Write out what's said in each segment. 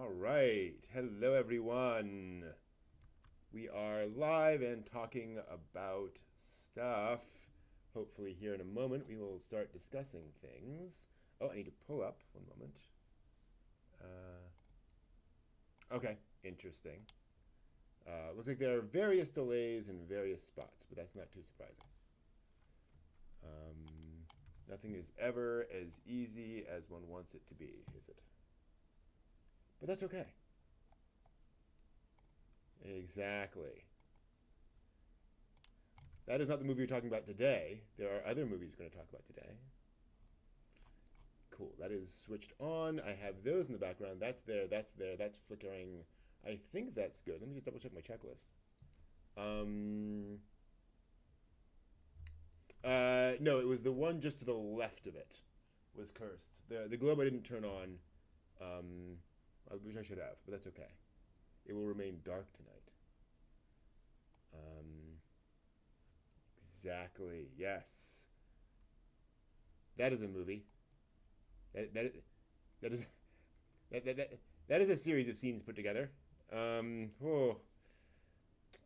All right. Hello, everyone. We are live and talking about stuff. Hopefully, here in a moment, we will start discussing things. Oh, I need to pull up. One moment. Okay, interesting. Looks like there are various delays in various spots, but that's not too surprising. Nothing is ever as easy as one wants it to be, is it? But that's okay. Exactly. That is not the movie we're talking about today. There are other movies we're going to talk about today. Cool. That is switched on. I have those in the background. That's there. That's there. That's flickering. I think that's good. Let me just double check my checklist. No, it was the one just to the left of it was cursed. The globe I didn't turn on, which I should have, but that's okay. It will remain dark tonight. Exactly. Yes. That is a movie. That that that is that is a series of scenes put together. Oh.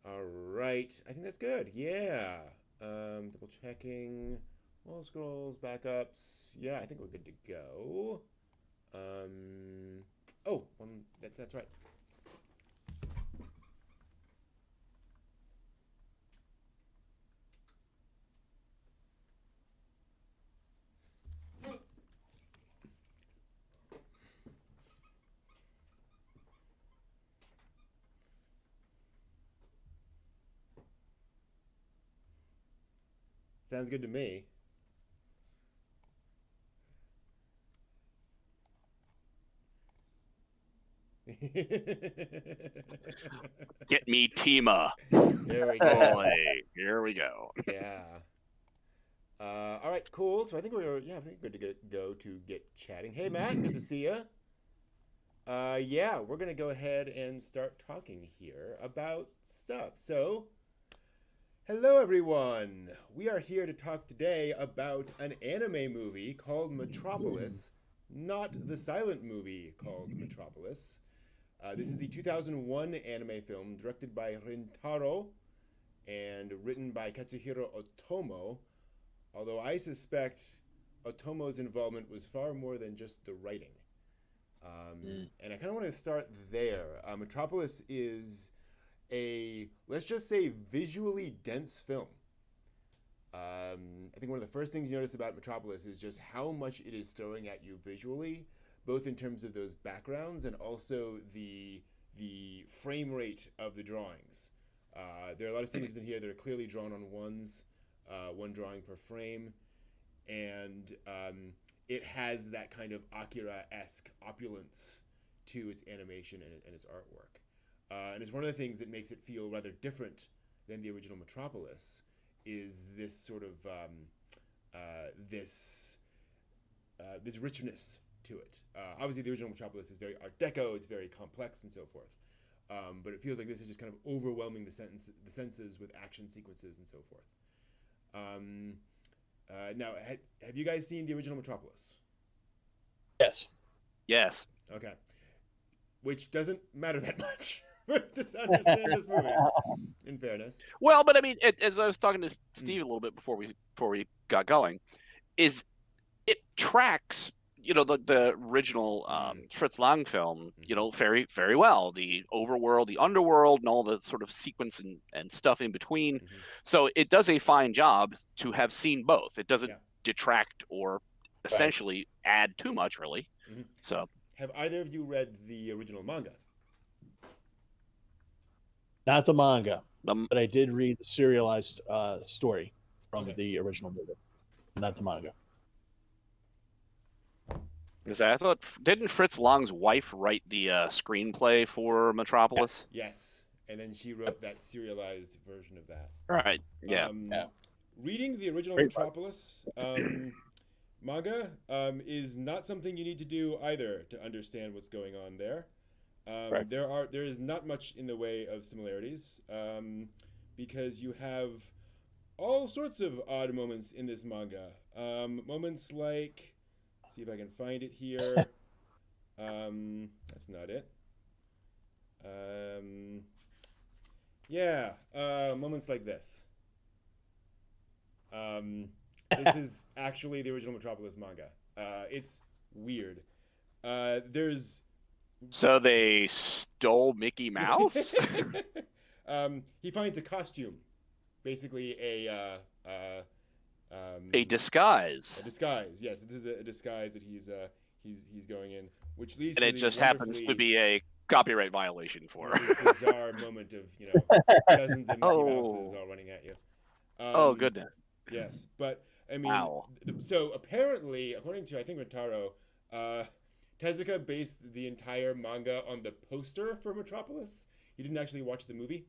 All right. I think that's good. Yeah. Double checking. All scrolls, backups. Yeah, I think we're good to go. Oh, that's right. Sounds good to me. Get me Tima. There we go. Boy, here we go. Yeah. All right, cool. So I think I think we're good to go to get chatting. Hey, Matt, good to see you. Yeah, we're gonna go ahead and start talking here about stuff. So, hello everyone. We are here to talk today about an anime movie called Metropolis, not the silent movie called Metropolis. This is the 2001 anime film directed by Rintaro and written by Katsuhiro Otomo, although I suspect Otomo's involvement was far more than just the writing. And I kind of want to start there. Metropolis is let's just say, visually dense film. I think one of the first things you notice about Metropolis is just how much it is throwing at you visually, both in terms of those backgrounds and also the frame rate of the drawings. There are a lot of sequences in here that are clearly drawn on one drawing per frame, and it has that kind of Akira-esque opulence to its animation and its artwork. And it's one of the things that makes it feel rather different than the original Metropolis is this sort of this richness to it. Obviously, the original Metropolis is very Art Deco; it's very complex and so forth. But it feels like this is just kind of overwhelming the senses with action sequences and so forth. Now, have you guys seen the original Metropolis? Yes. Yes. Okay, which doesn't matter that much to understand this movie. In fairness, Well, but I mean, as I was talking to Steve a little bit before we got going, is it tracks the original Fritz Lang film very very well, the overworld, the underworld, and all the sort of sequence and stuff in between. So it does a fine job to have seen both. It doesn't detract or essentially add too much, really. So have either of you read the original manga? Not the manga, but I did read the serialized story from the original movie, not the manga. Because I thought, didn't Fritz Lang's wife write the screenplay for Metropolis? Yes, and then she wrote that serialized version of that. Right. Yeah. Reading the original Metropolis manga is not something you need to do either to understand what's going on there. There is not much in the way of similarities because you have all sorts of odd moments in this manga. Moments like, see if I can find it here. That's not it. Yeah, moments like this. This is actually the original Metropolis manga. It's weird. There's So they stole Mickey Mouse? he finds a costume, basically A disguise. a disguise. Yes, this is a disguise that he's going in, which leads And to it the just happens to be a copyright violation for her. bizarre moment of dozens of Mickey Mouses all running at you. Oh, goodness. Yes, but I mean, Wow. so apparently, according to I think Rintaro, Tezuka based the entire manga on the poster for Metropolis. He didn't actually watch the movie.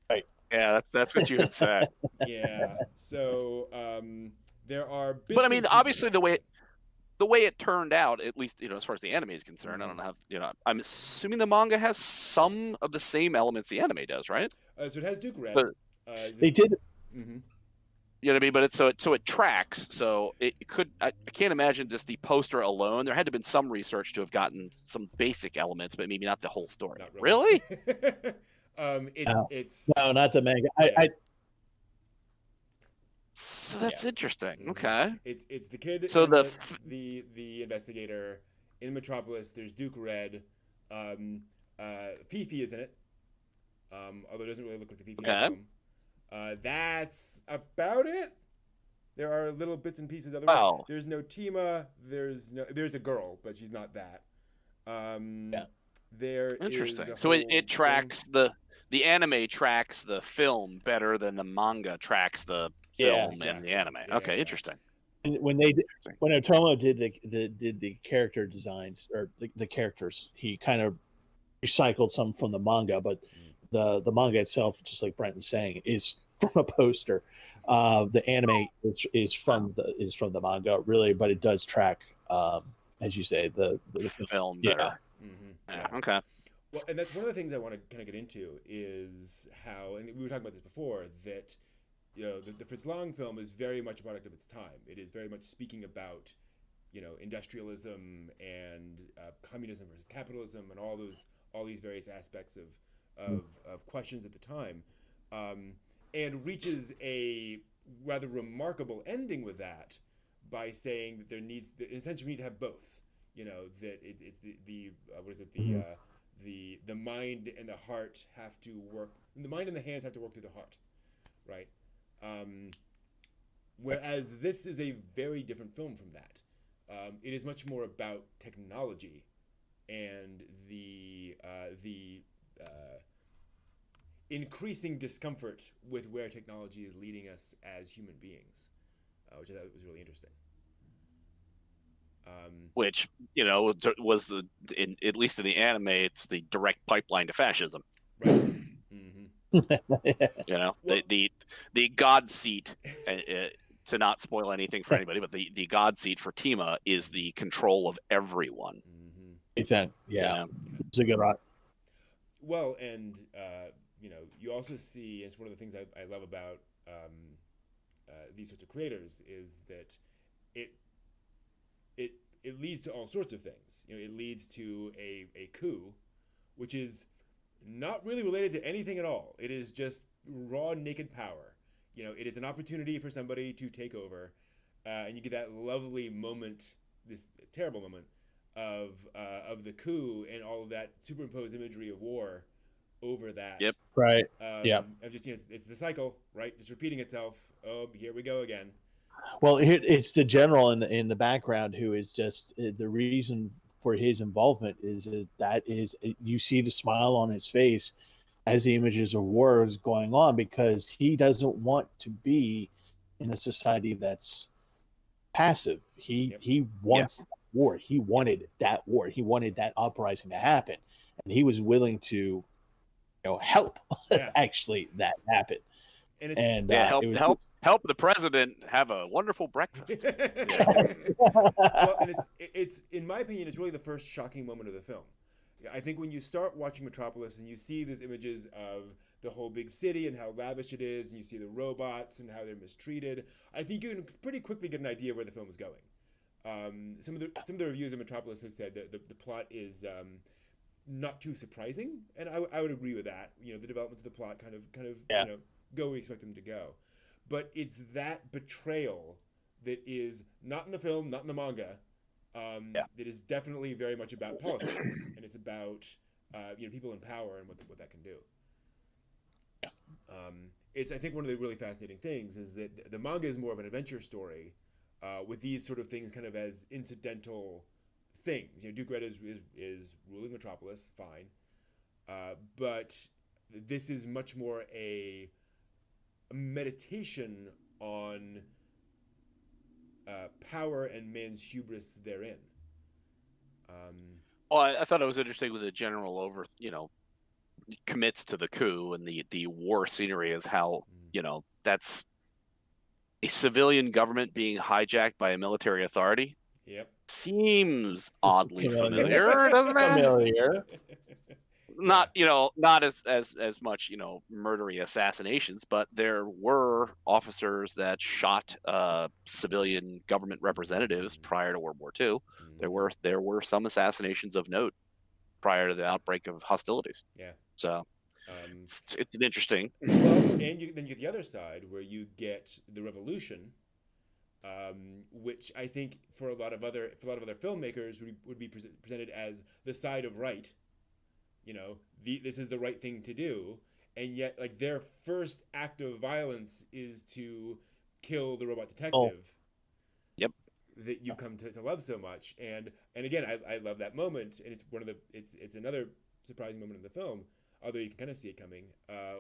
Right. Yeah, that's what you had said. Yeah. So there are bits But I and mean, pieces. obviously the way it turned out, at least as far as the anime is concerned, I don't know how I'm assuming the manga has some of the same elements the anime does, right? So it has Duke Red. But They did. Mm-hmm. You know what I mean? But it tracks. So it could. I can't imagine just the poster alone. There had to have been some research to have gotten some basic elements, but maybe not the whole story. Not Really? It's No, not the manga. Yeah. So that's interesting. Mhm. Okay. It's the kid. So and the the investigator in Metropolis. There's Duke Red. Fifi is in it. Although it doesn't really look like the Fifi in the Okay. film. That's about it. There are little bits and pieces otherwise. Wow. There's no Tima. There's a girl, but she's not that. Yeah. There Interesting. is a So whole it tracks the anime tracks the film better than the manga tracks the Yeah, film and exactly. the anime. Yeah, Okay, yeah. interesting. And when Otomo did the character designs or the characters, he kind of recycled some from the manga, but the manga itself, just like Brent was saying, is from a poster. The anime is from the manga, really, but it does track, as you say, the Film Yeah. better. Mm-hmm. Yeah. Okay. Well, and that's one of the things I want to kind of get into is how, and we were talking about this before, that the Fritz Lang film is very much a product of its time. It is very much speaking about industrialism and communism versus capitalism and all these various aspects of questions at the time, and reaches a rather remarkable ending with that by saying that essentially we need to have both. That it's the what is it the mind and the heart have to work. The mind and the hands have to work through the heart, right? Whereas this is a very different film from that. It is much more about technology and the increasing discomfort with where technology is leading us as human beings, which I thought was really interesting. Which was at least in the anime, it's the direct pipeline to fascism. Right. Well, the god seat. To not spoil anything for anybody, but the god seat for Tima is the control of everyone. Yeah, it's a good rock. Well, and you also see, as one of the things I love about these sorts of creators is that it leads to all sorts of things. It leads to a coup, which is not really related to anything at all. It is just raw, naked power. It is an opportunity for somebody to take over, and you get that lovely moment, this terrible moment of the coup and all of that superimposed imagery of war over that. Yep. Right. Of just it's the cycle, right? Just repeating itself. Oh, here we go again. Well, it's the general in the background who is just the reason for his involvement is you see the smile on his face as the images of war is going on, because he doesn't want to be in a society that's passive. He wants war. He wanted that war. He wanted that uprising to happen, and he was willing to help actually that happen. And help the president have a wonderful breakfast. Well, and it's in my opinion, it's really the first shocking moment of the film. I think when you start watching Metropolis and you see these images of the whole big city and how lavish it is, and you see the robots and how they're mistreated, I think you can pretty quickly get an idea of where the film is going. Some of the reviews of Metropolis have said that the plot is not too surprising, and I would agree with that. You know, the developments of the plot kind of Yeah. you know go where we expect them to go, but it's that betrayal that is not in the film, not in the manga. Yeah. That is definitely very much about politics, and it's about you know, people in power and what that can do. It's, I think, one of the really fascinating things is that the manga is more of an adventure story, with these sort of things kind of as incidental things. You know, Duke Red is ruling Metropolis, fine, but this is much more a meditation on power and man's hubris therein. Well, I thought it was interesting with the general commits to the coup and the war scenery is how, that's a civilian government being hijacked by a military authority. Yep. Seems oddly familiar. familiar, doesn't it? Familiar. Not, not as much, murdery assassinations, but there were officers that shot civilian government representatives prior to World War II. There were some assassinations of note prior to the outbreak of hostilities. Yeah. So it's an interesting. Well, and then you get the other side where you get the revolution, which I think for a lot of other filmmakers would be presented as the side of right. You know, this is the right thing to do, and yet like their first act of violence is to kill the robot detective. Yep. That you come to love so much, and again, I love that moment, and it's one of the it's another surprising moment in the film, although you can kind of see it coming,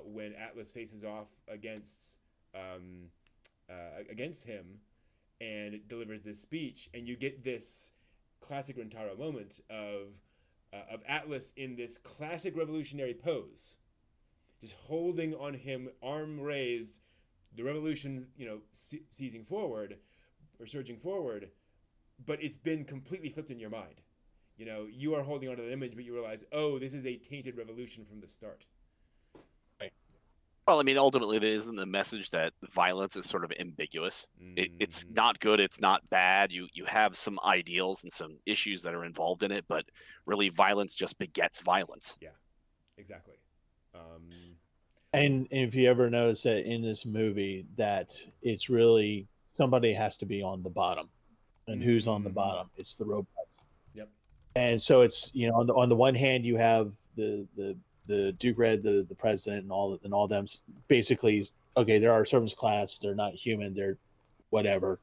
when Atlas faces off against him and delivers this speech, and you get this classic Rintaro moment of Atlas in this classic revolutionary pose, just holding on him, arm raised, the revolution, seizing forward or surging forward, but it's been completely flipped in your mind. You know, you are holding onto that image, but you realize, oh, this is a tainted revolution from the start. Well, I mean, ultimately, it isn't the message that violence is sort of ambiguous. It's not good. It's not bad. You have some ideals and some issues that are involved in it, but really, violence just begets violence. Yeah, exactly. And if you ever notice that in this movie, that it's really somebody has to be on the bottom, and who's on the bottom? It's the robots. Yep. And so it's, on the one hand you have the Duke Red, the president, and all them basically, okay, they're our servants class, they're not human, they're whatever,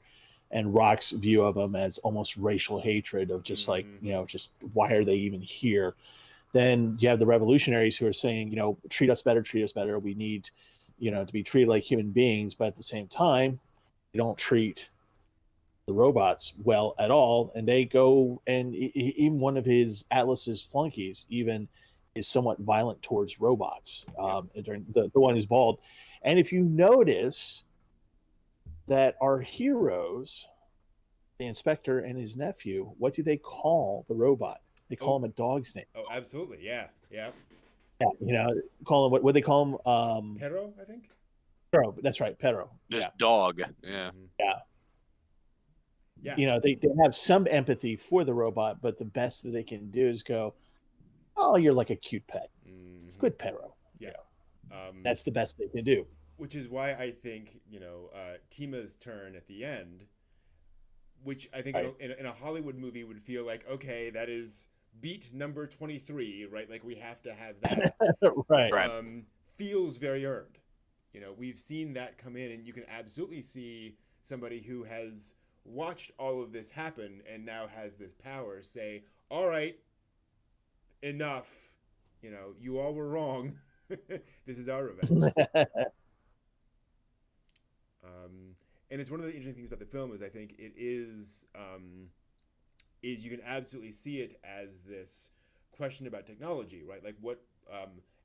and Rock's view of them as almost racial hatred of just like, just why are they even here? Then you have the revolutionaries who are saying, treat us better, we need, to be treated like human beings, but at the same time they don't treat the robots well at all, and they go, and even one of his Atlas's flunkies even is somewhat violent towards robots. During the one who's bald. And if you notice that our heroes, the inspector and his nephew, what do they call the robot? They call him a dog's name. Oh, absolutely. Yeah. Call him, what they call him? Pero, I think. Pero, that's right, Pero. Just dog. Yeah. Yeah. They have some empathy for the robot, but the best that they can do is go, oh, you're like a cute pet. Good Pero. Yeah. That's the best they can do. Which is why I think, Tima's turn at the end, which I think in a Hollywood movie would feel like, okay, that is beat number 23, right? Like we have to have that. Right. Feels very earned. We've seen that come in, and you can absolutely see somebody who has watched all of this happen and now has this power say, all right, enough, you all were wrong. This is our revenge. And it's one of the interesting things about the film is I think it is you can absolutely see it as this question about technology, right? Like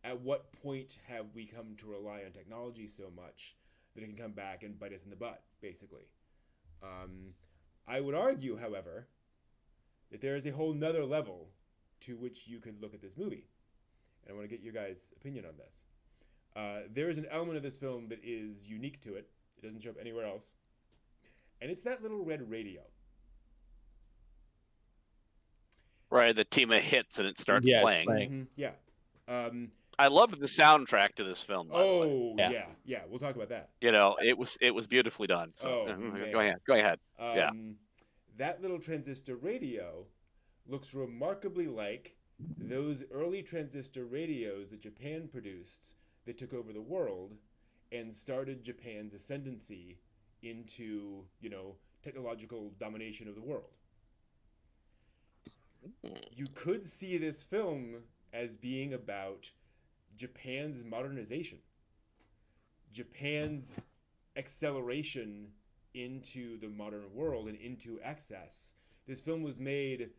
at what point have we come to rely on technology so much that it can come back and bite us in the butt, basically. I would argue, however, that there is a whole nother level to which you could look at this movie. And I want to get your guys' opinion on this. There is an element of this film that is unique to it. It doesn't show up anywhere else. And it's that little red radio. Right, the team of hits and it starts Yeah, it's playing. playing. Mm-hmm. Yeah. I loved the soundtrack to this film, by the way. Oh Yeah. yeah. We'll talk about that. You know, it was beautifully done. So Oh man. go ahead. Yeah. That little transistor radio looks remarkably like those early transistor radios that Japan produced that took over the world and started Japan's ascendancy into, technological domination of the world. You could see this film as being about Japan's modernization, Japan's acceleration into the modern world and into access. This film was made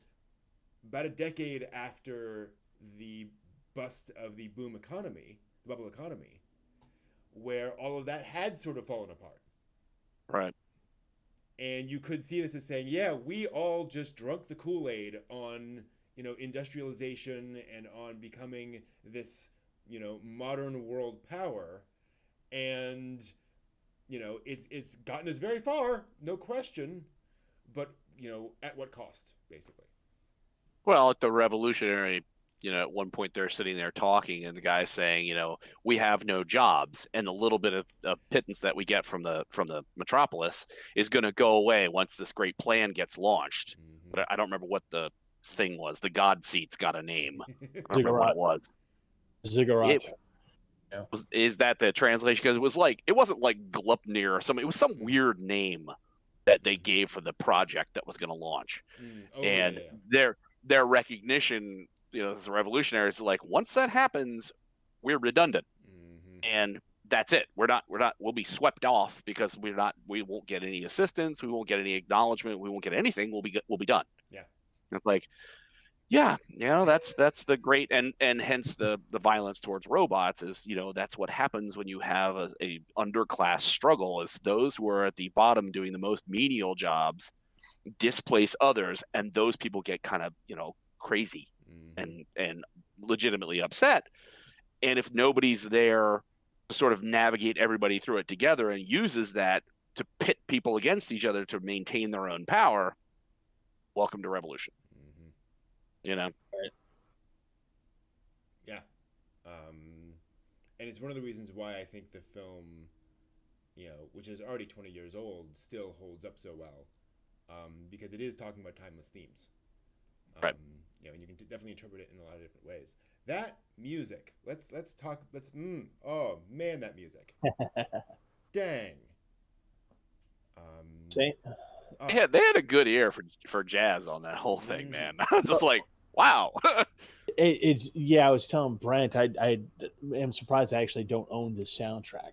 about a decade after the bust of the boom economy, the bubble economy, where all of that had sort of fallen apart. Right. And you could see this as saying, yeah, we all just drunk the Kool-Aid on, industrialization and on becoming this, modern world power. And, it's gotten us very far, no question, but, at what cost, basically? Well, at the revolutionary, at one point they're sitting there talking, and the guy's saying, we have no jobs, and the little bit of pittance that we get from the metropolis is going to go away once this great plan gets launched. Mm-hmm. But I don't remember what the thing was. The God seat's got a name. I don't remember what it was. Ziggurat. Is that the translation? Because it wasn't like Glupnir or something. It was some weird name that they gave for the project that was going to launch. And their recognition, as a revolutionary, is like, once that happens, we're redundant. Mm-hmm. And that's it. We'll be swept off because we won't get any assistance. We won't get any acknowledgement. We won't get anything. We'll be done. Yeah. It's like, yeah, that's the great, and hence the violence towards robots is, that's what happens when you have a underclass struggle, is those who are at the bottom doing the most menial jobs displace others, and those people get kind of, crazy and legitimately upset. And if nobody's there to sort of navigate everybody through it together and uses that to pit people against each other to maintain their own power, welcome to revolution. Yeah. And it's one of the reasons why I think the film, which is already 20 years old, still holds up so well, because it is talking about timeless themes. Right. And you can definitely interpret it in a lot of different ways. That music, let's talk. Oh man, that music. Dang. See? They had a good ear for jazz on that whole thing, man. I was just like, wow. I was telling Brent, I am surprised I actually don't own the soundtrack,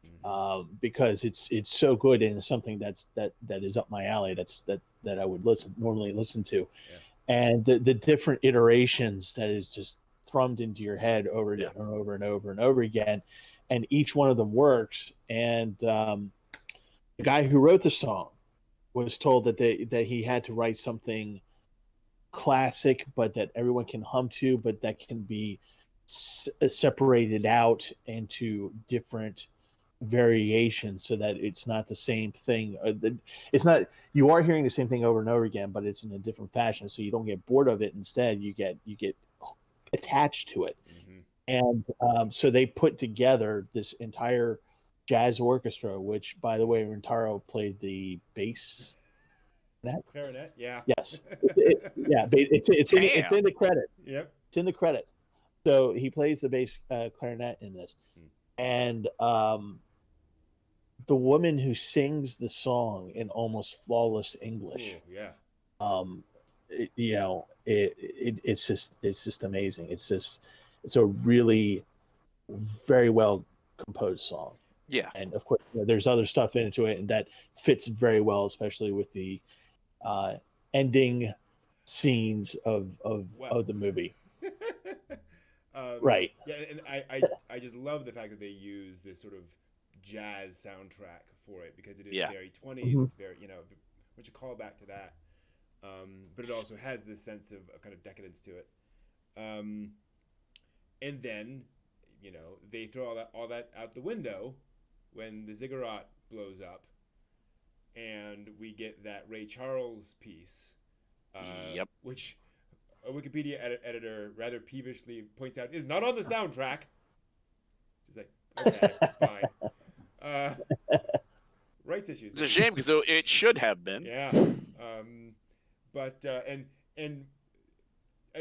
because it's so good, and it's something that is up my alley. That I would normally listen to, and the different iterations that is just thrummed into your head over and over and over and over again, and each one of them works. And the guy who wrote the song was told that he had to write something classic, but that everyone can hum to, but that can be separated out into different variations, so that it's not the same thing. It's not, you are hearing the same thing over and over again, but it's in a different fashion, so you don't get bored of it. Instead, you get attached to it. And so they put together this entire jazz orchestra, which, by the way, Rintaro played the bass. Clarinet, yeah. Yes. It's in the credit. Yep. It's in the credits. So he plays the bass clarinet in this. And the woman who sings the song in almost flawless English. Ooh, yeah. It's just amazing. It's a really very well composed song. Yeah. And of course, there's other stuff into it, and that fits very well, especially with the ending scenes of the movie. Right. Yeah, and I just love the fact that they use this sort of jazz soundtrack for it, because it is very 20s. It's very, which a callback to that. But it also has this sense of kind of decadence to it. And then, they throw all that out the window when the ziggurat blows up, and we get that Ray Charles piece, which a Wikipedia editor rather peevishly points out is not on the soundtrack. She's like, okay, fine. Rights issues. It's a shame because it should have been. Yeah. But and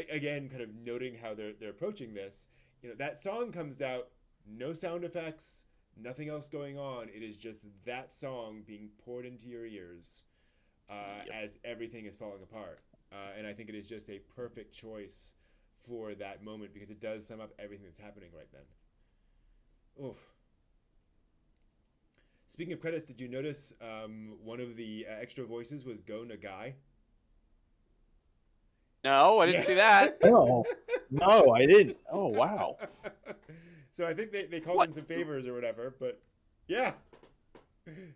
again, kind of noting how they're approaching this. That song comes out, no sound effects, nothing else going on. It is just that song being poured into your ears as everything is falling apart. And I think it is just a perfect choice for that moment because it does sum up everything that's happening right then. Oof. Speaking of credits, did you notice one of the extra voices was Go Nagai? No, I didn't see that. No, I didn't. Oh, wow. So I think they called in some favors or whatever, but yeah.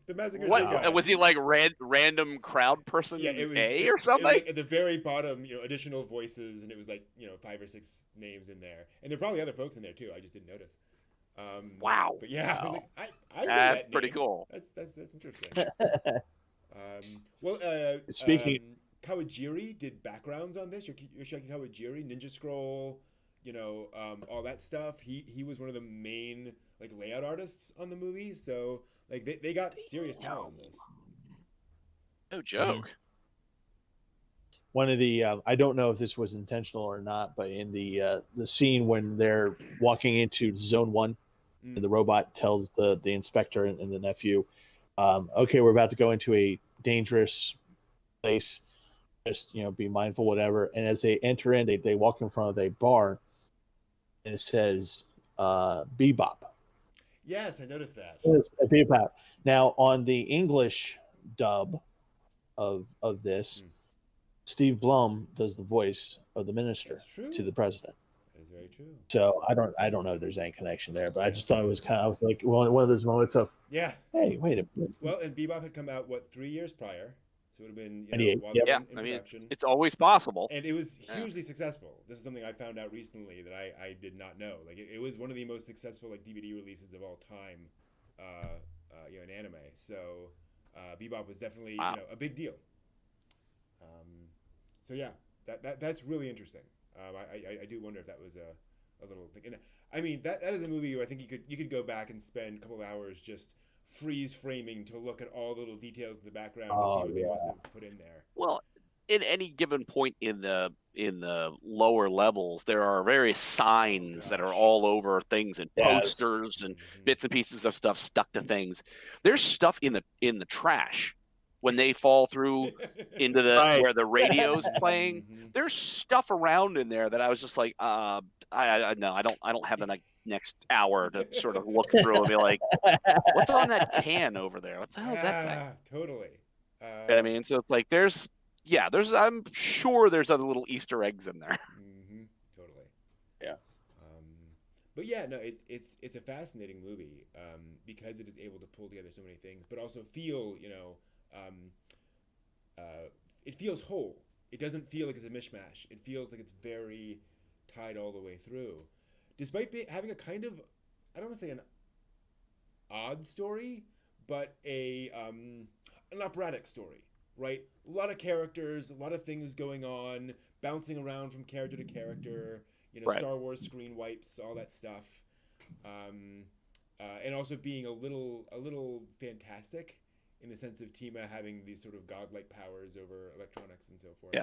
The Massacre What guy. was he like? Random crowd person? Yeah, it was A or something. It was like at the very bottom, additional voices, and it was like 5 or 6 names in there, and there are probably other folks in there too. I just didn't notice. Wow. But yeah, wow. I was like, I know that's that pretty name. cool. That's interesting. Well, Speaking, Kawajiri did backgrounds on this. Yoshiki Kawajiri, Ninja Scroll, all that stuff. He was one of the main like layout artists on the movie. So like they got serious talent in this. No joke. One of the I don't know if this was intentional or not, but in the scene when they're walking into Zone 1, and the robot tells the inspector and the nephew, okay, we're about to go into a dangerous place. Just be mindful, whatever. And as they enter in, they walk in front of a bar, and it says Bebop. Yes, I noticed that. It's a Bebop. Now on the English dub of this, Steve Blum does the voice of the minister to the president. That is very true. So I don't know if there's any connection there, but I just thought it was kind of like one of those moments of hey, wait a minute. Well, and Bebop had come out 3 years prior, so it would have been while yeah. in I mean, production. it's always possible, and it was hugely successful. This is something I found out recently that I did not know. Like it was one of the most successful like DVD releases of all time, in anime. So Bebop was definitely a big deal. So yeah, that's really interesting. I do wonder if that was a little thing. And I mean that is a movie where I think you could go back and spend a couple of hours just freeze framing to look at all the little details in the background to see what they must have put in there. Well, in any given point in the lower levels, there are various signs that are all over things and posters and bits and pieces of stuff stuck to things. There's stuff in the trash when they fall through into the where the radio's playing. There's stuff around in there that I was just like, I don't have the next hour to sort of look through and be like, what's on that can over there? What the hell is that thing? Totally. You know what I mean? So it's like there's I'm sure there's other little Easter eggs in there. Totally. Yeah. But yeah, no, it's a fascinating movie because it is able to pull together so many things, but also feel it feels whole. It doesn't feel like it's a mishmash. It feels like it's very tied all the way through, despite having a kind of, I don't want to say an odd story, but an operatic story. Right, a lot of characters, a lot of things going on, bouncing around from character to character. Star Wars screen wipes, all that stuff, and also being a little fantastic in the sense of Tima having these sort of godlike powers over electronics and so forth.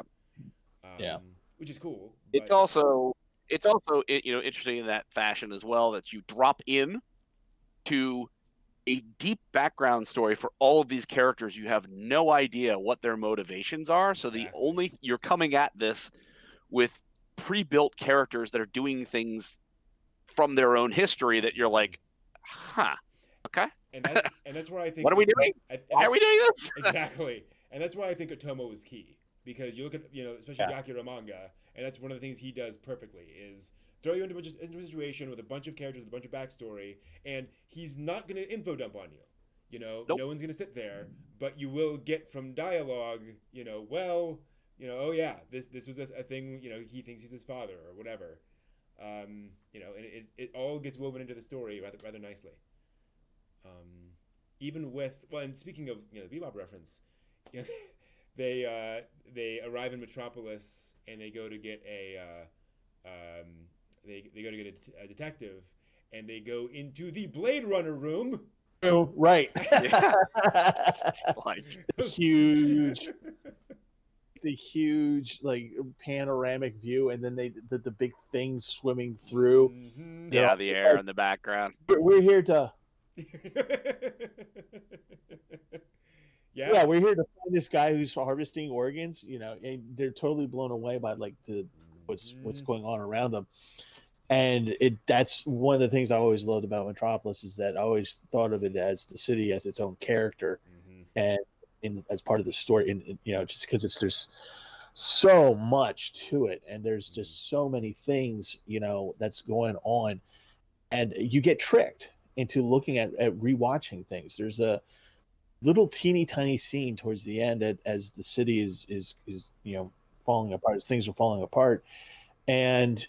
Yeah, which is cool. It's also interesting in that fashion as well that you drop in to a deep background story for all of these characters. You have no idea what their motivations are. So you're coming at this with pre-built characters that are doing things from their own history that you're like, okay. And that's where I think. What are we doing? Why are we doing this? Exactly. And that's why I think Otomo was key, because you look at especially Yakira manga, and that's one of the things he does perfectly is throw you into a situation with a bunch of characters with a bunch of backstory, and he's not going to info dump on you. Nope. No one's going to sit there, but you will get from dialogue, oh yeah, this was a thing, he thinks he's his father or whatever. And it all gets woven into the story rather nicely. Even with, and speaking of, the Bebop reference, they arrive in Metropolis and they go to get they go to get a detective, and they go into the Blade Runner room. Oh, right. Like, huge the huge like panoramic view, and then the big things swimming through. Mm-hmm. Yeah, the air in the background. We're here to yeah, we're here to find this guy who's harvesting organs, and they're totally blown away by like what's going on around them. And that's one of the things I always loved about Metropolis, is that I always thought of it as the city as its own character, and as part of the story. And just because there's so much to it, and there's just so many things that's going on, and you get tricked into looking at rewatching things. There's a little teeny tiny scene towards the end as the city is falling apart, as things are falling apart, and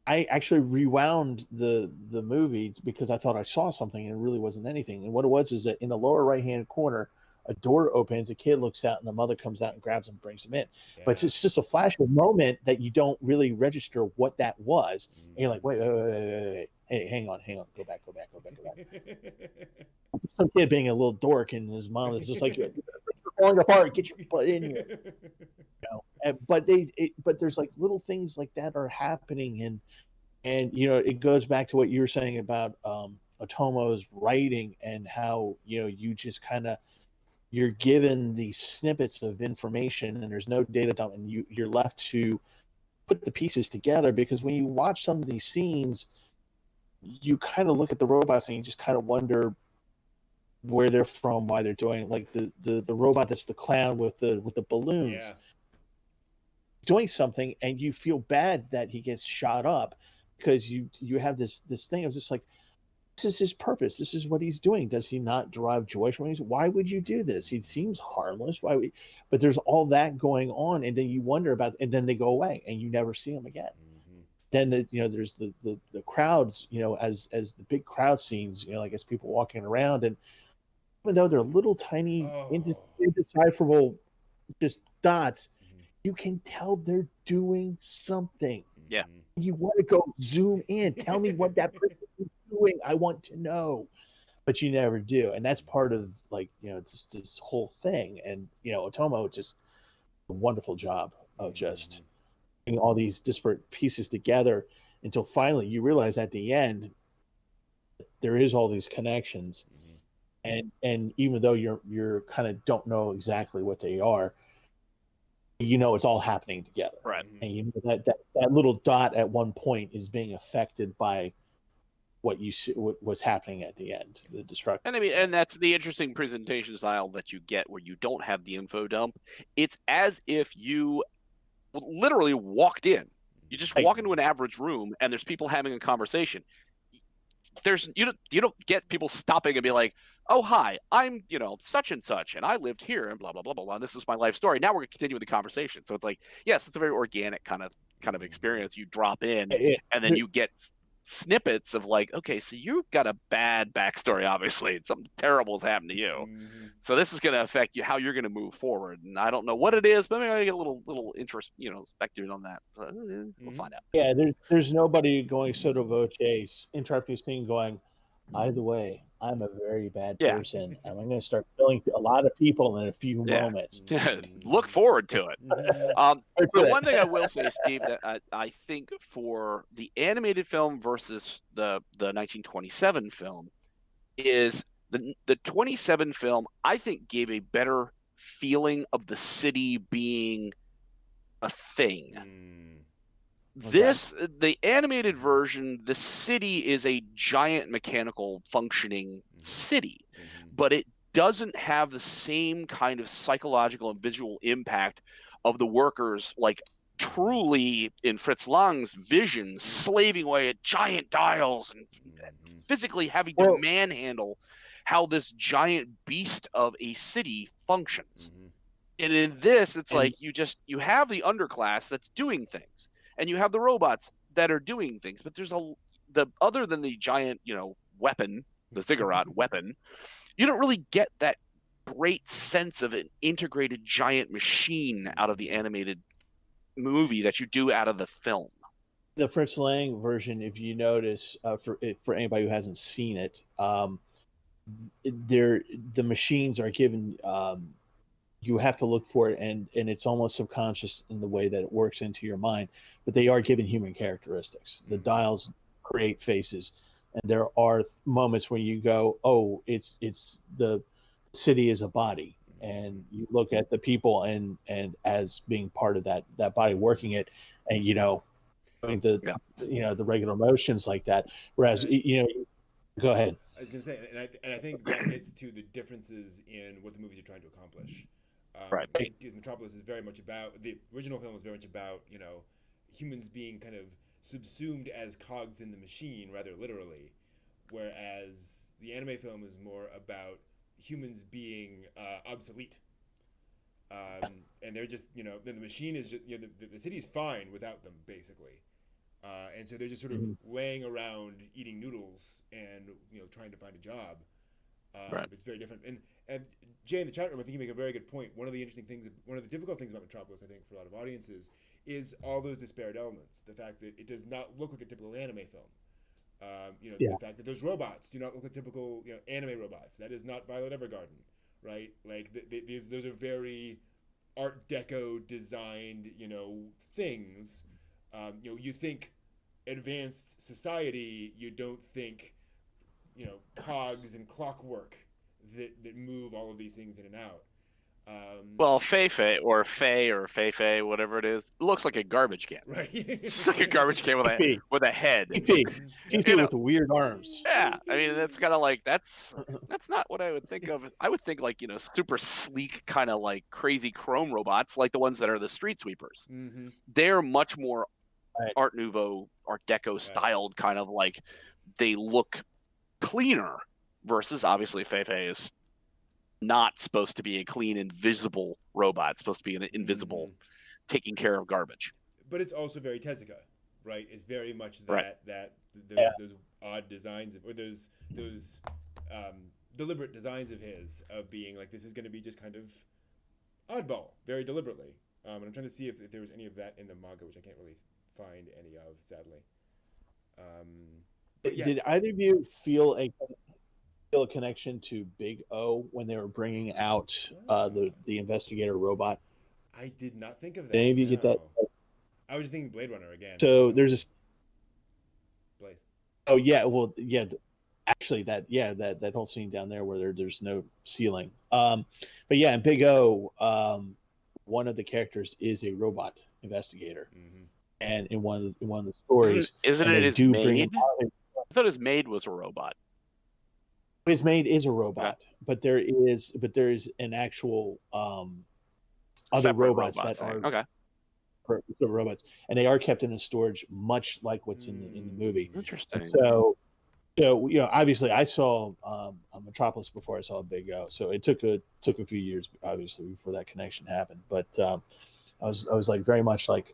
I actually rewound the movie because I thought I saw something, and it really wasn't anything. And what it was is that in the lower right hand corner, a door opens, a kid looks out, and the mother comes out and grabs him and brings him in. Yeah. But it's just a flash of a moment that you don't really register what that was. And you're like, wait. Hey, hang on, go back. Some kid being a little dork, and his mom is just like, you're falling apart, get your butt in here. But there's like little things like that are happening, and it goes back to what you were saying about Otomo's writing, and how you just kind of, you're given these snippets of information, and there's no data dump, and you're left to put the pieces together. Because when you watch some of these scenes, you kind of look at the robots and you just kind of wonder where they're from, why they're doing, like the robot that's the clown with the balloons. Yeah. Doing something, and you feel bad that he gets shot up, because you have this thing of just like, this is his purpose, this is what he's doing. Does he not derive joy from it? Why would you do this? He seems harmless. But there's all that going on, and then you wonder about, and then they go away and you never see them again. Then there's the crowds, as the big crowd scenes, like as people walking around, and even though they're little tiny indecipherable just dots, you can tell they're doing something. Yeah. You want to go zoom in. Tell me what that person is doing. I want to know. But you never do. And that's part of just this whole thing. And Otomo just a wonderful job of just putting all these disparate pieces together until finally you realize at the end there is all these connections. And even though you're kind of don't know exactly what they are, it's all happening together, right? And that little dot at one point is being affected by what you see, what's happening at the end, the destruction. And that's the interesting presentation style that you get, where you don't have the info dump. It's as if you literally walked in. You just walk into an average room, and there's people having a conversation. You don't get people stopping and be like, oh, hi, I'm such and such, and I lived here, and blah blah blah blah blah. This is my life story. Now we're gonna continue with the conversation. So it's like, yes, it's a very organic kind of experience. You drop in, and then you get snippets of like, okay, so you've got a bad backstory, obviously, and something terrible has happened to you. So this is going to affect you, how you're going to move forward. And I don't know what it is, but maybe I get a little interest, speculated on that. We'll find out. Yeah, there's nobody going sotto voce, interrupting this thing, going, by the way, I'm a very bad person, and I'm going to start killing a lot of people in a few moments. Look forward to it. The one thing I will say, Steve, that I think for the animated film versus the 1927 film is the 27 film, I think, gave a better feeling of the city being a thing. The animated version, the city is a giant mechanical functioning city, but it doesn't have the same kind of psychological and visual impact of the workers, like truly in Fritz Lang's vision, slaving away at giant dials and physically having to manhandle how this giant beast of a city functions. And in this, it's like you have the underclass that's doing things, and you have the robots that are doing things, but there's other than the giant, weapon, the ziggurat weapon, you don't really get that great sense of an integrated giant machine out of the animated movie that you do out of the film. The Fritz Lang version, if you notice, for anybody who hasn't seen it, the machines are given. You have to look for it, and it's almost subconscious in the way that it works into your mind. But they are given human characteristics. The dials create faces, and there are moments when you go, "Oh, it's the city is a body," and you look at the people and as being part of that body working it, and doing the regular motions like that. Whereas go ahead. I was going to say, and I think that gets to the differences in what the movies are trying to accomplish. Right. Because Metropolis is very much about, the original film was very much about, humans being kind of subsumed as cogs in the machine, rather literally, whereas the anime film is more about humans being obsolete. And they're just, then the machine is just, the city's fine without them, basically. And so they're just sort of laying around eating noodles and trying to find a job. Right. It's very different. And Jay in the chat room, I think you make a very good point. One of the interesting things, one of the difficult things about Metropolis, I think, for a lot of audiences, is all those disparate elements. The fact that it does not look like a typical anime film. The fact that those robots do not look like typical anime robots. That is not Violet Evergarden, right? Like those are very Art Deco designed, things. You think advanced society, you don't think, cogs and clockwork that move all of these things in and out. Well, Fei or Fei, whatever it is, it looks like a garbage can. Right. It's just like a garbage can with a head. Fifi with the weird arms. Yeah, I mean that's kind of like that's not what I would think of. I would think like super sleek, kind of like crazy chrome robots, like the ones that are the street sweepers. Mm-hmm. They're much more Art Nouveau, Art Deco styled, kind of like they look cleaner. Versus obviously Fei is not supposed to be a clean, invisible robot. It's supposed to be an invisible, taking care of garbage. But it's also very Tezuka, right? It's very much those odd designs or those deliberate designs of his of being like this is going to be just kind of oddball, very deliberately. And I'm trying to see if there was any of that in the manga, which I can't really find any of, sadly. Did either of you feel a connection to Big O when they were bringing out the investigator robot? I did not think of that. Did any of you get that? I was just thinking Blade Runner again. So there's Blaze. Oh yeah, well yeah, actually that whole scene down there where there's no ceiling. But yeah, in Big O, one of the characters is a robot investigator, and in one of the stories, isn't it his maid? I thought his maid was a robot. His maid is a robot, but there is an actual other robots that are robots, and they are kept in a storage, much like what's in the movie. Interesting. And so obviously, I saw Metropolis before I saw Big O, so it took a few years, obviously, before that connection happened. But I was like very much like,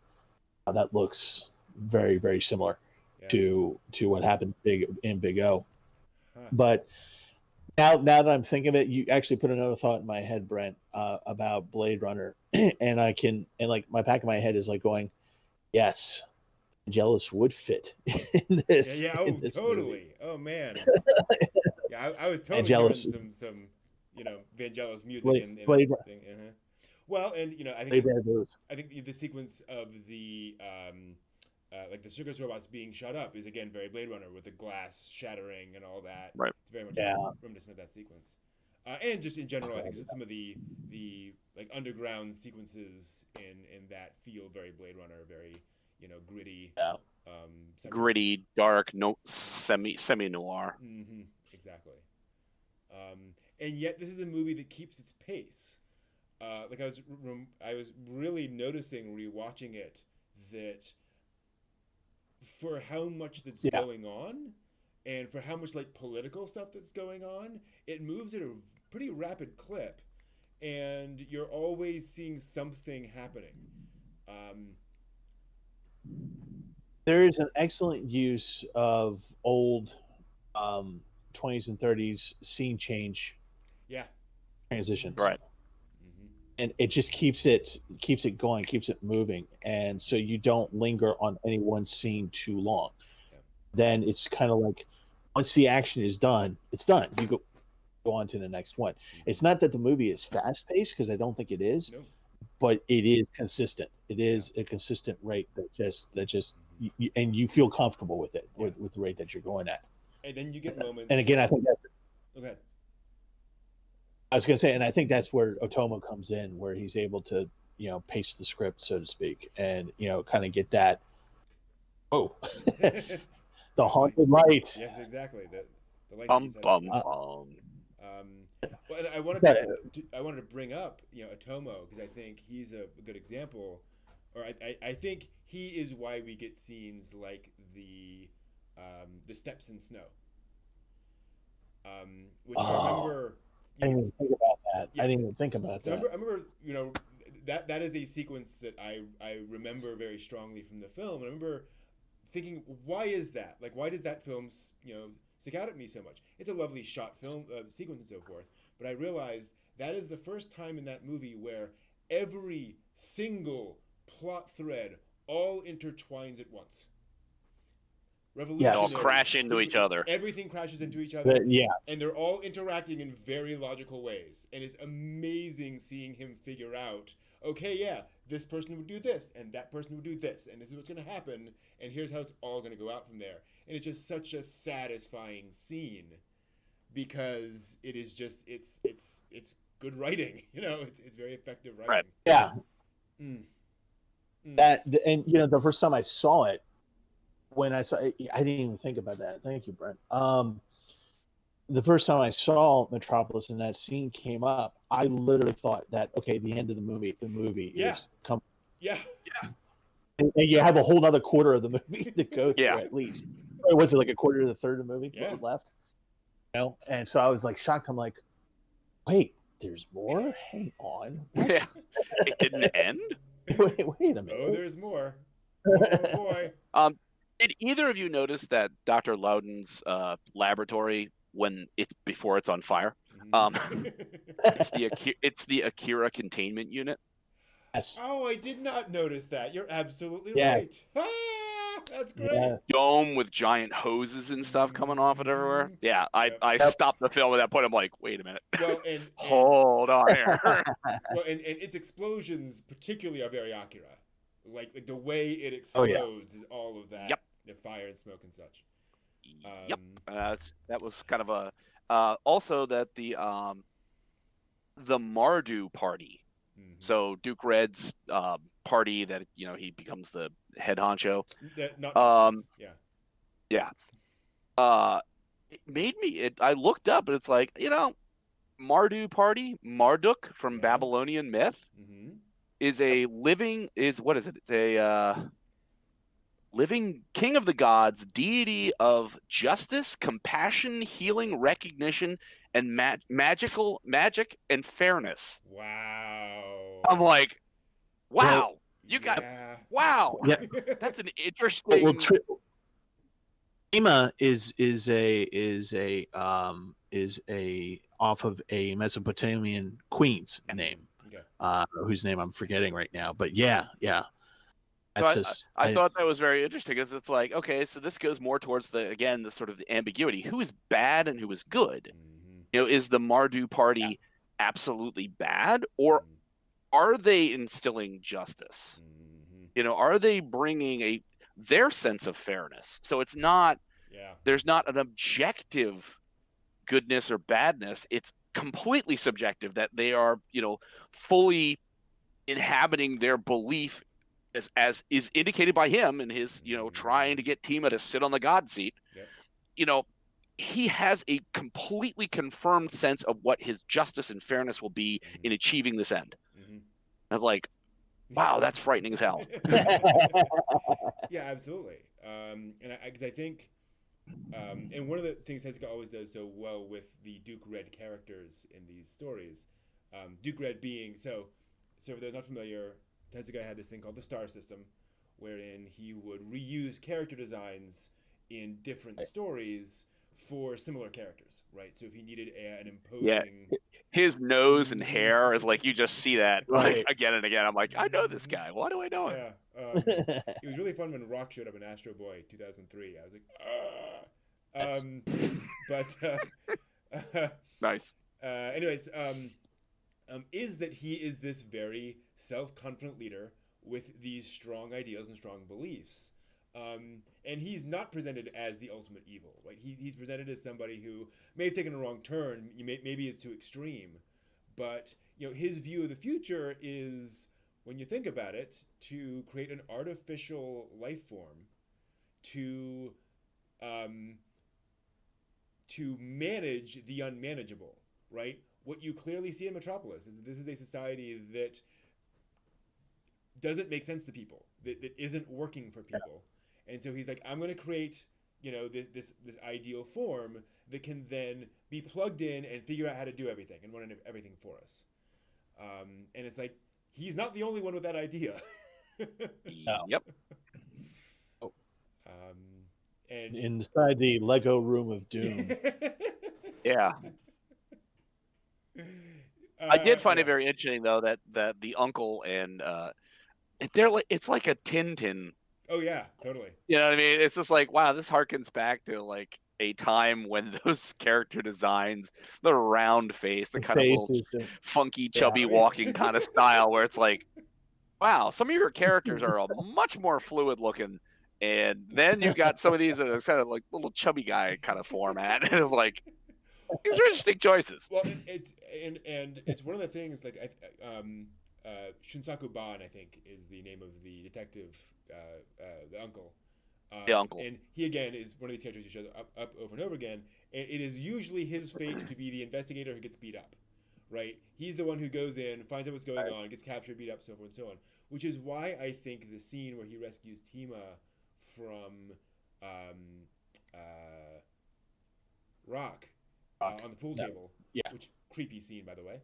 oh, that looks very, very similar to what happened in Big O. But now that I'm thinking of it, you actually put another thought in my head, Brent, about Blade Runner, and like my back of my head is like going, yes, Vangelis would fit in this. Yeah, in this totally. Movie. Oh man. Yeah, I was totally Vangelis. hearing some Vangelis music in Blade that thing. Well, and I think the sequence of the like the circus robots being shut up is again very Blade Runner with the glass shattering and all that. Right. It's very much reminiscent of that sequence. And just in general, I think some of the like underground sequences in that feel very Blade Runner, very gritty. Yeah. Gritty, dark, semi noir. Mm-hmm, exactly. And yet this is a movie that keeps its pace. Like I was really noticing rewatching it that for how much that's going on and for how much like political stuff that's going on, it moves at a pretty rapid clip and you're always seeing something happening. There is an excellent use of old 20s and 30s scene change transitions. Right. And it just keeps it going, keeps it moving, and so you don't linger on any one scene too long. Yeah. Then it's kind of like once the action is done, it's done. You go on to the next one. It's not that the movie is fast paced, because I don't think it is, No. but it is consistent. It is a consistent rate and you feel comfortable with it, with the rate that you're going at. And then you get moments. And again, I think that's Okay. I was going to say, and I think that's where Otomo comes in, where he's able to, pace the script, so to speak, and kind of get that. Oh, the haunted light. Yes, exactly. The lights. Bum bum bum. Well, and I wanted to bring up Otomo, because I think he's a good example, or I think he is why we get scenes like the steps in snow, which I remember. I didn't even think about that. Yes. I didn't even think about So that. I remember, that is a sequence that I remember very strongly from the film. And I remember thinking, why is that? Like, why does that film, stick out at me so much? It's a lovely shot film sequence and so forth. But I realized that is the first time in that movie where every single plot thread all intertwines at once. They all crash into each other. Everything crashes into each other. Yeah. And they're all interacting in very logical ways. And it's amazing seeing him figure out, okay, yeah, this person would do this, and that person would do this, and this is what's going to happen, and here's how it's all going to go out from there. And it's just such a satisfying scene, because it is just, it's good writing. It's very effective writing. Right. Yeah. That, and the first time I saw it, when I saw it, I didn't even think about that. Thank you, Brent. The first time I saw Metropolis and that scene came up, I literally thought that, okay, the end of the movie is coming. Yeah. And you have a whole other quarter of the movie to go through, at least. Or was it like a quarter of the third of the movie left? And so I was like shocked. I'm like, wait, there's more? Hang on. Yeah. It didn't end? Wait a minute. Oh, there's more. Oh, boy. Did either of you notice that Dr. Loudon's laboratory, before it's on fire, it's the Akira containment unit? Yes. Oh, I did not notice that. You're absolutely Yeah. right. That's great. Yeah. Dome with giant hoses and stuff coming off it everywhere. Yeah, I stopped the film at that point. I'm like, wait a minute. Well, and hold on here. Well, and its explosions particularly are very Akira. Like the way it explodes is all of that. Yep. The fire and smoke and such. Yep. That was kind of a also that the Mardu party. Mm-hmm. So Duke Red's party that he becomes the head honcho. Yeah. It made me. I looked up and it's like Mardu party, Marduk from Babylonian myth, is a living. What is it? It's a living king of the gods, deity of justice, compassion, healing, recognition, and magic and fairness. Wow. I'm like, wow, Yeah. wow. Yeah. That's an interesting. Well, Trima is a off of a Mesopotamian queen's name, whose name I'm forgetting right now. But yeah. I thought that was very interesting, because it's like, okay, so this goes more towards the sort of the ambiguity. Who is bad and who is good? Is the Mardu party absolutely bad, or are they instilling justice? Are they bringing their sense of fairness? So it's not, there's not an objective goodness or badness. It's completely subjective, that they are, fully inhabiting their belief as is indicated by him and his, trying to get Tima to sit on the god seat. He has a completely confirmed sense of what his justice and fairness will be in achieving this end. I was like, wow, that's frightening as hell. Yeah, absolutely. And I think, and one of the things Tezuka always does so well with the Duke Red characters in these stories, Duke Red being, so for those not familiar, Tezuka had this thing called the Star System, wherein he would reuse character designs in different stories for similar characters, right? So if he needed an Yeah. imposing, His nose and hair is like you just see that like Right. again and again. I'm like, I know this guy. Why do I know him? yeah, it was really fun when Rock showed up in Astro Boy 2003. I was like, Nice. anyways, is that he is this very self-confident leader with these strong ideals and strong beliefs. And he's not presented as the ultimate evil, right? He's presented as somebody who may have taken a wrong turn, maybe is too extreme, but his view of the future is, when you think about it, to create an artificial life form to manage the unmanageable, right? What you clearly see in Metropolis is that this is a society that doesn't make sense to people, that isn't working for people. And so he's like, I'm going to create, this ideal form that can then be plugged in and figure out how to do everything and run everything for us. And it's like, he's not the only one with that idea. No. Yep. And Inside the Lego room of doom. Yeah. I did find it very interesting though that the uncle and they're like, it's like a Tintin. Oh yeah, totally. You know what I mean? It's just like, wow, this harkens back to like a time when those character designs, the round face, the kind of little funky, chubby walking kind of style, where it's like, wow, some of your characters are a much more fluid looking. And then you've got some of these that are kind of like little chubby guy kind of format. And it's like, these are interesting choices. Well, it's one of the things, like, Shunsaku Ban, I think, is the name of the detective, the uncle. The uncle. And he, again, is one of these characters who shows up over and over again. And it is usually his fate to be the investigator who gets beat up, right? He's the one who goes in, finds out what's going on, gets captured, beat up, so forth and so on. Which is why I think the scene where he rescues Tima from Rock on the pool table, which creepy scene, by the way.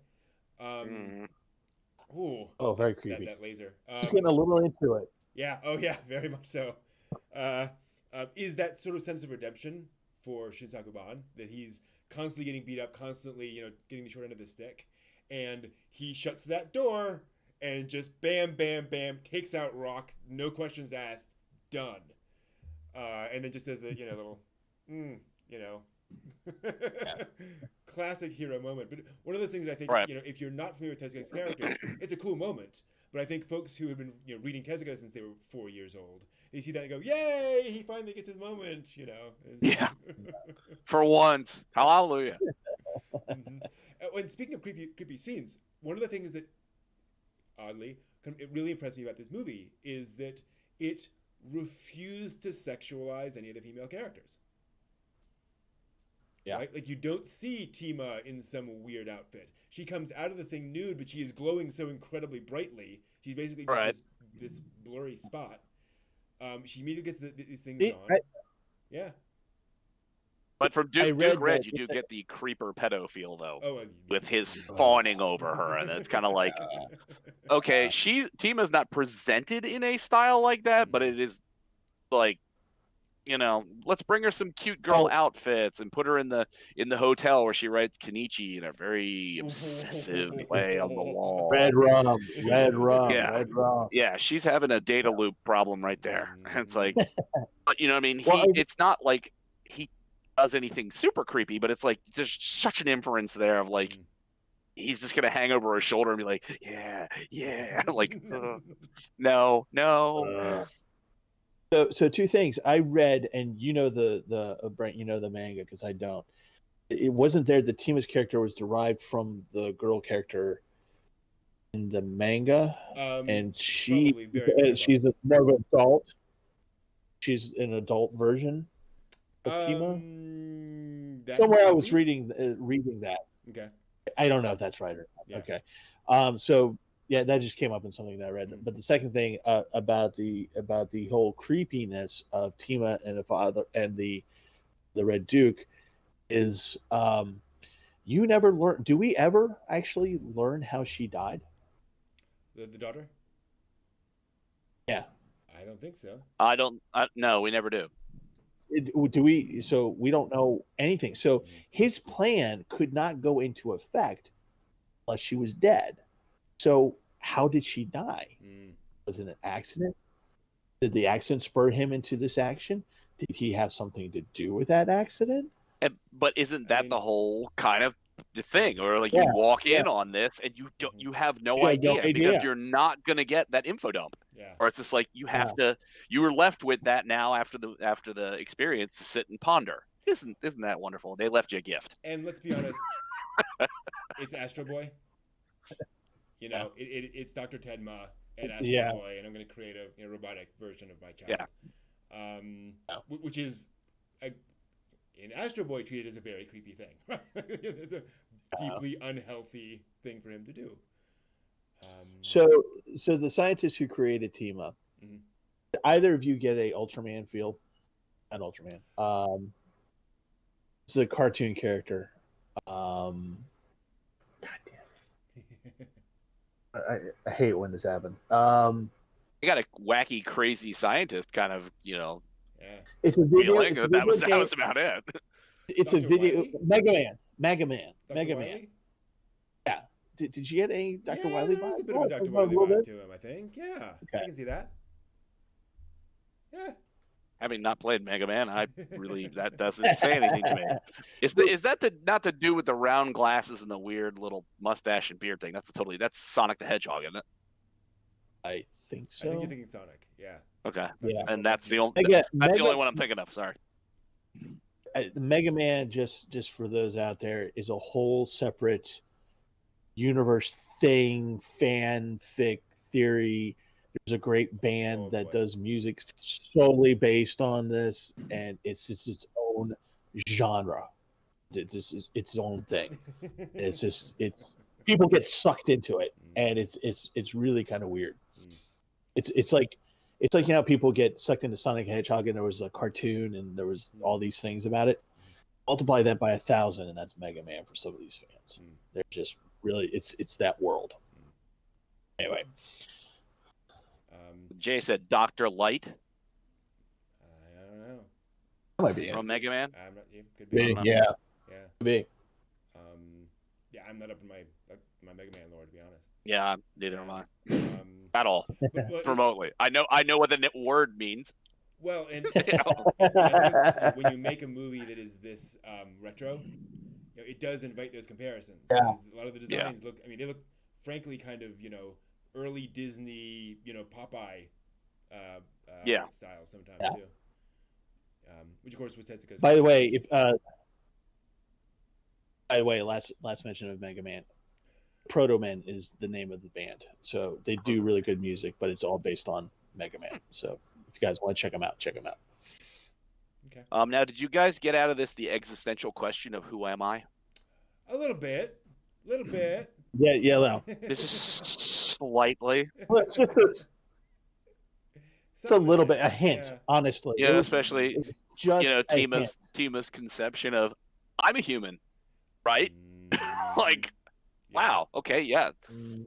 Oh, very creepy. That laser. Just getting a little into it. Yeah. Oh, yeah. Very much so. Is that sort of sense of redemption for Shinsaku Ban, that he's constantly getting beat up, constantly, getting the short end of the stick, and he shuts that door and just bam, bam, bam, takes out Rock, no questions asked, done. And then just does a little, classic hero moment. But one of the things that I think, if you're not familiar with Tezuka's characters, it's a cool moment. But I think folks who have been reading Tezuka since they were 4 years old, they see that and go, "Yay! He finally gets his moment!" Yeah. For once, hallelujah. Mm-hmm. And speaking of creepy scenes, one of the things that, oddly, it really impressed me about this movie is that it refused to sexualize any of the female characters. Yeah. Right? Like, you don't see Tima in some weird outfit. She comes out of the thing nude, but she is glowing so incredibly brightly. She's basically just this blurry spot. She immediately gets these things on. Yeah. But from Duke Red, you do get the creeper pedophile, though, with his fawning over her. And it's kind of like, okay, Tima's not presented in a style like that, but it is like, let's bring her some cute girl outfits and put her in the hotel where she writes Kenichi in a very obsessive way on the wall. Red rum. Yeah. Red rum. Yeah, she's having a data loop problem right there. It's like, but you know what I mean? It's not like he does anything super creepy, but it's like there's such an inference there of like, he's just going to hang over her shoulder and be like, yeah. Like, no. So two things I read, and Brent, the manga, because I don't. It wasn't there that Tima's character was derived from the girl character in the manga, and she's more of an adult. She's an adult version of Tima. Somewhere I was reading that. Okay. I don't know if that's right or not. Yeah. Okay. So. Yeah, that just came up in something that I read. But the second thing about the whole creepiness of Tima and the father and the Red Duke is you never learn. Do we ever actually learn how she died? The daughter? Yeah. I don't think so. No, we never do. do we? So we don't know anything. So his plan could not go into effect unless she was dead. So how did she die? Was it an accident? Did the accident spur him into this action? Did he have something to do with that accident? But isn't that the whole kind of the thing, or like Yeah, you walk in yeah. on this and you don't, you have no You have no idea because idea. you're not gonna get that info dump, Yeah. or it's just like you have to. You were left with that now after the experience to sit and ponder. Isn't that wonderful? They left you a gift. And let's be honest, it's Astro Boy. You know, it's Dr. Tedma and Astro Boy, and I'm going to create a robotic version of my child. Yeah. Which is, in Astro Boy, treated as a very creepy thing. It's a deeply unhealthy thing for him to do. So the scientists who created Tima, did either of you get a Ultraman feel? An Ultraman. It's a cartoon character. God damn. I hate when this happens. You got a wacky, crazy scientist kind of, Yeah. It's a video. feeling. That was about it. It's Dr. a video. Wiley? Mega Man. Wiley? Yeah. Did you get any Dr. Wiley There's a vibe? bit of a Dr. Wiley vibe to him, I think. Yeah. Okay. I can see that. Yeah. Having not played Mega Man, I really that doesn't say anything to me. Is that not to do with the round glasses and the weird little mustache and beard thing? That's Sonic the Hedgehog, isn't it? I think so. I think you're thinking Sonic. Yeah. Okay. Yeah. And that's the only Mega, the only one I'm thinking of. Sorry. Mega Man, just for those out there, is a whole separate universe thing, fanfic theory. There's a great band that does music solely based on this, and it's own genre. It's its own thing. It's people get sucked into it, and it's really kind of weird. It's like people get sucked into Sonic the Hedgehog, and there was a cartoon, and there was all these things about it. Multiply that by 1,000, and that's Mega Man for some of these fans. They're just really it's that world. Anyway. Jay said Dr. Light. I don't know. That might be from Mega Man. Could be. Yeah. Could be. Yeah, I'm not up in my Mega Man lore, to be honest. Yeah, neither am I. At all. But, remotely. I know what the word means. Well, and when you make a movie that is this retro, it does invite those comparisons. Yeah. A lot of the designs look. I mean, they look frankly kind of early Disney, Popeye style sometimes too. Which of course was Tetsuka's. By the way, last mention of Mega Man. Proto Man is the name of the band, so they do really good music, but it's all based on Mega Man. So if you guys want to check them out, check them out. Okay. Now, did you guys get out of this the existential question of who am I? A little bit. Yeah, no. This is slightly. It's a little bit, a hint, honestly. Yeah, especially just Tima's conception of I'm a human, right? Like, wow, okay, yeah.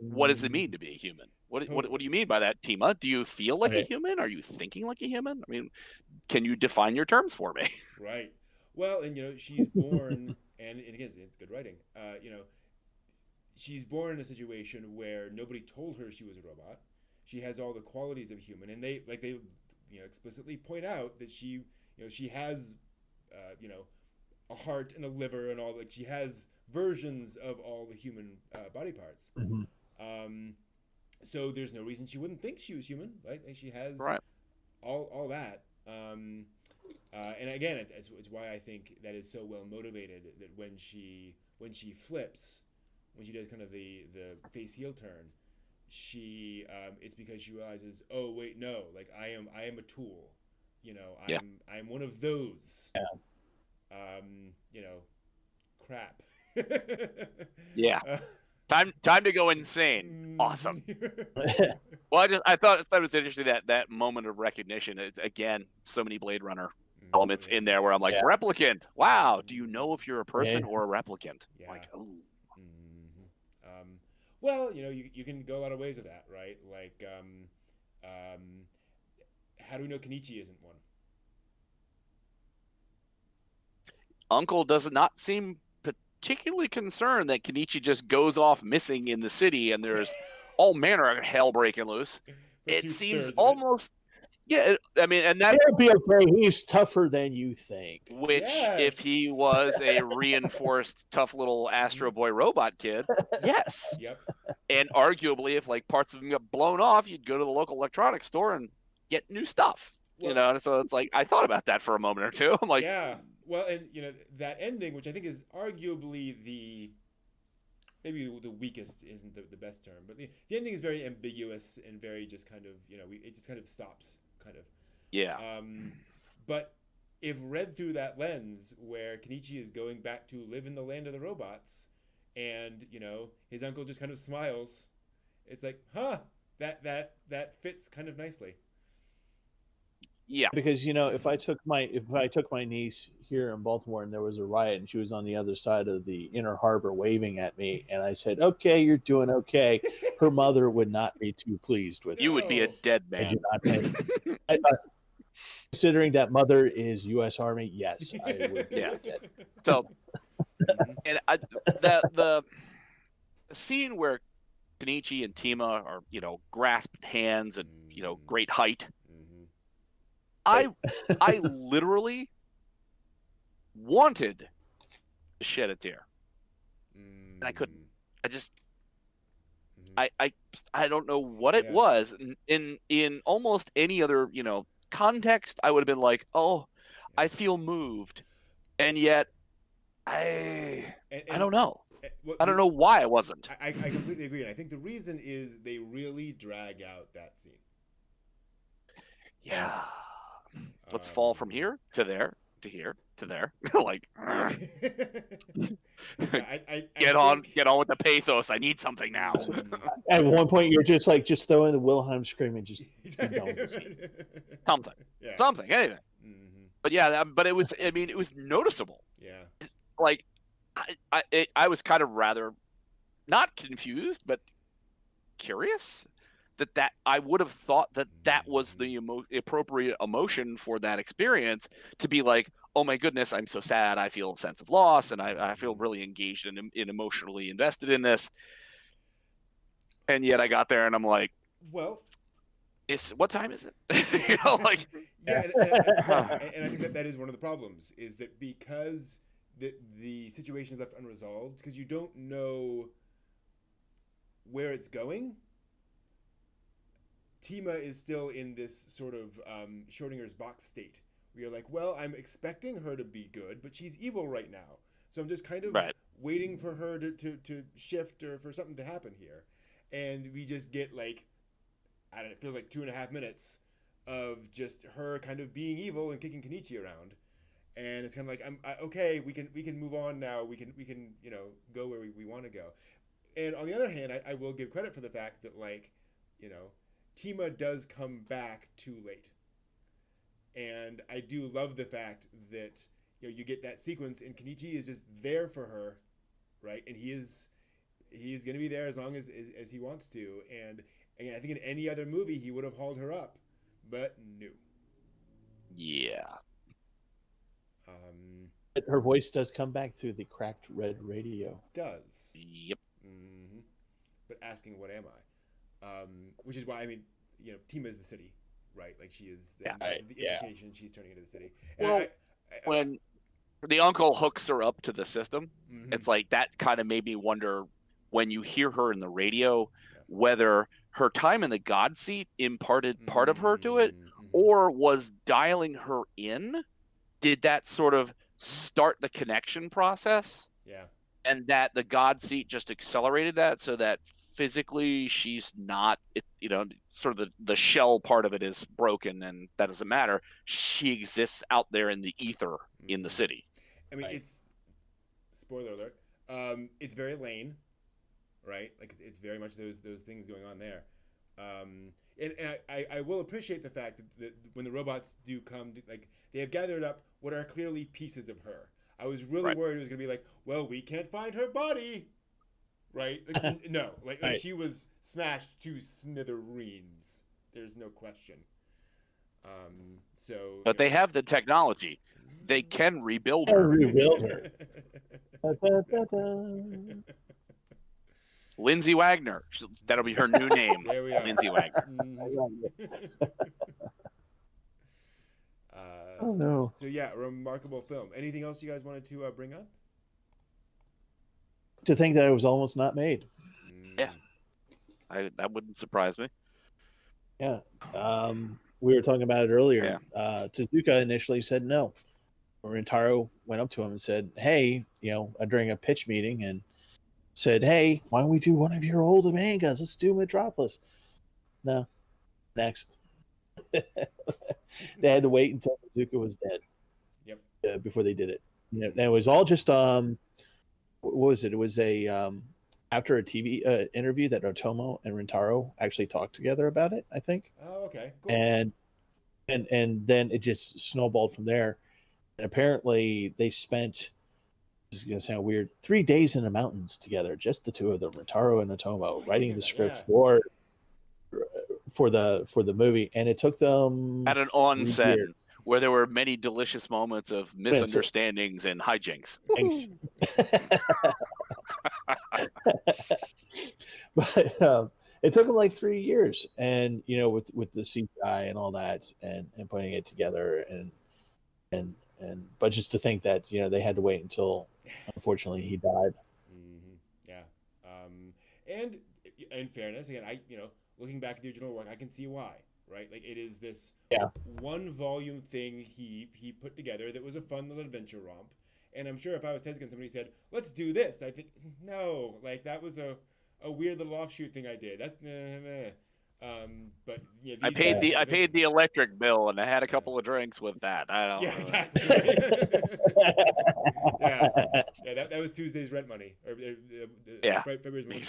What does it mean to be a human? What do you mean by that, Tima? Do you feel like a human? Are you thinking like a human? I mean, can you define your terms for me? Right. Well, and she's born, and again, it's good writing. She's born in a situation where nobody told her she was a robot. She has all the qualities of a human, and they explicitly point out that she has a heart and a liver and all. Like, she has versions of all the human body parts. Mm-hmm. So there's no reason she wouldn't think she was human, right? Like, she has all that. And again, it's why I think that is so well motivated, that when she flips, when she does kind of the face heel turn, it's because she realizes, oh wait, no, like I am a tool, I'm one of those. Crap. Yeah. Time to go insane. Awesome. Well, I thought it was interesting that moment of recognition. It's, again, so many Blade Runner elements in there where I'm like, replicant. Wow. Do you know if you're a person or a replicant? Yeah. Like, oh. Well, you can go a lot of ways with that, right? Like, how do we know Kenichi isn't one? uncle does not seem particularly concerned that Kenichi just goes off missing in the city and there's all manner of hell breaking loose. It seems almost, and that he'll be okay. He's tougher than you think. Which, if he was a reinforced, tough little Astro Boy robot kid, yes. Yep. And arguably, if like parts of him got blown off, you'd go to the local electronics store and get new stuff. Well, so it's like I thought about that for a moment or two. I'm like, yeah. Well, and that ending, which I think is arguably maybe the weakest isn't the best term, but the ending is very ambiguous and very just kind of it just kind of stops, kind of. Yeah. But if read through that lens, where Kenichi is going back to live in the land of the robots, and his uncle just kind of smiles, it's like, huh, that fits kind of nicely. Yeah, because if I took my niece here in Baltimore and there was a riot and she was on the other side of the Inner Harbor waving at me and I said, "Okay, you're doing okay," her mother would not be too pleased with you. Would be a dead man. Considering that mother is U.S. Army, yes, I would be dead. So, and the scene where Kenichi and Tima are grasped hands and great height. I literally wanted to shed a tear, and I couldn't. I just, I don't know what it was. In almost any other context, I would have been like, oh, I feel moved, and yet I don't know. I don't know why I wasn't. I completely agree, and I think the reason is they really drag out that scene. Yeah. Let's fall from here to there to here to there. Like, get on with the pathos. I need something now. At one point, you're just throw in the Wilhelm scream and just something, anything. But yeah, but it was. I mean, it was noticeable. Yeah. Like, I was kind of rather not confused, but curious. That I would have thought that was the appropriate emotion for that experience, to be like, oh my goodness, I'm so sad. I feel a sense of loss, and I feel really engaged and emotionally invested in this. And yet I got there and I'm like, well, what time is it? Like, yeah. And I think that is one of the problems, is that because the situation is left unresolved, because you don't know where it's going. Tima is still in this sort of Schrodinger's box state, where you're like, well, I'm expecting her to be good, but she's evil right now. So I'm just kind of waiting for her to shift, or for something to happen here. And we just get like, I don't know, it feels like 2.5 minutes of just her kind of being evil and kicking Kenichi around. And it's kind of like, okay, we can move on now. We can go where we want to go. And on the other hand, I will give credit for the fact that, like, Tima does come back too late. And I do love the fact that you get that sequence, and Kenichi is just there for her, right? And he's going to be there as long as he wants to. And again, I think in any other movie he would have hauled her up, but no. Yeah. Her voice does come back through the cracked red radio. Does. Yep. Mm-hmm. But asking, what am I? Which is why, I mean, Tima is the city, right? Like, she is the implication she's turning into the city. And well, when the uncle hooks her up to the system, it's like that kind of made me wonder, when you hear her in the radio, whether her time in the God seat imparted part of her to it, or was dialing her in. Did that sort of start the connection process? Yeah. And that the God seat just accelerated that, so that physically she's not, sort of the shell part of it is broken, and that doesn't matter. She exists out there in the ether in the city. I mean, it's, spoiler alert, it's very Lane, right? Like, it's very much those things going on there. And I will appreciate the fact that when the robots do come, like, they have gathered up what are clearly pieces of her. I was really worried it was going to be like, well, we can't find her body, right? Like, no, like she was smashed to smithereens. There's no question. But they have the technology. They can rebuild Or her. rebuild her. Da, da, da, da. Lindsay Wagner. That'll be her new name. There we are. Lindsay Wagner. Oh no. So yeah, a remarkable film. Anything else you guys wanted to bring up? To think that it was almost not made. Yeah. That wouldn't surprise me. Yeah. We were talking about it earlier. Tezuka initially said no. Rintaro went up to him and said, "Hey, during a pitch meeting, and said, hey, why don't we do one of your old mangas? Let's do Metropolis." No. Next. They had to wait until Tezuka was dead. Yep. Before they did it. And it was all just what was it? It was a after a TV interview that Otomo and Rintaro actually talked together about it, I think. Oh, okay. Cool. And then it just snowballed from there. And apparently they spent, this is going to sound weird, 3 days in the mountains together, just the two of them, Rintaro and Otomo, writing the script for the movie. And it took them at an onsen where there were many delicious moments of misunderstandings and hijinks. Thanks. But it took them like 3 years, and with the CGI and all that, and putting it together, and but just to think that they had to wait until, unfortunately, he died. Mm-hmm. Yeah. And in fairness, again, looking back at the original work, I can see why. Right, like it is this one volume thing he put together that was a fun little adventure romp. And I'm sure if I was Tezuka and somebody said, "Let's do this," I think no, like that was a weird little offshoot thing I did. That's but yeah, I paid the electric bill and I had a couple of drinks with that. I don't. Yeah, exactly. That was Tuesday's rent money. February's money.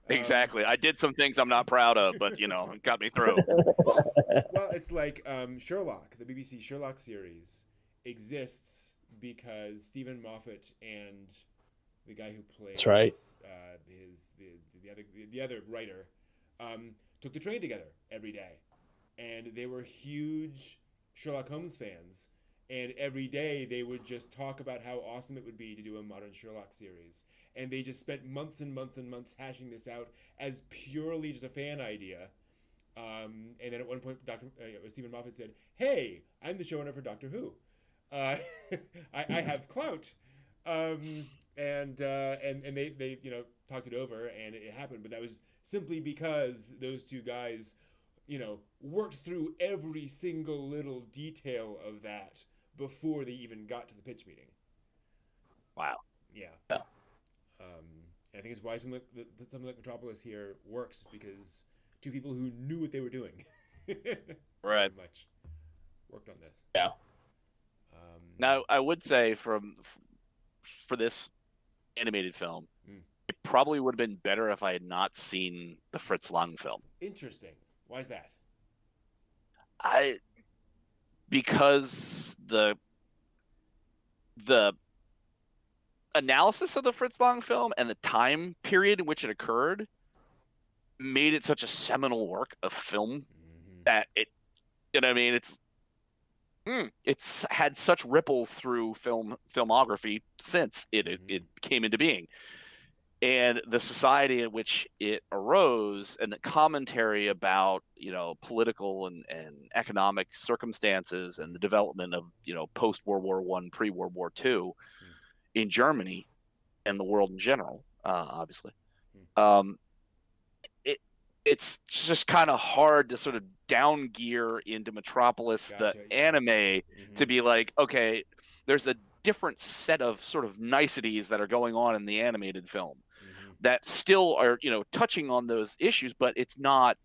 Exactly. I did some things I'm not proud of, but it got me through. Well, it's like Sherlock, the BBC Sherlock series exists because Stephen Moffat and the guy who plays That's right. the other writer took the train together every day, and they were huge Sherlock Holmes fans, and every day they would just talk about how awesome it would be to do a modern Sherlock series, and they just spent months and months and months hashing this out as purely just a fan idea. And then at one point, Stephen Moffat said, "Hey, I'm the showrunner for Doctor Who. I have clout." And they talked it over, and it happened. But that was simply because those two guys worked through every single little detail of that before they even got to the pitch meeting. Wow. Yeah. I think it's why something like Metropolis here works, because two people who knew what they were doing right much worked on this. Yeah. Now I would say for this animated film, it probably would have been better if I had not seen the Fritz Lang film. Interesting. Why is that? Because the analysis of the Fritz Lang film and the time period in which it occurred made it such a seminal work of film that it, it's had such ripples through filmography since it came into being. And the society in which it arose and the commentary about, political and economic circumstances and the development of, post-World War I, pre-World War II in Germany and the world in general, obviously. It's just kind of hard to sort of down gear into Metropolis, the anime, to be like, okay, there's a different set of sort of niceties that are going on in the animated film that still are, touching on those issues, but it's not,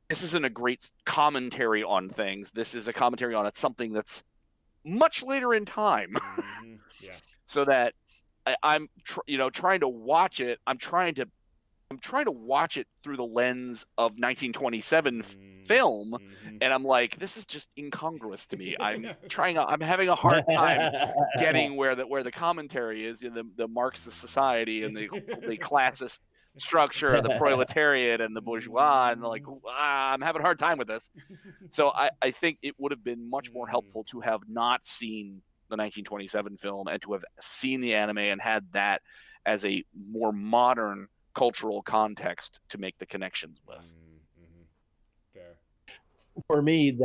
this isn't a great commentary on things. This is a commentary on something that's much later in time. Yeah. So that I'm trying to watch it. I'm trying to watch it through the lens of 1927 film, and I'm like, this is just incongruous to me. I'm having a hard time getting where the commentary is in the Marxist society and the classist structure of the proletariat and the bourgeois, and I'm having a hard time with this. So I think it would have been much more helpful to have not seen the 1927 film and to have seen the anime and had that as a more modern cultural context to make the connections with. Mm-hmm. Fair. For me,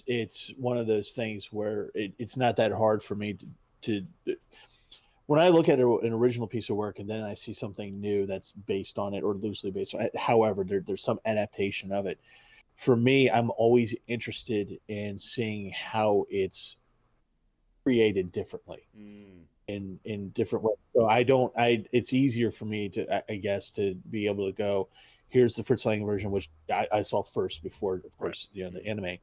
it's one of those things where it's not that hard for me to when I look at an original piece of work and then I see something new that's based on it or loosely based on it, however, there's some adaptation of it. For me, I'm always interested in seeing how it's created differently in different ways. So it's easier for me to, I guess, to be able to go, here's the Fritz Lang version, which I saw first before, of course, the anime.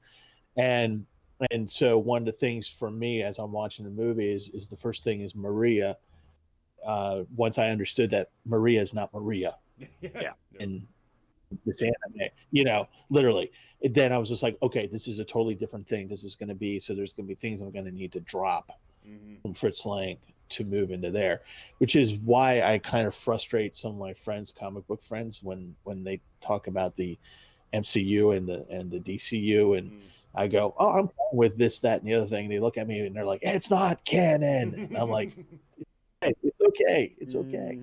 And so one of the things for me as I'm watching the movie is the first thing is Maria. Once I understood that Maria is not Maria. Yeah. In this anime, literally. And then I was just like, okay, this is a totally different thing. This is going to be, so there's going to be things I'm going to need to drop from Fritz Lang to move into there, which is why I kind of frustrate some of my friends, comic book friends, when they talk about the MCU and the DCU, and I go, oh, I'm fine with this, that, and the other thing. And they look at me and they're like, it's not canon. And I'm like, hey, it's okay. It's okay.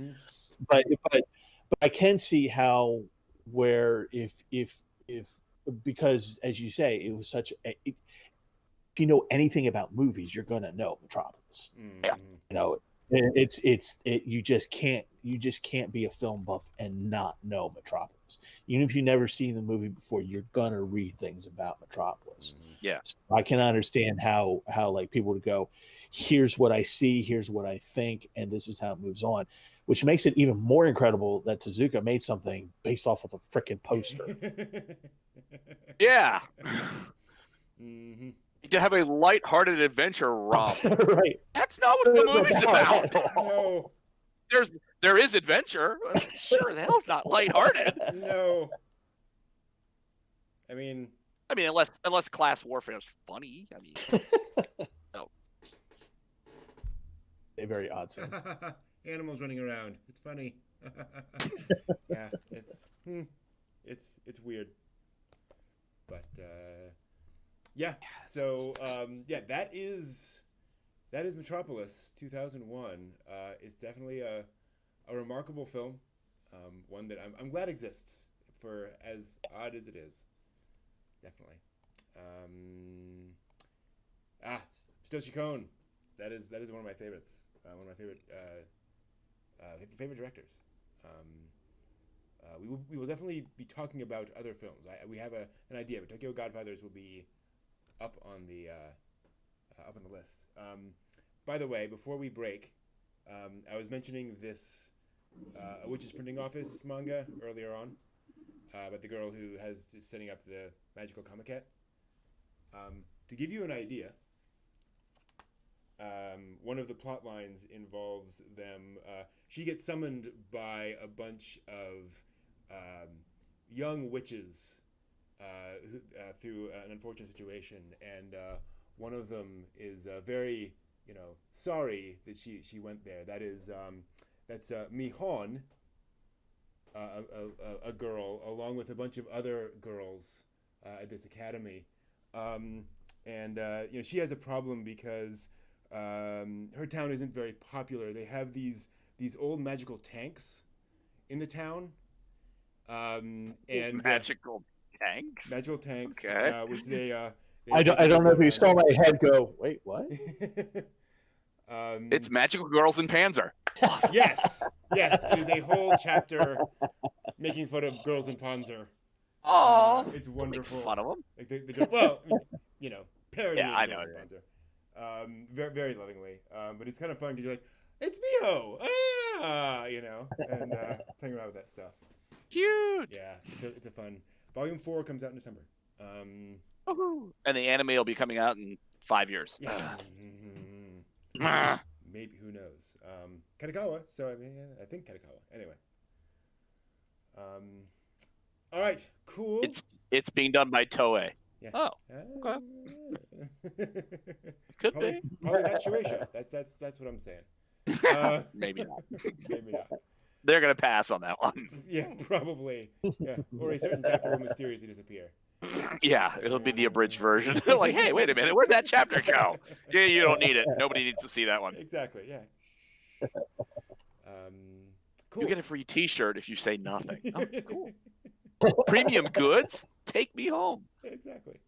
But I can see how, where if because as you say, it was such a, if you know anything about movies, you're gonna know Metropolis. You just can't be a film buff and not know Metropolis. Even if you've never seen the movie before, you're gonna read things about Metropolis. Yeah, so I can understand how like people would go, here's what I see, here's what I think, and this is how it moves on, which makes it even more incredible that Tezuka made something based off of a freaking poster. Yeah. To have a lighthearted adventure, Rob. Right. That's not what the movie's about. No. There is adventure. Sure, the hell's not lighthearted. No. I mean, unless class warfare is funny. I mean, no. A very odd sense. Animals running around. It's funny. Yeah, it's weird. But yeah. So that is Metropolis 2001. It's definitely a remarkable film. One that I'm glad exists, for as odd as it is. Definitely. Satoshi Kon. That is one of my favorites. One of my favorite directors. We will definitely be talking about other films. We have an idea, but Tokyo Godfathers will be up on the list. By the way, before we break, I was mentioning this Witch's Printing Office manga earlier on, about the girl who is setting up the magical comic cat. To give you an idea, one of the plot lines involves them. She gets summoned by a bunch of young witches through an unfortunate situation, and one of them is very, sorry that she went there. That's Mihon, a girl, along with a bunch of other girls at this academy, and she has a problem because her town isn't very popular. They have these old magical tanks in the town, and magical tanks. Okay. Which they I don't know if you saw my head go, wait, what? It's magical girls in Panzer. Awesome. Yes, it is a whole chapter making fun of girls in Panzer. Oh, it's wonderful. Make fun of them. Like parody. Yeah, of I girls know. in Panzer. Very, very lovingly. But it's kind of fun because you're like, it's Miho, and playing around with that stuff. Cute. Yeah, it's a fun. Volume 4 comes out in December. And the anime will be coming out in 5 years. Yeah. Maybe, who knows? Kadokawa. So I think Kadokawa. Anyway. All right. Cool. It's being done by Toei. Yeah. Oh. Okay. Could be. Probably not Shueisha. That's what I'm saying. Maybe not. Maybe not. They're gonna pass on that one. Yeah, probably. Yeah, or a certain chapter will mysteriously disappear. Yeah, it'll be the abridged version. Like, hey, wait a minute, where'd that chapter go? Yeah, you don't need it. Nobody needs to see that one. Exactly. Yeah. Cool. You get a free T-shirt if you say nothing. Oh, cool. Premium goods. Take me home. Exactly.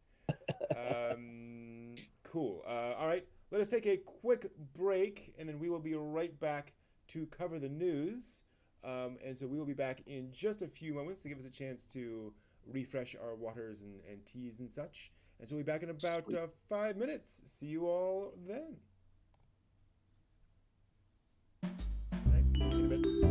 Cool. All right. Let us take a quick break, and then we will be right back to cover the news. And so we will be back in just a few moments to give us a chance to refresh our waters and teas and such. And so we'll be back in about 5 minutes. See you all then. All right. See you in a bit.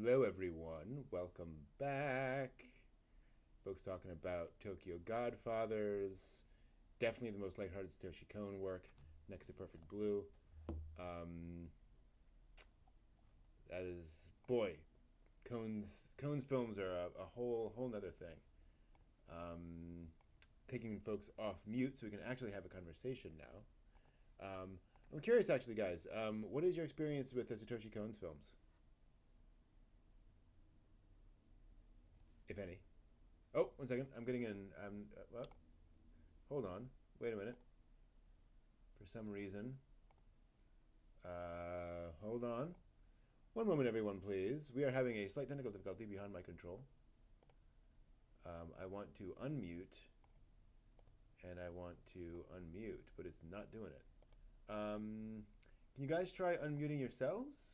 Hello, everyone. Welcome back. Folks talking about Tokyo Godfathers. Definitely the most lighthearted Satoshi Kon work, next to Perfect Blue. That is, boy, Kon's films are a whole nother thing. Taking folks off mute so we can actually have a conversation now. I'm curious, actually, guys. What is your experience with Satoshi Kon's films, if any? Oh, 1 second. I'm getting in. Well, hold on. Wait a minute. For some reason. Hold on. One moment, everyone, please. We are having a slight technical difficulty beyond my control. I want to unmute, and I want to unmute, but it's not doing it. Can you guys try unmuting yourselves?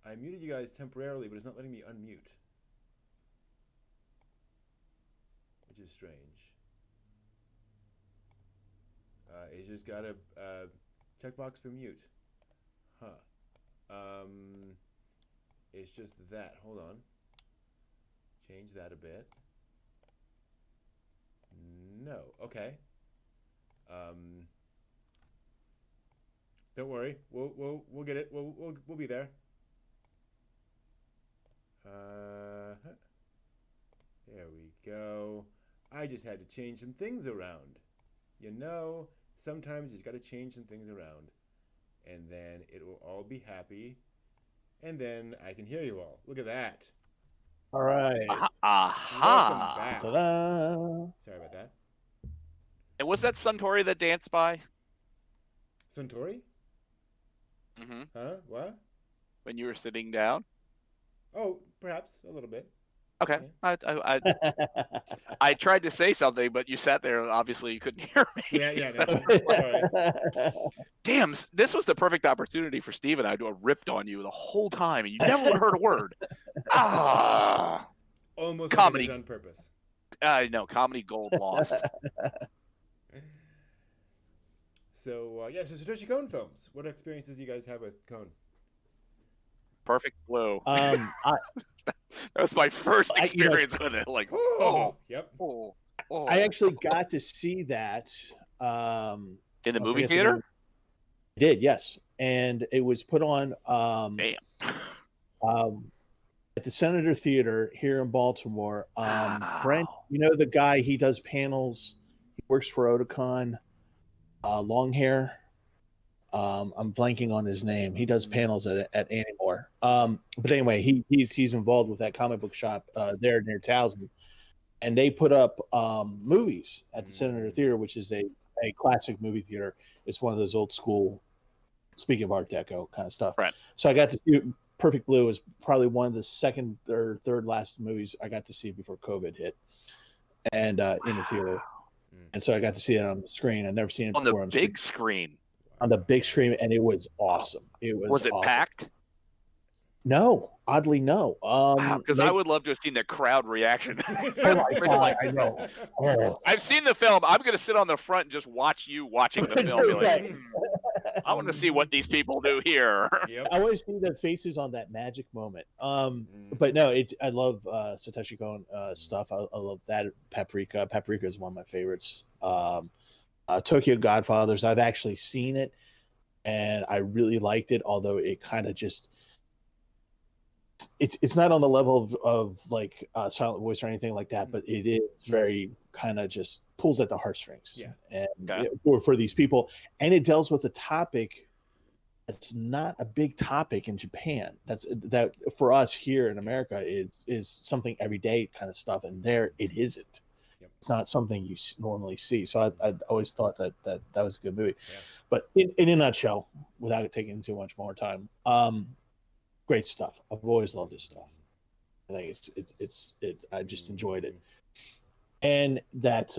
I muted you guys temporarily, but it's not letting me unmute, which is strange. It's just got a checkbox for mute. Huh. It's just that. Hold on. Change that a bit. No. Okay. Don't worry. We'll get it. We'll be there. There we go. I just had to change some things around. You know, sometimes you just got to change some things around, and then it will all be happy, and then I can hear you all. Look at that. All right. Aha! Welcome back. Ta-da. Sorry about that. And was that Suntory that danced by? Suntory? Mm-hmm. Huh? What? When you were sitting down? Oh, perhaps a little bit. Okay. Yeah. I tried to say something, but you sat there and obviously you couldn't hear me. Yeah. No, sorry. Damn, this was the perfect opportunity for Steve and I to have ripped on you the whole time, and you never would have heard a word. Ah, Almost comedy. like I did it on purpose. I know, comedy gold lost. So, so Satoshi Kon films. What experiences do you guys have with Kon? Perfect Blue. I, That was my first experience with it. Like, Yep. oh. I actually got to see that In the movie theater? I did, yes. And it was put on Damn. At the Senator Theater here in Baltimore. Wow. Brent, you know the guy, he does panels. He works for Otakon. Long hair. I'm blanking on his name. He does panels at Anymore. But anyway, he's involved with that comic book shop there near Towson. And they put up movies at the Senator Theater, which is a classic movie theater. It's one of those old school, speaking of Art Deco kind of stuff. Right. So I got to see Perfect Blue was probably one of the second or third last movies I got to see before COVID hit, and in the theater. And so I got to see it on the screen. I'd never seen it before on the big screen. On the big screen, and it was awesome. Was it awesome. packed? No, oddly no. Because I would love to have seen the crowd reaction. Oh my God, I know. Oh. I've seen the film. I'm going to sit on the front and just watch you watching the film. Be like, I want to see what these people do here. Yep. I want to see the faces on that magic moment. But no, I love Satoshi Kon stuff. I love that. Paprika. Paprika is one of my favorites. Tokyo Godfathers. I've actually seen it, and I really liked it. Although it kind of just. It's not on the level of like Silent Voice or anything like that, but it is very kind of just pulls at the heartstrings. Yeah. And for these people, and it deals with a topic that's not a big topic in Japan. That for us here in America is something everyday kind of stuff, and there it isn't. Yep. It's not something you normally see. So I always thought that was a good movie. Yeah. But in a nutshell, without it taking too much more time. Great stuff. I've always loved this stuff. I think it's I just enjoyed it, and that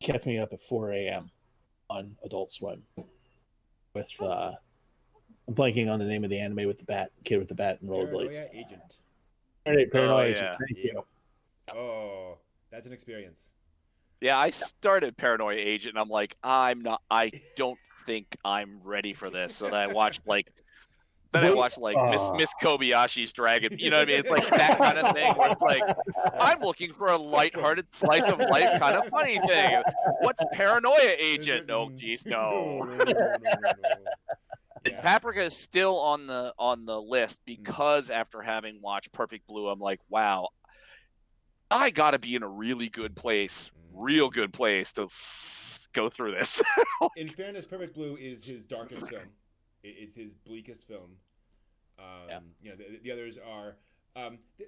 kept me up at 4 a.m. on Adult Swim with I'm blanking on the name of the anime with the kid with the bat and rollerblades. Paranoia Agent. Paranoia Agent. Yeah. Thank you. Oh, that's an experience. Yeah, I started Paranoia Agent, and I'm like, I don't think I'm ready for this. So then I watched like Miss Kobayashi's Dragon. You know what I mean? It's like that kind of thing where it's like, I'm looking for a lighthearted slice of life kind of funny thing. What's Paranoia Agent? No, geez, no. Yeah. Paprika is still on the list because after having watched Perfect Blue, I'm like, wow, I got to be in a really good place, real good place to go through this. In fairness, Perfect Blue is his darkest film. It's his bleakest film. You know, the others are.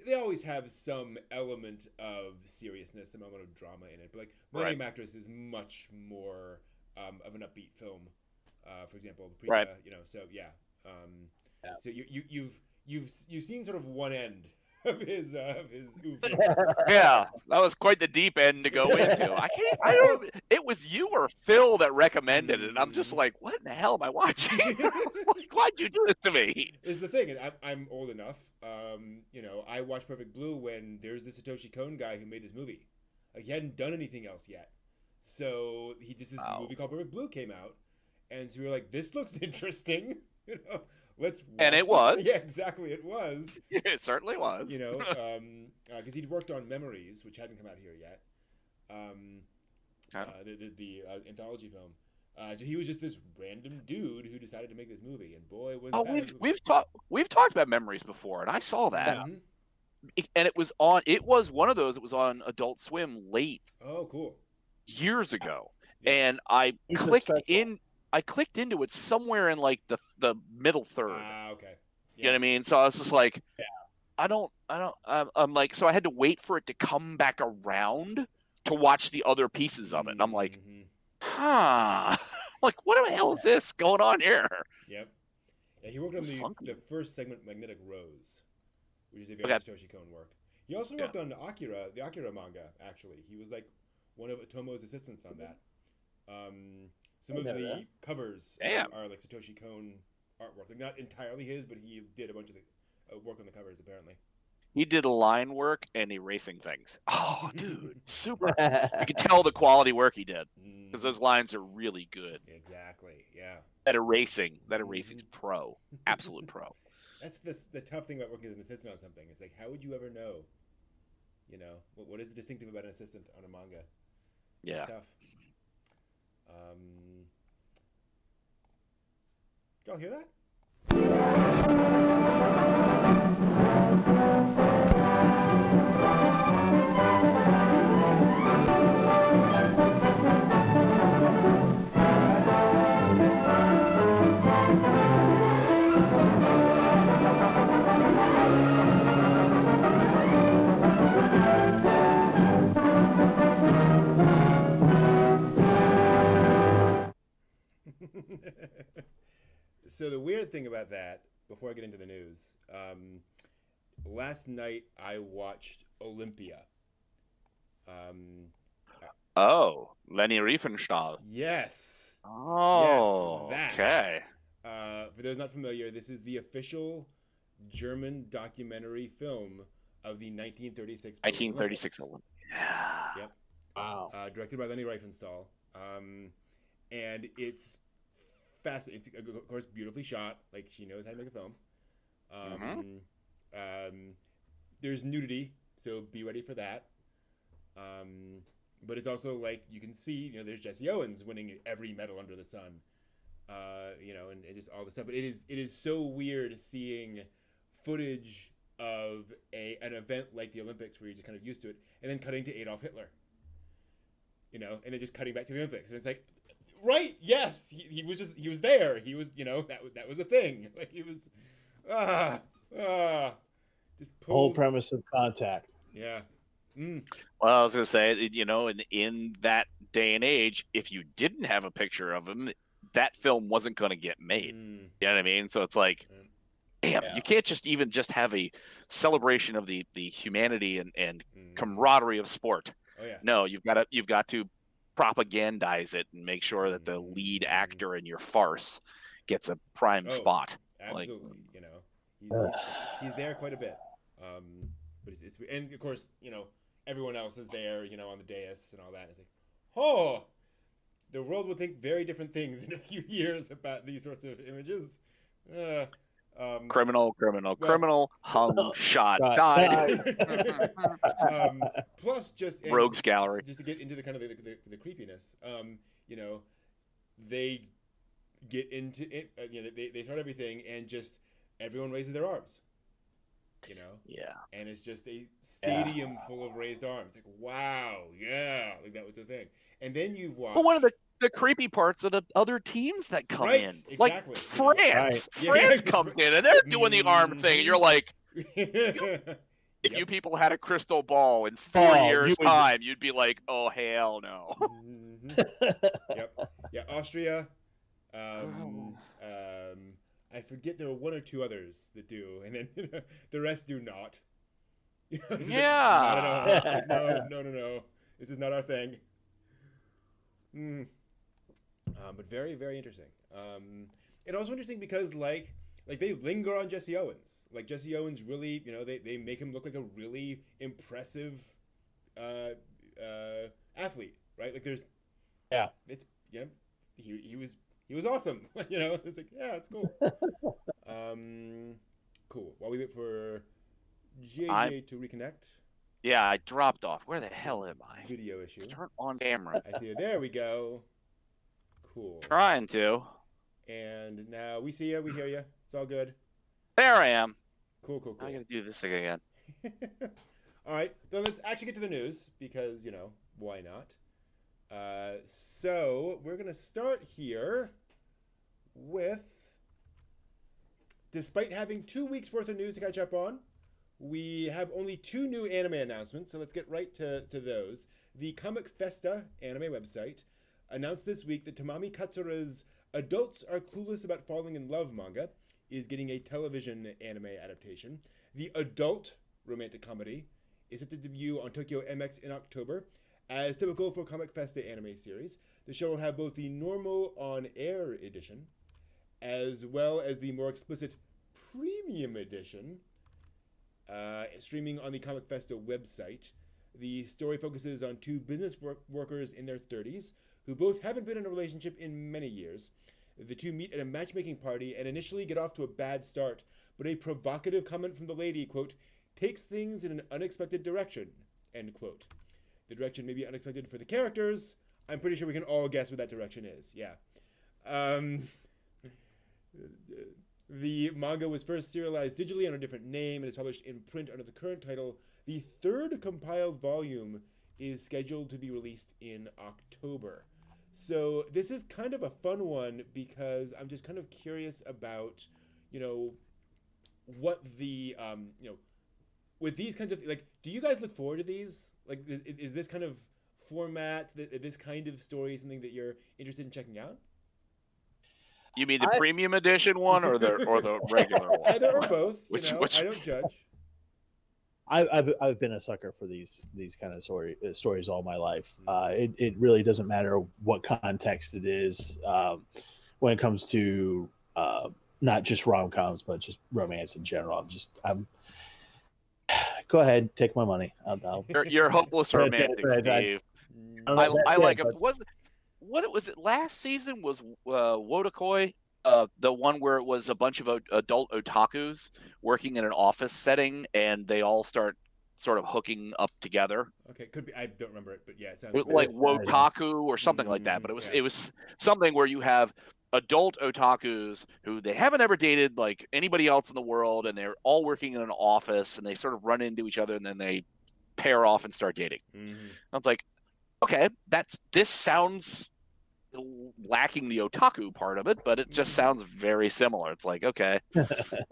They always have some element of seriousness, some element of drama in it. But like Millennium Actress is much more of an upbeat film. For example, you know. So yeah. So you've seen sort of one end of his oof. Yeah, that was quite the deep end to go into. I don't. It was you or Phil that recommended it, and I'm just like, what in the hell am I watching? Like, why'd you do this to me? Is the thing, and I'm old enough. You know, I watched Perfect Blue when there's this Satoshi Kon guy who made this movie. Like he hadn't done anything else yet, so this movie called Perfect Blue came out, and so we were like, this looks interesting. You know, let's watch and it this. was. Yeah, exactly, it was. It certainly was. You know, because he'd worked on Memories, which hadn't come out here yet. The anthology film. So he was just this random dude who decided to make this movie, and boy was we've talked about Memories before, and I saw that, and it was one of those. It was on Adult Swim late. Oh, cool. Years ago, and I clicked into it somewhere in like the middle third. Okay. You know what I mean? So I was just like, I'm like, so I had to wait for it to come back around to watch the other pieces of it. And I'm like, like, what the hell is this going on here? Yep. Yeah, he worked on the first segment, Magnetic Rose, which is a very Satoshi Kon work. He also worked on the Akira manga, actually. He was like one of Otomo's assistants on that. Some of the covers are like Satoshi Kon artwork. Like not entirely his, but he did a bunch of the work on the covers, apparently. He did line work and erasing things. Oh, dude, super. You can tell the quality work he did because those lines are really good. Exactly, yeah. That erasing's pro. Absolute pro. That's the tough thing about working as an assistant on something. It's like, how would you ever know? You know, what is distinctive about an assistant on a manga? Yeah. It's tough. Y'all hear that? So the weird thing about that, before I get into the news, last night I watched Olympia. Leni Riefenstahl. Yes. Oh, yes, okay. For those not familiar, this is the official German documentary film of the 1936 Olympics. Yeah. Yep. Wow. Directed by Leni Riefenstahl. And it's fascinating. It's, of course, beautifully shot. Like, she knows how to make a film. There's nudity, so be ready for that. But it's also like, you can see, you know, there's Jesse Owens winning every medal under the sun. You know, and just all the stuff. But it is so weird seeing footage of an event like the Olympics where you're just kind of used to it, and then cutting to Adolf Hitler. You know, and then just cutting back to the Olympics, and it's like, right, yes, he was there. He was, you know, that was a thing. Like, he was, just pulled. Whole premise of Contact. Yeah. Well, I was gonna say, you know, in that day and age, if you didn't have a picture of him, that film wasn't going to get made. You know what I mean? So it's like, damn, you can't just have a celebration of the humanity and camaraderie of sport. Oh yeah. No, you've got to propagandize it and make sure that the lead actor in your farce gets a prime spot. Absolutely. Like, you know, he's there quite a bit. But it's and of course, you know, everyone else is there, you know, on the dais and all that. It's like, oh, the world will think very different things in a few years about these sorts of images. Criminal, hung, shot, Right. died. Plus, just Rogues gallery. just to get into the kind of the creepiness. You know, they get into it. You know, they start everything, and just everyone raises their arms. You know, Yeah. and it's just a stadium full of raised arms. Like, wow, yeah, like that was the thing. And then you watch. But one of the creepy parts are the other teams that come Right, in. exactly. Like France. Right. France comes in and they're doing the arm thing. And you're like, Yep. if you people had a crystal ball in 4 years' time, you'd be like, oh, hell no. Yep. Yeah, Austria. I forget there were one or two others that do, and then the rest do not. It's Yeah. like, not at all. Like, no. This is not our thing. But very, very interesting. And also interesting because like they linger on Jesse Owens. Like Jesse Owens really, you know, they make him look like a really impressive athlete, right? Like it's you know, he was awesome. You know, it's like, yeah, it's cool. Cool. While we wait for JJ to reconnect. Yeah, I dropped off. Where the hell am I? Video issue. Turn on camera. I see it. There we go. Cool. Trying to. And now we see you. We hear you. It's all good. There I am. Cool. I gotta do this again. All right. Then let's actually get to the news because, you know, why not? So we're going to start here with, despite having 2 weeks worth of news to catch up on, we have only 2 new anime announcements, so let's get right to those. The Comic Festa anime website announced this week that Tamami Katsura's Adults Are Clueless About Falling in Love manga is getting a television anime adaptation. The adult romantic comedy is set to debut on Tokyo MX in October. As typical for Comic Festa anime series, the show will have both the normal on-air edition as well as the more explicit premium edition streaming on the Comic Festa website. The story focuses on 2 business workers in their 30s who both haven't been in a relationship in many years. The 2 meet at a matchmaking party and initially get off to a bad start, but a provocative comment from the lady, quote, takes things in an unexpected direction, end quote. The direction may be unexpected for the characters. I'm pretty sure we can all guess what that direction is. Yeah. The manga was first serialized digitally under a different name and is published in print under the current title. The 3rd compiled volume is scheduled to be released in October. So this is kind of a fun one because I'm just kind of curious about, you know, what the, you know, with these kinds of, like, do you guys look forward to these? Like, is this kind of format, this kind of story something that you're interested in checking out? You mean the premium edition one or the regular one? Either or both. Which- You know, which- I don't judge. I've been a sucker for these kind of stories all my life. It really doesn't matter what context it is when it comes to not just rom-coms but just romance in general. I'm go ahead, take my money. You're hopeless romantic, Steve. I like it. What was it last season? Was Wodokoi the one where it was a bunch of adult otakus working in an office setting and they all start sort of hooking up together? Okay, could be. I don't remember it, but yeah, it sounds like Wotaku or something like that. But it was something where you have adult otakus who they haven't ever dated like anybody else in the world, and they're all working in an office, and they sort of run into each other, and then they pair off and start dating. I was like, okay, this sounds lacking the otaku part of it, but it just sounds very similar. It's like, okay,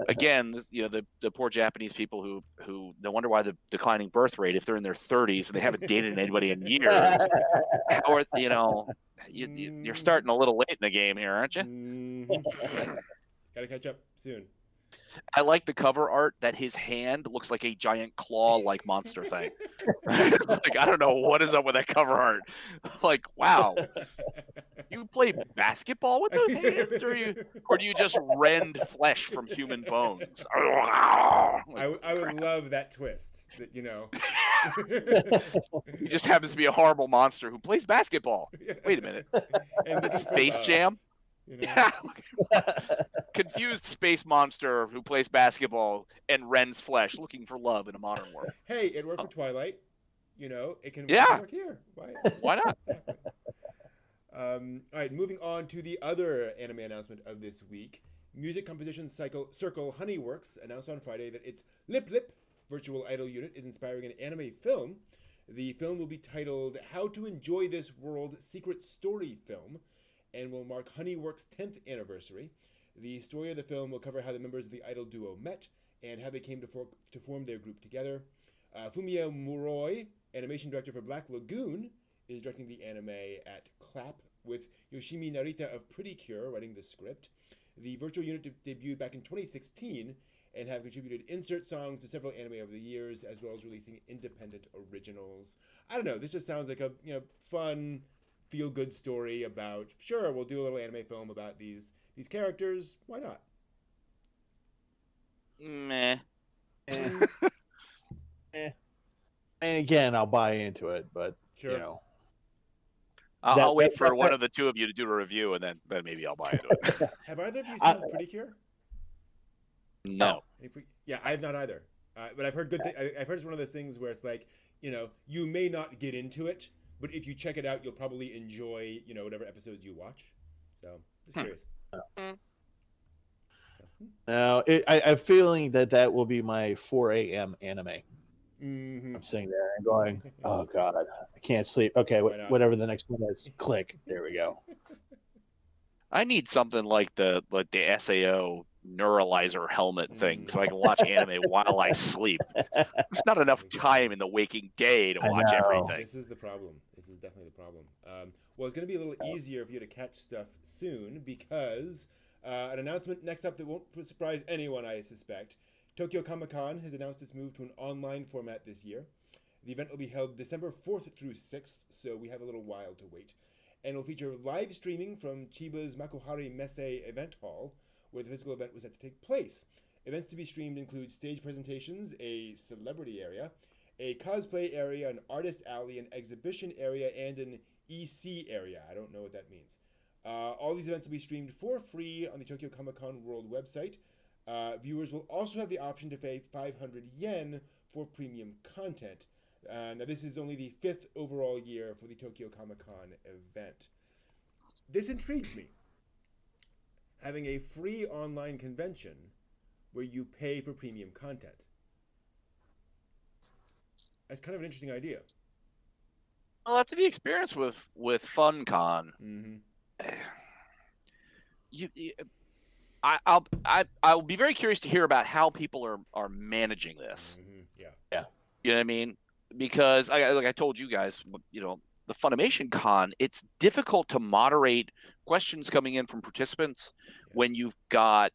again, the poor Japanese people who no wonder why the declining birth rate if they're in their 30s and they haven't dated anybody in years, or you're starting a little late in the game here, aren't you? Gotta catch up soon. I like the cover art that his hand looks like a giant claw-like monster thing. It's like, I don't know what is up with that cover art. Like, wow, you play basketball with those hands, or do you just rend flesh from human bones? I I would love that twist. That He just happens to be a horrible monster who plays basketball. Wait a minute. And looking for Space love, Jam? Yeah. Confused space monster who plays basketball and rends flesh, looking for love in a modern world. Hey, it worked for Twilight. It can work here. Why not? Exactly. All right, moving on to the other anime announcement of this week. Music composition circle Honeyworks announced on Friday that its Lip Lip virtual idol unit is inspiring an anime film. The film will be titled How to Enjoy This World Secret Story Film and will mark Honeyworks' 10th anniversary. The story of the film will cover how the members of the idol duo met and how they came to form their group together. Fumiya Muroi, animation director for Black Lagoon, is directing the anime at Clap, with Yoshimi Narita of Pretty Cure writing the script. The virtual unit debuted back in 2016 and have contributed insert songs to several anime over the years, as well as releasing independent originals. I don't know, this just sounds like a fun, feel-good story about, sure, we'll do a little anime film about these characters. Why not? Meh. And again, I'll buy into it, but Sure. I'll wait for one of the two of you to do a review, and then maybe I'll buy into it. Have either of you seen Pretty Cure? No. Yeah, I have not either. But I've heard good things. I've heard it's one of those things where it's like, you may not get into it, but if you check it out, you'll probably enjoy, whatever episodes you watch. So, just curious. Now, I'm feeling that will be my 4 a.m. anime. Mm-hmm. I'm sitting there and going, oh, God, I can't sleep. Okay, whatever the next one is, click. There we go. I need something like the SAO neuralizer helmet thing so I can watch anime while I sleep. There's not enough time in the waking day to watch everything. This is the problem. This is definitely the problem. Well, it's going to be a little easier for you to catch stuff soon because an announcement next up that won't surprise anyone, I suspect. Tokyo Comic-Con has announced its move to an online format this year. The event will be held December 4th through 6th, so we have a little while to wait. And will feature live streaming from Chiba's Makuhari Messe event hall, where the physical event was set to take place. Events to be streamed include stage presentations, a celebrity area, a cosplay area, an artist alley, an exhibition area, and an EC area. I don't know what that means. All these events will be streamed for free on the Tokyo Comic-Con World website. Viewers will also have the option to pay 500 yen for premium content. Now, this is only the 5th overall year for the Tokyo Comic-Con event. This intrigues me. Having a free online convention where you pay for premium content. That's kind of an interesting idea. Well, after the experience with FunCon, I'll be very curious to hear about how people are managing this. Yeah. You know what I mean? Because I told you guys, the Funimation Con, it's difficult to moderate questions coming in from participants when you've got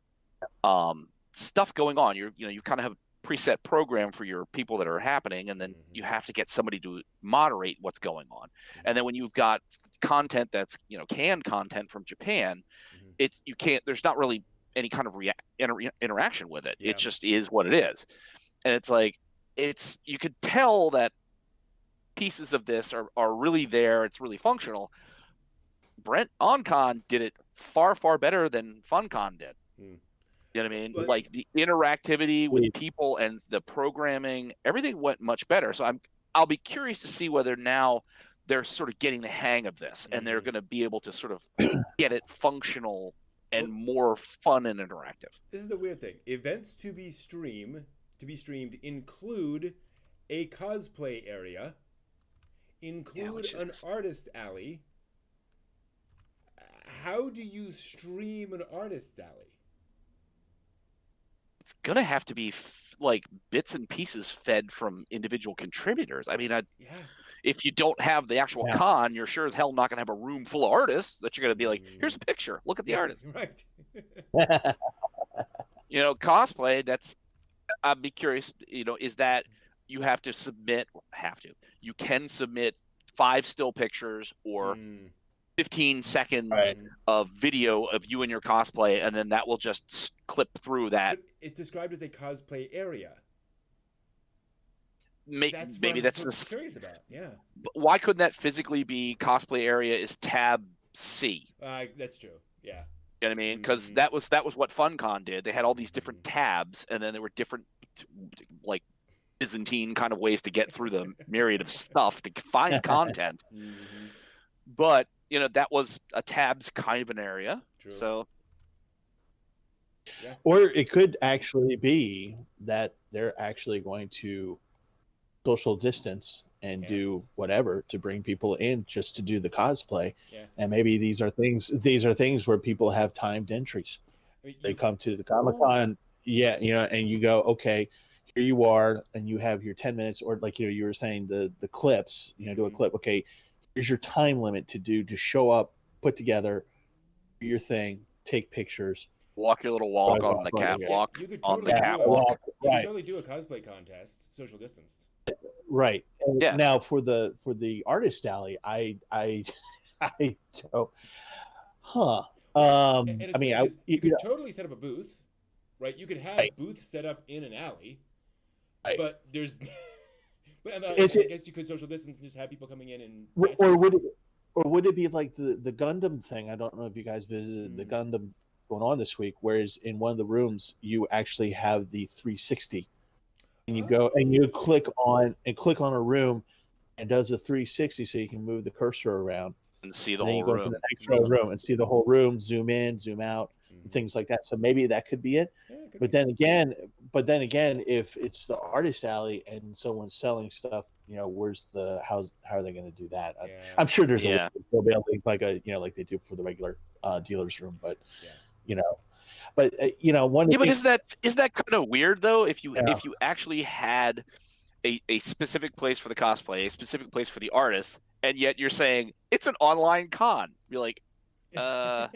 stuff going on. You kind of have a preset program for your people that are happening, and then you have to get somebody to moderate what's going on. And then when you've got content that's canned content from Japan, there's not really any kind of interaction with it. It just is what it is, and it's like you could tell that pieces of this are really there. It's really functional. Brent OnCon did it far better than FunCon did. You know what I mean? But, like the interactivity with people and the programming, everything went much better. So I'll be curious to see whether now they're sort of getting the hang of this and they're going to be able to sort of get it functional and more fun and interactive. This is the weird thing. Events to be streamed include a cosplay area, include an artist alley. How do you stream an artist alley? It's gonna have to be like bits and pieces fed from individual contributors. I mean, if you don't have the actual con, you're sure as hell not gonna have a room full of artists that you're gonna be like, here's a picture, look at the artist. Right. Cosplay, I'd be curious, is that you have to submit, you can submit 5 still pictures or 15 seconds of video of you and your cosplay, and then that will just clip through that. But it's described as a cosplay area. That's what maybe I'm that's so this. curious about. Yeah, Why couldn't that physically be cosplay area is tab C? that's true. Yeah. You know what I mean? Because Mhm. that was what FunCon did. They had all these different tabs, and then there were different like Byzantine kind of ways to get through the myriad of stuff to find content. Mhm. But that was a tabs kind of an area. True. So Yeah. Or it could actually be that they're actually going to social distance and Yeah. do whatever to bring people in just to do the cosplay. Yeah. And maybe these are things where people have timed entries. I mean, They come to the Comic-Con, yeah, and you go, okay, here you are, and you have your 10 minutes, or like you were saying, the clips, do a clip. Okay, here's your time limit to show up, put together, do your thing, take pictures, walk your little walk on the catwalk. you could On the totally catwalk. you could right, totally do a cosplay contest, social distanced. right. And Yeah. now for the artist alley, I don't, huh. Well, and it's I mean, funny 'cause you could know, totally set up a booth, right? You could have right, booths set up in an alley, right. but there's, but I Is it, guess you could social distance and just have people coming in and or would it be like the Gundam thing? I don't know if you guys visited the Gundam going on this week, whereas in one of the rooms you actually have the 360, and you go and you click on a room and does a 360, so you can move the cursor around and see the and then whole you go room. to the next room and see the whole room, zoom in, zoom out, and things like that. So maybe that could be it. Yeah, it could But be. then again, if it's the artist alley and someone's selling stuff, where's how are they going to do that? Yeah. I'm sure there's Yeah. they'll be able to like like they do for the regular dealer's room, but Yeah. but one. Yeah, but is that kind of weird though? If you Yeah. actually had a specific place for the cosplay, a specific place for the artist, and yet you're saying it's an online con. You're like, yeah,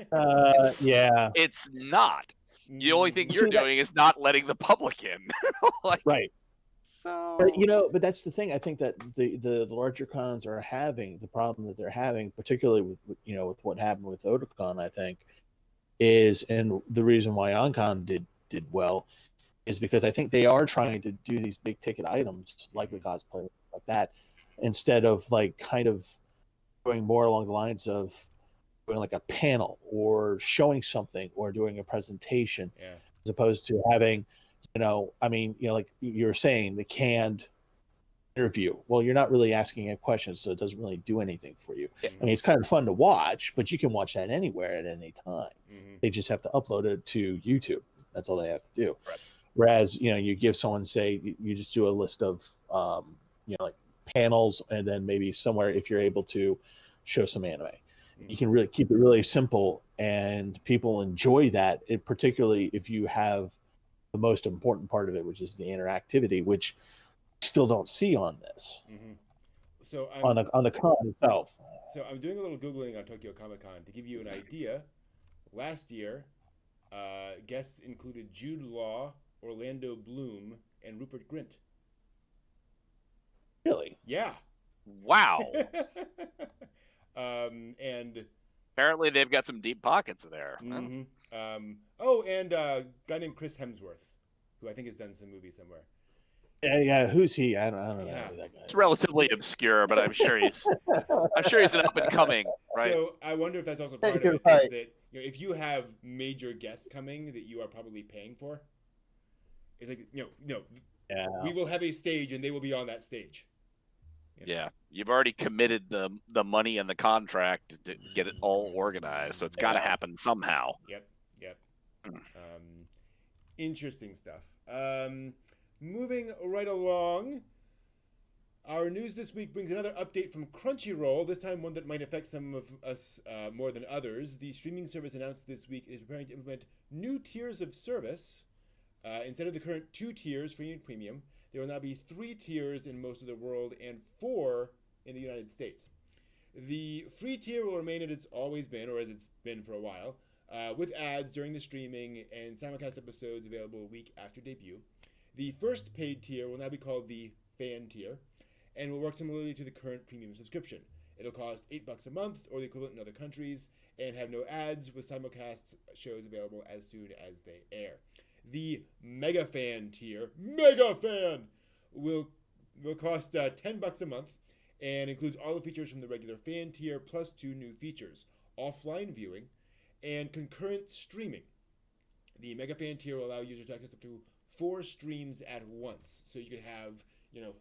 it's not. The only thing you're See, that- doing is not letting the public in. Like, right. so But that's the thing. I think that the larger cons are having the problem that they're having, particularly with with what happened with Otakon, I think, is, and the reason why Oncon did well is because I think they are trying to do these big ticket items like the cosplay, like that, instead of like kind of going more along the lines of doing like a panel or showing something or doing a presentation, as opposed to having, like you were saying, the canned interview. Well, you're not really asking a question, so it doesn't really do anything for you. I mean, it's kind of fun to watch, but you can watch that anywhere at any time. They just have to upload it to YouTube. That's all they have to do. Right. Whereas, you give someone, say, you just do a list of, like panels, and then maybe somewhere, if you're able to show some anime, you can really keep it really simple, and people enjoy that. Particularly if you have the most important part of it, which is the interactivity, which I still don't see on this. So on the con itself. So I'm doing a little Googling on Tokyo Comic Con to give you an idea. Last year, guests included Jude Law, Orlando Bloom, and Rupert Grint. Really? Yeah. Wow. And apparently they've got some deep pockets there. and a guy named Chris Hemsworth, who I think has done some movies somewhere. Yeah. Who's he? I don't know who that guy is. It's relatively obscure, but I'm sure he's an up and coming, right? So I wonder if that's also part of it. Right. Is that if you have major guests coming that you are probably paying for, it's like we will have a stage and they will be on that stage. Yeah, you've already committed the money and the contract to get it all organized, so it's got to happen somehow. Yep. Interesting stuff. Moving right along, our news this week brings another update from Crunchyroll, this time one that might affect some of us more than others. The streaming service announced this week it is preparing to implement new tiers of service. Instead of the current 2 tiers, free and premium, there will now be 3 tiers in most of the world and 4 in the United States. The free tier will remain as it's always been, or as it's been for a while, with ads during the streaming and simulcast episodes available a week after debut. The first paid tier will now be called the Fan tier and will work similarly to the current premium subscription. It'll cost $8 a month, or the equivalent in other countries, and have no ads, with simulcast shows available as soon as they air. The Mega Fan tier, will will cost $10 a month and includes all the features from the regular fan tier plus 2 new features: offline viewing and concurrent streaming. The Mega Fan tier will allow users to access up to 4 streams at once. So you could have,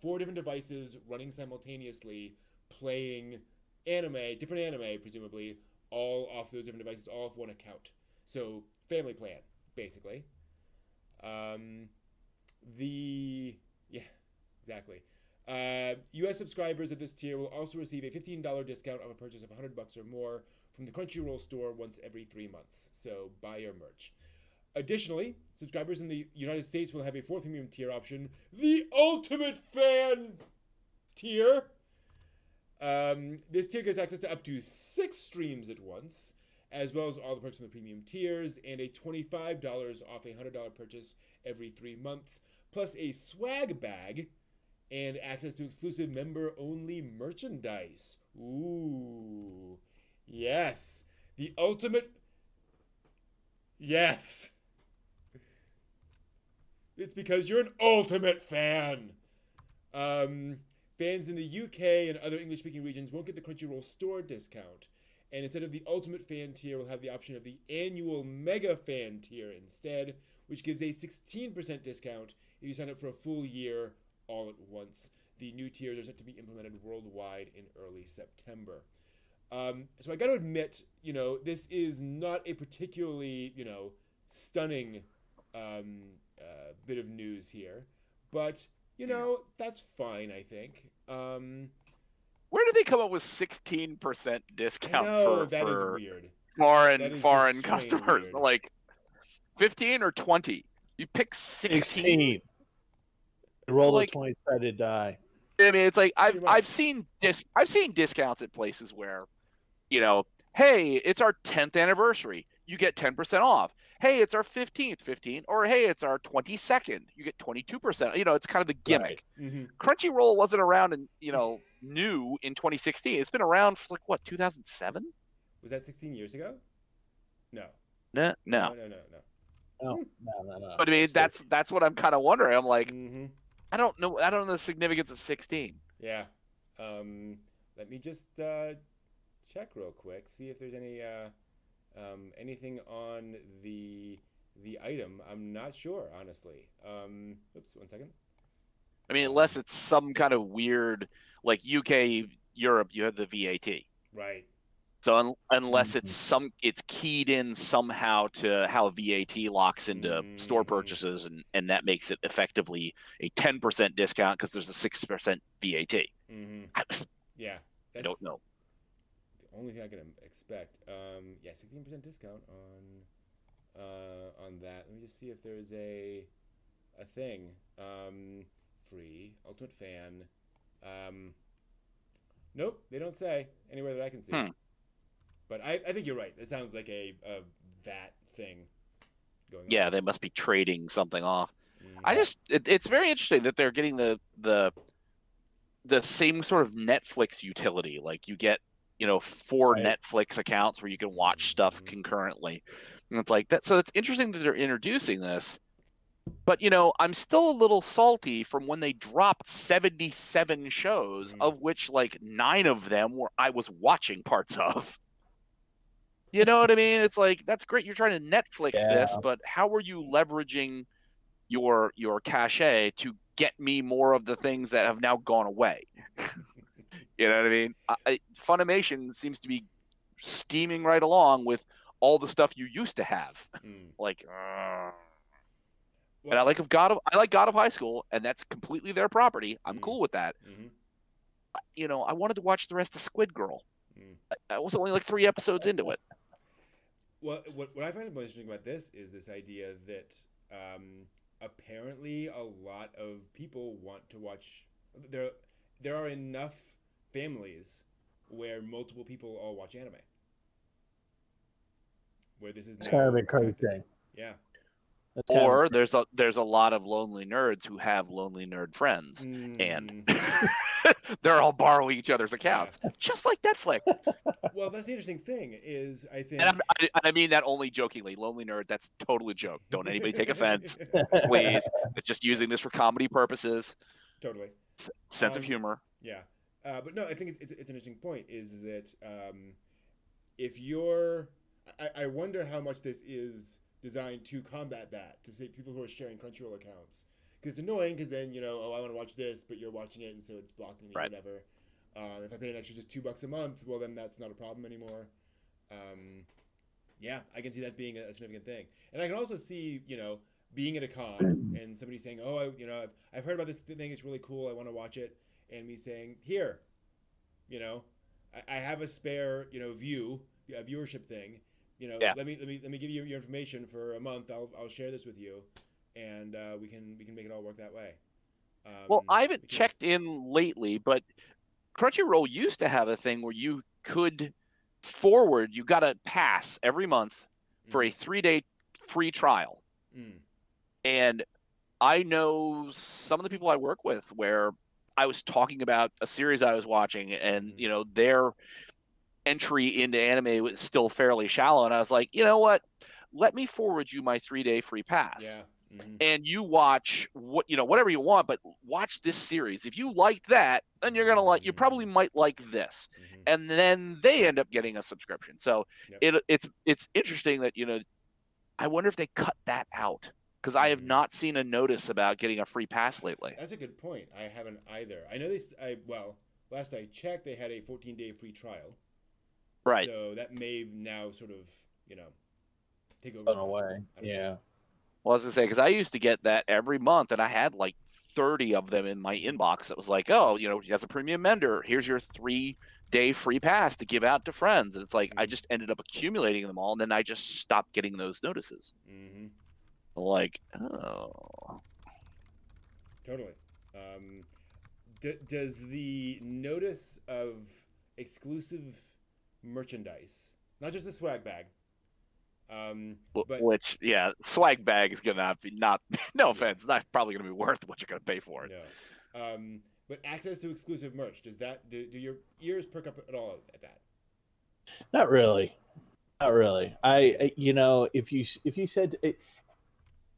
4 different devices running simultaneously, playing different anime, presumably, all off those different devices, all off one account. So family plan, basically. Yeah, exactly. U.S. subscribers of this tier will also receive a $15 discount on a purchase of $100 or more from the Crunchyroll store once every 3 months. So buy your merch. Additionally, subscribers in the United States will have a 4th premium tier option, the Ultimate Fan tier. This tier gives access to up to 6 streams at once, as well as all the perks from the premium tiers, and a $25 off a $100 purchase every 3 months, plus a swag bag and access to exclusive member-only merchandise. Ooh. Yes. The ultimate... Yes. It's because you're an ultimate fan. Fans in the UK and other English-speaking regions won't get the Crunchyroll store discount, and instead of the Ultimate Fan tier, will have the option of the annual Mega Fan tier instead, which gives a 16% discount if you sign up for a full year all at once. The new tiers are set to be implemented worldwide in early September. So I got to admit, this is not a particularly, stunning bit of news here, but that's fine, I think. Where do they come up with 16% discount for that is weird. Foreign customers? Weird. Like 15 or 20? You pick 16. Roll a 20-sided die. I mean, it's like I've seen discounts at places where, hey, it's our 10th anniversary, you get 10% off. Hey, it's our 15th, or hey, it's our 22nd, you get 22%. It's kind of the gimmick. Right. Mm-hmm. Crunchyroll wasn't around new in 2016. It's been around for 2007? Was that 16 years ago? No. No. No. But I mean, that's what I'm kind of wondering. I'm like, I don't know the significance of 16. Yeah. Let me just check real quick, see if there's anything on the item. I'm not sure, honestly. Oops, 1 second. I mean, unless it's some kind of weird, like UK, Europe, you have the VAT. Right. So unless it's keyed in somehow to how VAT locks into store purchases, and that makes it effectively a 10% discount because there's a 6% VAT. Yeah. I don't know. The only thing I can expect. 16% discount on that. Let me just see if there's a thing. Free Ultimate Fan. Nope, they don't say anywhere that I can see. But I think you're right. It sounds like a VAT thing going on. Yeah, they must be trading something off. It's very interesting that they're getting the same sort of Netflix utility. Like you get 4 Netflix accounts where you can watch stuff concurrently, and it's like that. So it's interesting that they're introducing this. But I'm still a little salty from when they dropped 77 shows, of which 9 of them I was watching parts of. You know what I mean? It's like, that's great. You're trying to Netflix this, but how are you leveraging your cachet to get me more of the things that have now gone away? You know what I mean? Funimation seems to be steaming right along with all the stuff you used to have. And I like God of High School, and that's completely their property. I'm cool with that. I wanted to watch the rest of Squid Girl. I was only 3 episodes into it. Well, what I find most interesting about this is this idea that apparently a lot of people want to watch. There are enough families where multiple people all watch anime. Where this is kind of encouraging. Yeah. Or there's a lot of lonely nerds who have lonely nerd friends, and they're all borrowing each other's accounts, just like Netflix. Well, that's the interesting thing is, I think, and I mean that only jokingly. Lonely nerd, that's totally a joke. Don't anybody take offense, please. It's just using this for comedy purposes. Totally. sense of humor. Yeah, but no, I think it's an interesting point. Is that if you're, I wonder how much this is designed to combat that, to say people who are sharing Crunchyroll accounts, because it's annoying. Because then oh, I want to watch this, but you're watching it, and so it's blocking me, Right. whatever. If I pay an extra just $2 a month, well, then that's not a problem anymore. Yeah, I can see that being a significant thing, and I can also see being at a con and somebody saying, "Oh, I've heard about this thing. It's really cool. I want to watch it," and me saying, "Here, I have a spare a viewership thing. Yeah. Let me give you your information for a month. I'll share this with you, and we can make it all work that way." Well, I haven't because- checked in lately, but Crunchyroll used to have a thing where you could forward. You got a pass every month for a 3-day free trial. Mm. And I know some of the people I work with where I was talking about a series I was watching, and their entry into anime was still fairly shallow, and I was like, you know what? Let me forward you my 3-day free pass. Yeah. Mm-hmm. And you watch whatever you want, but watch this series. If you liked that, then you're gonna you probably might like this. Mm-hmm. And then they end up getting a subscription. So Yep. it's interesting that I wonder if they cut that out, because I have not seen a notice about getting a free pass lately. That's a good point. I haven't either. I know last I checked, they had a 14-day free trial. Right. So that may now sort of take over. Gone away. Yeah. Well, I was gonna say, because I used to get that every month, and I had like 30 of them in my inbox. That was like, oh, as a premium member, here's your 3-day free pass to give out to friends. And it's like, I just ended up accumulating them all, and then I just stopped getting those notices. Mm-hmm. Like, oh. Totally. Does the notice of exclusive merchandise, not just the swag bag, but which, yeah, swag bag is gonna not no offense, not probably gonna be worth what you're gonna pay for it. No. But access to exclusive merch, do your ears perk up at all at that? Not really. I if you said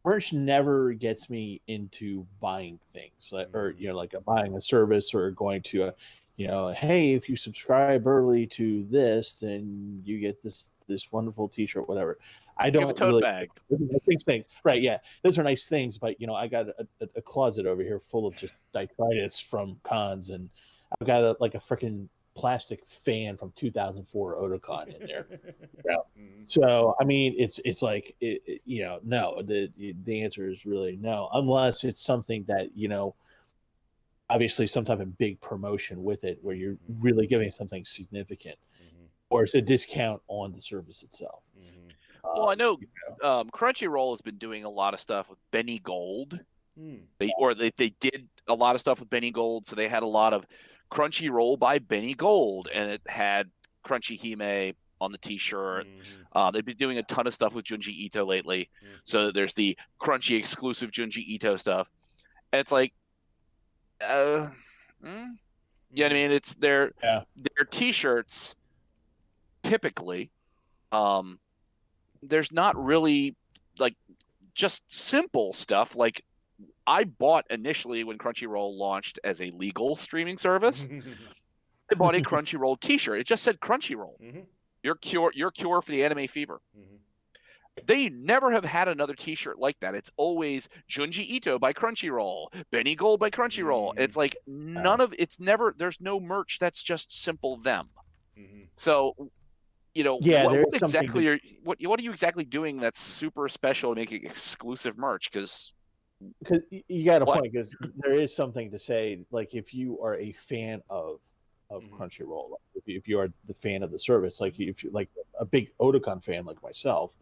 merch never gets me into buying things, or like buying a service, or going to hey, if you subscribe early to this, then you get this wonderful T-shirt, whatever. I don't have a tote really bag. Things, right? Yeah, those are nice things, but I got a closet over here full of just detritus from cons, and I've got a freaking plastic fan from 2004 Otakon in there. So I mean, it's like no. The answer is really no, unless it's something that obviously some type of big promotion with it, where you're really giving something significant, or it's a discount on the service itself. Well, I know Crunchyroll has been doing a lot of stuff with Benny Gold. They did a lot of stuff with Benny Gold, so they had a lot of Crunchyroll by Benny Gold, and it had Crunchy Hime on the T-shirt. They've been doing a ton of stuff with Junji Ito lately, so there's the Crunchy exclusive Junji Ito stuff, and it's like, you know what I mean? It's their T-shirts. Typically, there's not really like just simple stuff. Like, I bought initially when Crunchyroll launched as a legal streaming service. I bought a Crunchyroll T-shirt. It just said Crunchyroll. Your cure for the anime fever. They never have had another T-shirt like that. It's always Junji Ito by Crunchyroll, Benny Gold by Crunchyroll. It's like there's no merch that's just simple them. So, what exactly what are you exactly doing that's super special to make it exclusive merch? Because you got a point, because there is something to say, like, if you are a fan of Crunchyroll, if you are the fan of the service, like if you're like a big Otakon fan like myself,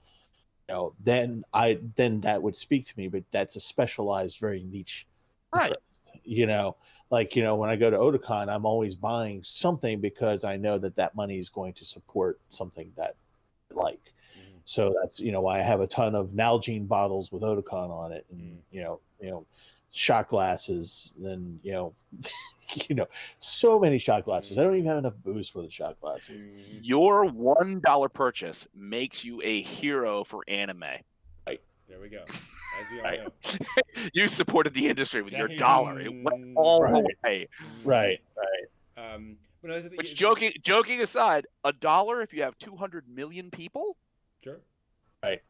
then that would speak to me. But that's a specialized, very niche interest. Like, when I go to Otakon, I'm always buying something because I know that money is going to support something that I like. So that's why I have a ton of Nalgene bottles with Otakon on it, and shot glasses, and so many shot glasses. I don't even have enough booze for the shot glasses. Your $1 purchase makes you a hero for anime. Right. There we go. As we all Right. know. You supported the industry with your Exactly. dollar. It went all the Right. way. Right. But no, Which, joking aside, $1 if you have 200 million people, Sure. Right.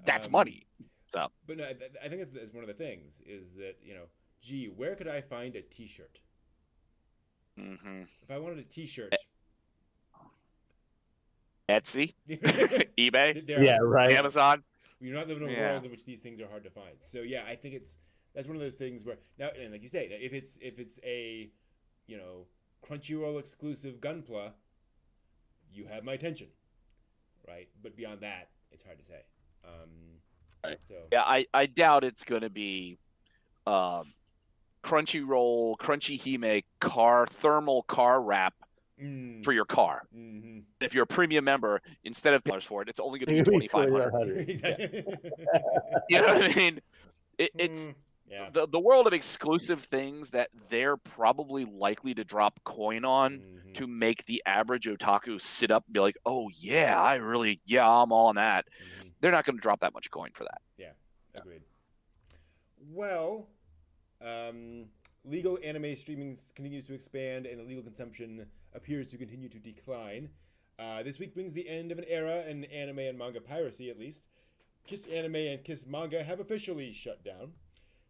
that's money. So, but no, I think it's one of the things is that gee, where could I find a T-shirt? If I wanted a T-shirt, Etsy, eBay, there are. Right. Amazon. You're not living in a world in which these things are hard to find. So yeah, I think that's one of those things where now, and like you say, if it's a Crunchyroll exclusive Gunpla, you have my attention, right? But beyond that, it's hard to say. Right. So Yeah, I doubt it's going to be Crunchyroll, Crunchy Hime thermal car wrap for your car. Mm-hmm. If you're a premium member, instead of $1 for it, it's only going to be $2,500. Exactly. You know what I mean? It's the world of exclusive things that they're probably likely to drop coin on to make the average otaku sit up and be like, oh yeah, I'm all on that. They're not going to drop that much coin for that. Yeah, agreed. Well, legal anime streaming continues to expand and illegal consumption appears to continue to decline. This week brings the end of an era in anime and manga piracy, at least. Kiss Anime and Kiss Manga have officially shut down.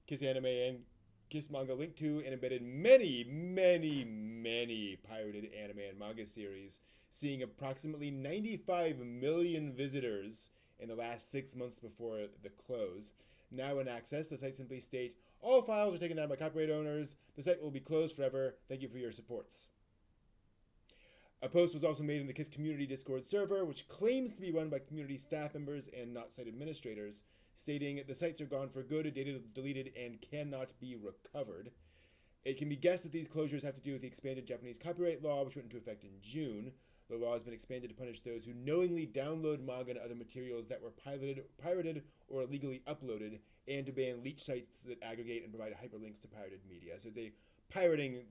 Kiss Anime and Kiss Manga linked to and embedded many, many, many pirated anime and manga series, seeing approximately 95 million visitors in the last 6 months before the close. Now in access, the site simply state, all files are taken down by copyright owners. The site will be closed forever. Thank you for your supports. A post was also made in the KISS community Discord server, which claims to be run by community staff members and not site administrators, stating the sites are gone for good, data deleted, and cannot be recovered. It can be guessed that these closures have to do with the expanded Japanese copyright law, which went into effect in June. The law has been expanded to punish those who knowingly download manga and other materials that were pirated or illegally uploaded, and to ban leech sites that aggregate and provide hyperlinks to pirated media. So it's a pirating,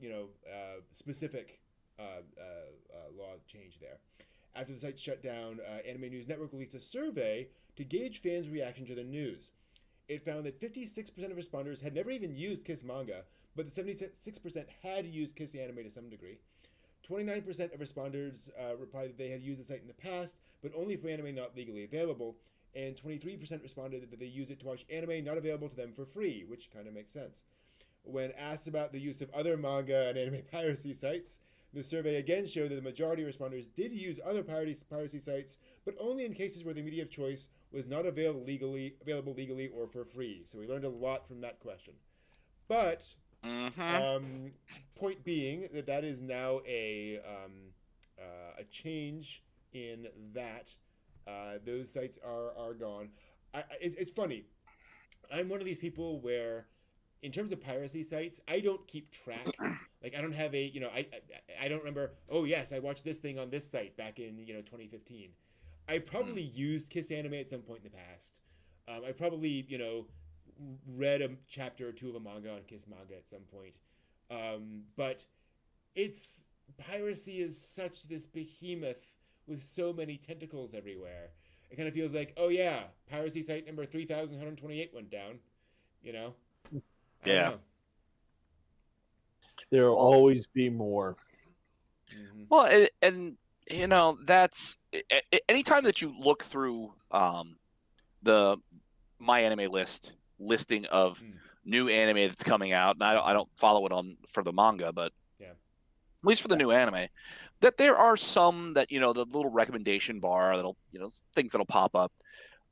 specific law change there. After the site shut down, Anime News Network released a survey to gauge fans' reaction to the news. It found that 56% of responders had never even used Kiss Manga, but the 76% had used Kiss Anime to some degree. 29% of responders replied that they had used the site in the past, but only for anime not legally available, and 23% responded that they use it to watch anime not available to them for free, which kind of makes sense. When asked about the use of other manga and anime piracy sites, the survey again showed that the majority of responders did use other piracy sites, but only in cases where the media of choice was not available legally or for free. So we learned a lot from that question. But point being that is now a change in that those sites are gone. It's funny. I'm one of these people where, in terms of piracy sites, I don't keep track. Like, I don't have I don't remember, oh yes, I watched this thing on this site back in 2015. I probably used Kiss Anime at some point in the past. I probably read a chapter or two of a manga on Kiss Manga at some point. But piracy is such this behemoth with so many tentacles everywhere. It kind of feels like, oh yeah, piracy site number 3,128 went down. I don't know. There'll always be more. Mm-hmm. Well, and that's anytime that you look through the My Anime listing of new anime that's coming out, and I don't follow it for the manga, but at least for the new anime, that there are some that the little recommendation bar that'll things that'll pop up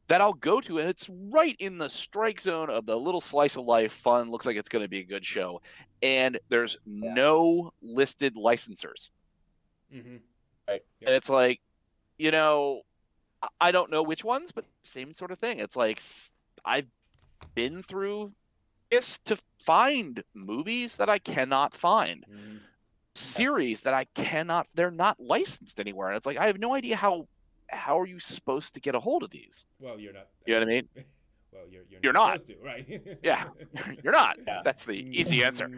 that I'll go to, and it's right in the strike zone of the little slice of life fun, looks like it's going to be a good show, and there's no listed licensors. Mm-hmm. Right. And it's like, I don't know which ones, but same sort of thing. It's like I've been through this to find movies that I cannot find, series that I cannot. They're not licensed anywhere, and it's like I have no idea how are you supposed to get a hold of these? Well, you're not. You know what I mean? Well, you're not supposed to, right? Yeah, you're not. Yeah. That's the easy answer.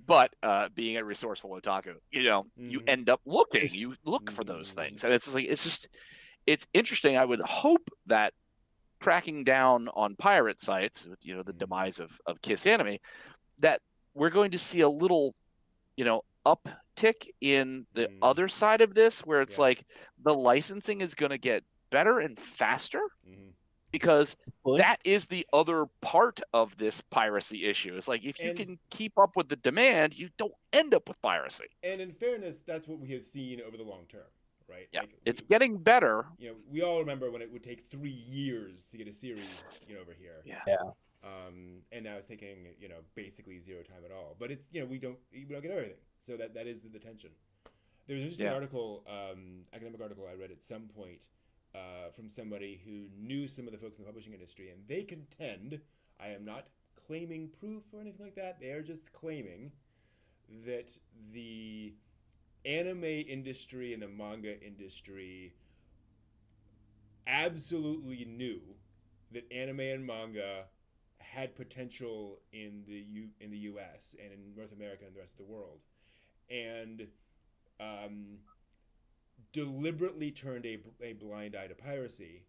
But being a resourceful otaku, you end up looking. You look for those things, and it's interesting. I would hope that cracking down on pirate sites, with the demise of Kiss Anime, that we're going to see a little, uptick in the other side of this, where it's like the licensing is going to get better and faster, because that is the other part of this piracy issue. It's like, if you can keep up with the demand, you don't end up with piracy. And in fairness, that's what we have seen over the long term, right? Yeah, it's getting better. We all remember when it would take 3 years to get a series, over here. Yeah. And now it's taking, basically zero time at all. But it's, we don't get everything. So that is the tension. There was an interesting article, academic article I read at some point, from somebody who knew some of the folks in the publishing industry, and they contend, I am not claiming proof or anything like that, they are just claiming that the anime industry and the manga industry absolutely knew that anime and manga had potential in the US and in North America and the rest of the world, and deliberately turned a blind eye to piracy,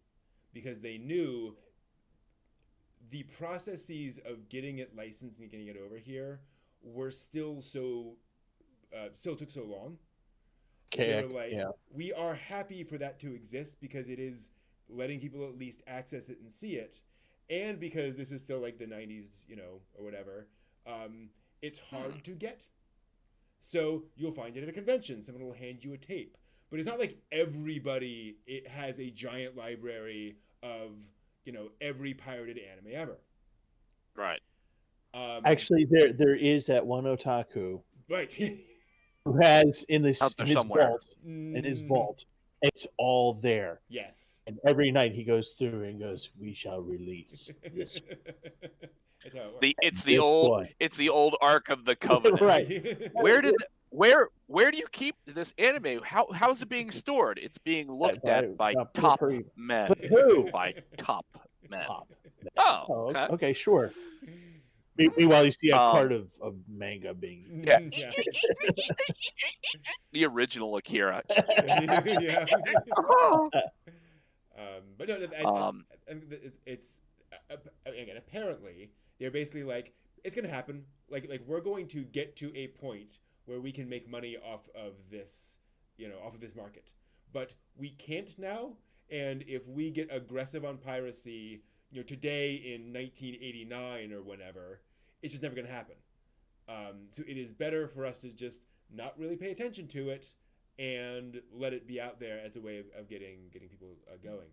because they knew the processes of getting it licensed and getting it over here were still took so long. They were like, we are happy for that to exist because it is letting people at least access it and see it, and because this is still like the 90s, or whatever, it's hard to get. So you'll find it at a convention. Someone will hand you a tape. But it's not like everybody has a giant library of, every pirated anime ever. Right. Actually, there is that one otaku, right, who has in his vault, it's all there. Yes. And every night he goes through and goes, "We shall release this." That's how it works. It's the old Ark of the Covenant. Right. Where do you keep this anime? How's it being stored? It's being looked at by top men. But who? By top men. Oh, okay. Okay, sure. Meanwhile, you see a part of manga being the original Akira. Yeah. But no, it's again, apparently they're basically like, it's gonna happen. Like we're going to get to a point where we can make money off of this, off of this market, but we can't now. And if we get aggressive on piracy, today in 1989 or whenever, it's just never going to happen. So it is better for us to just not really pay attention to it and let it be out there as a way of getting people going.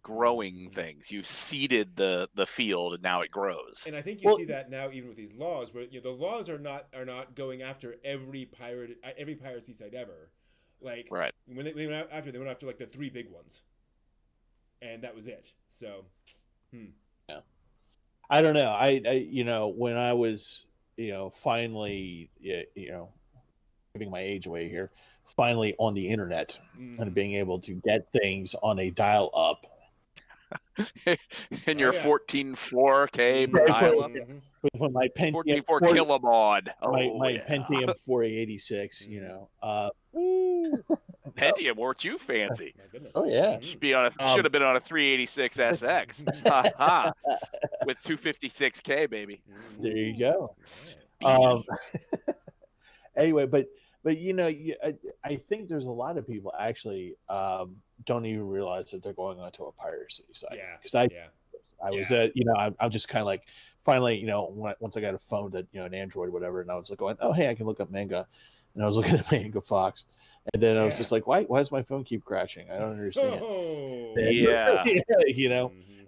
Growing things. You've seeded the field, and now it grows. And I think you see that now even with these laws, where the laws are not going after every piracy site ever. Like, right. When they went after like the 3 big ones, and that was it. So, yeah, I don't know. I when I was finally giving my age away here, finally on the internet and being able to get things on a dial-up. In your 14.4K dial-up. With my Pentium 14.4 kilobaud. My Pentium 4886, Pentium, weren't you fancy? Oh yeah. Should have been on a 386 SX. With 256K, baby. There you go. Anyway, but I think there's a lot of people actually don't even realize that they're going onto a piracy site. Yeah. Because I was I'm just kind of like, finally, once I got a phone that an Android or whatever, and I was like going, oh hey, I can look up manga, and I was looking at Manga Fox, and then I was just like, why does my phone keep crashing? I don't understand. And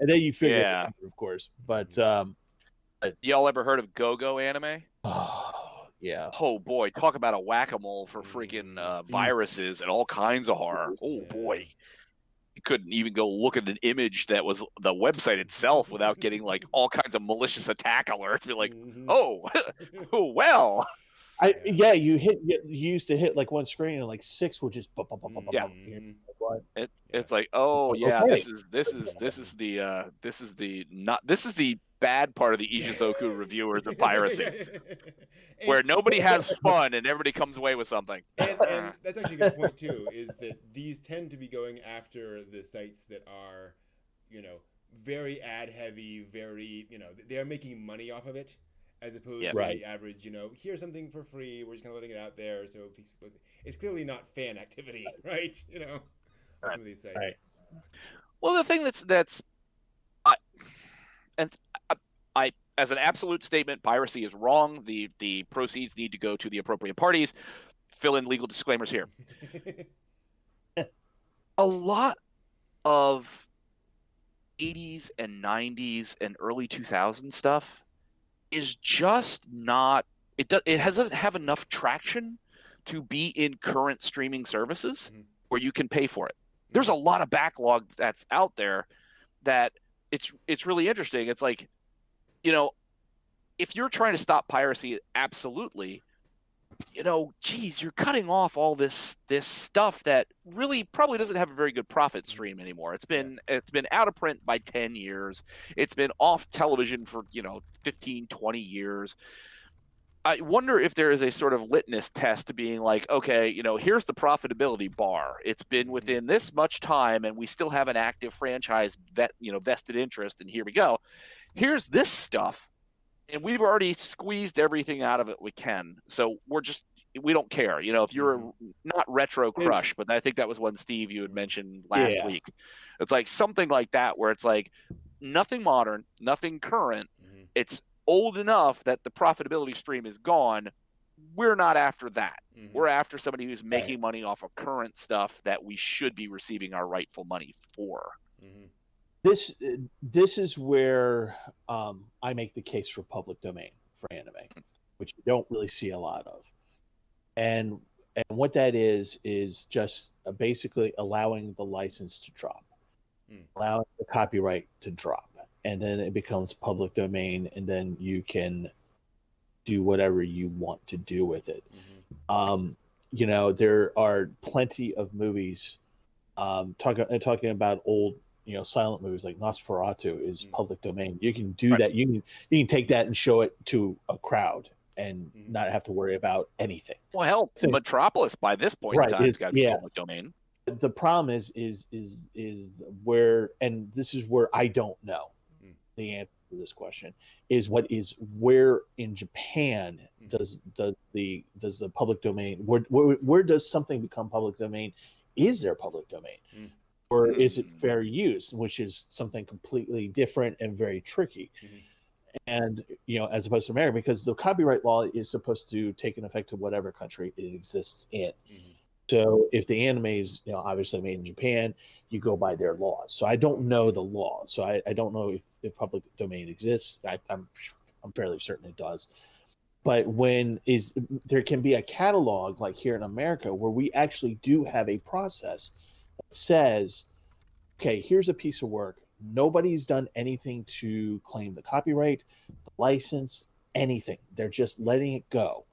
then you figure it out, of course. But y'all ever heard of Go-Go anime? Yeah. Oh boy, talk about a whack-a-mole for freaking viruses and all kinds of horror. Oh boy. You couldn't even go look at an image that was the website itself without getting like all kinds of malicious attack alerts. Be like, oh well. You used to hit like one screen and like 6 would just It's like, oh yeah, okay. this is the bad part of the Ishizoku reviewers of piracy, where nobody has fun and everybody comes away with something. And that's actually a good point too, is that these tend to be going after the sites that are very ad heavy, very, they are making money off of it, as opposed Yeah. to Right. the average, here's something for free. We're just kind of letting it out there. So it's clearly not fan activity, right? On Right. some of these sites. Right. Well, the thing that's I and I as an absolute statement, piracy is wrong. The proceeds need to go to the appropriate parties. Fill in legal disclaimers here. A lot of 80s and 90s and early 2000s stuff is just not it doesn't have enough traction to be in current streaming services where you can pay for it. There's a lot of backlog that's out there that it's really interesting. It's like, if you're trying to stop piracy, absolutely, geez, you're cutting off all this stuff that really probably doesn't have a very good profit stream anymore. It's been out of print by 10 years. It's been off television for 15, 20 years. I wonder if there is a sort of litmus test to being like, okay, here's the profitability bar. It's been within this much time, and we still have an active franchise vested interest, and here we go. Here's this stuff, and we've already squeezed everything out of it we can. So we don't care. If you're not Retro Crush, but I think that was one, Steve, you had mentioned last week. It's like something like that, where it's like nothing modern, nothing current. It's old enough that the profitability stream is gone. We're not after that. We're after somebody who's making money off of current stuff that we should be receiving our rightful money for. This is where I make the case for public domain for anime, which you don't really see a lot of. And what that is just basically allowing the license to drop, allowing the copyright to drop, and then it becomes public domain, and then you can do whatever you want to do with it. There are plenty of movies talking about old silent movies like Nosferatu is public domain. You can do that. You can take that and show it to a crowd and not have to worry about anything. Well, hell, Metropolis by this point in time has got to be public domain. The problem is where, and this is where I don't know the answer to this question, is where in Japan does the public domain, where does something become public domain? Is there public domain? Or is it fair use, which is something completely different and very tricky? And, as opposed to America, because the copyright law is supposed to take an effect to whatever country it exists in. So if the anime is, obviously made in Japan, you go by their laws. So I don't know the law. So I don't know if public domain exists. I'm fairly certain it does. But there can be a catalog like here in America where we actually do have a process that says, okay, here's a piece of work. Nobody's done anything to claim the copyright, the license, anything. They're just letting it go.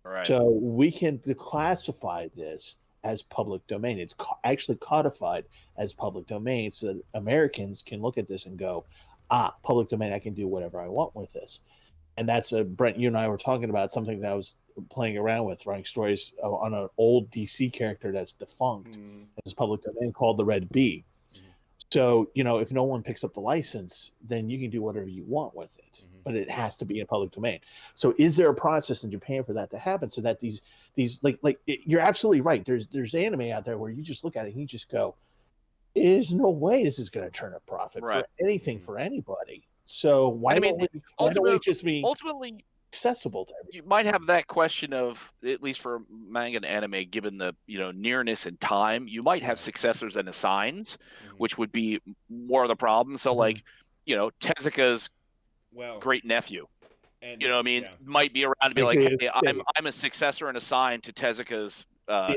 Right. So we can declassify this as public domain. It's actually codified as public domain so that Americans can look at this and go, public domain, I can do whatever I want with this. And that's Brent, you and I were talking about something that I was playing around with, writing stories on an old DC character that's defunct. It's public domain called the Red Bee. So, if no one picks up the license, then you can do whatever you want with it, but it has to be in public domain. So is there a process in Japan for that to happen so that these you're absolutely right. There's anime out there where you just look at it and you just go, there's no way this is going to turn a profit for anything for anybody. So why don't we just be ultimately accessible to everybody? You might have that question of, at least for manga and anime, given the nearness in time, you might have successors and assigns, which would be more of the problem. So Tezuka's great nephew, might be around to be like, hey, I'm a successor and assigned to Tezuka's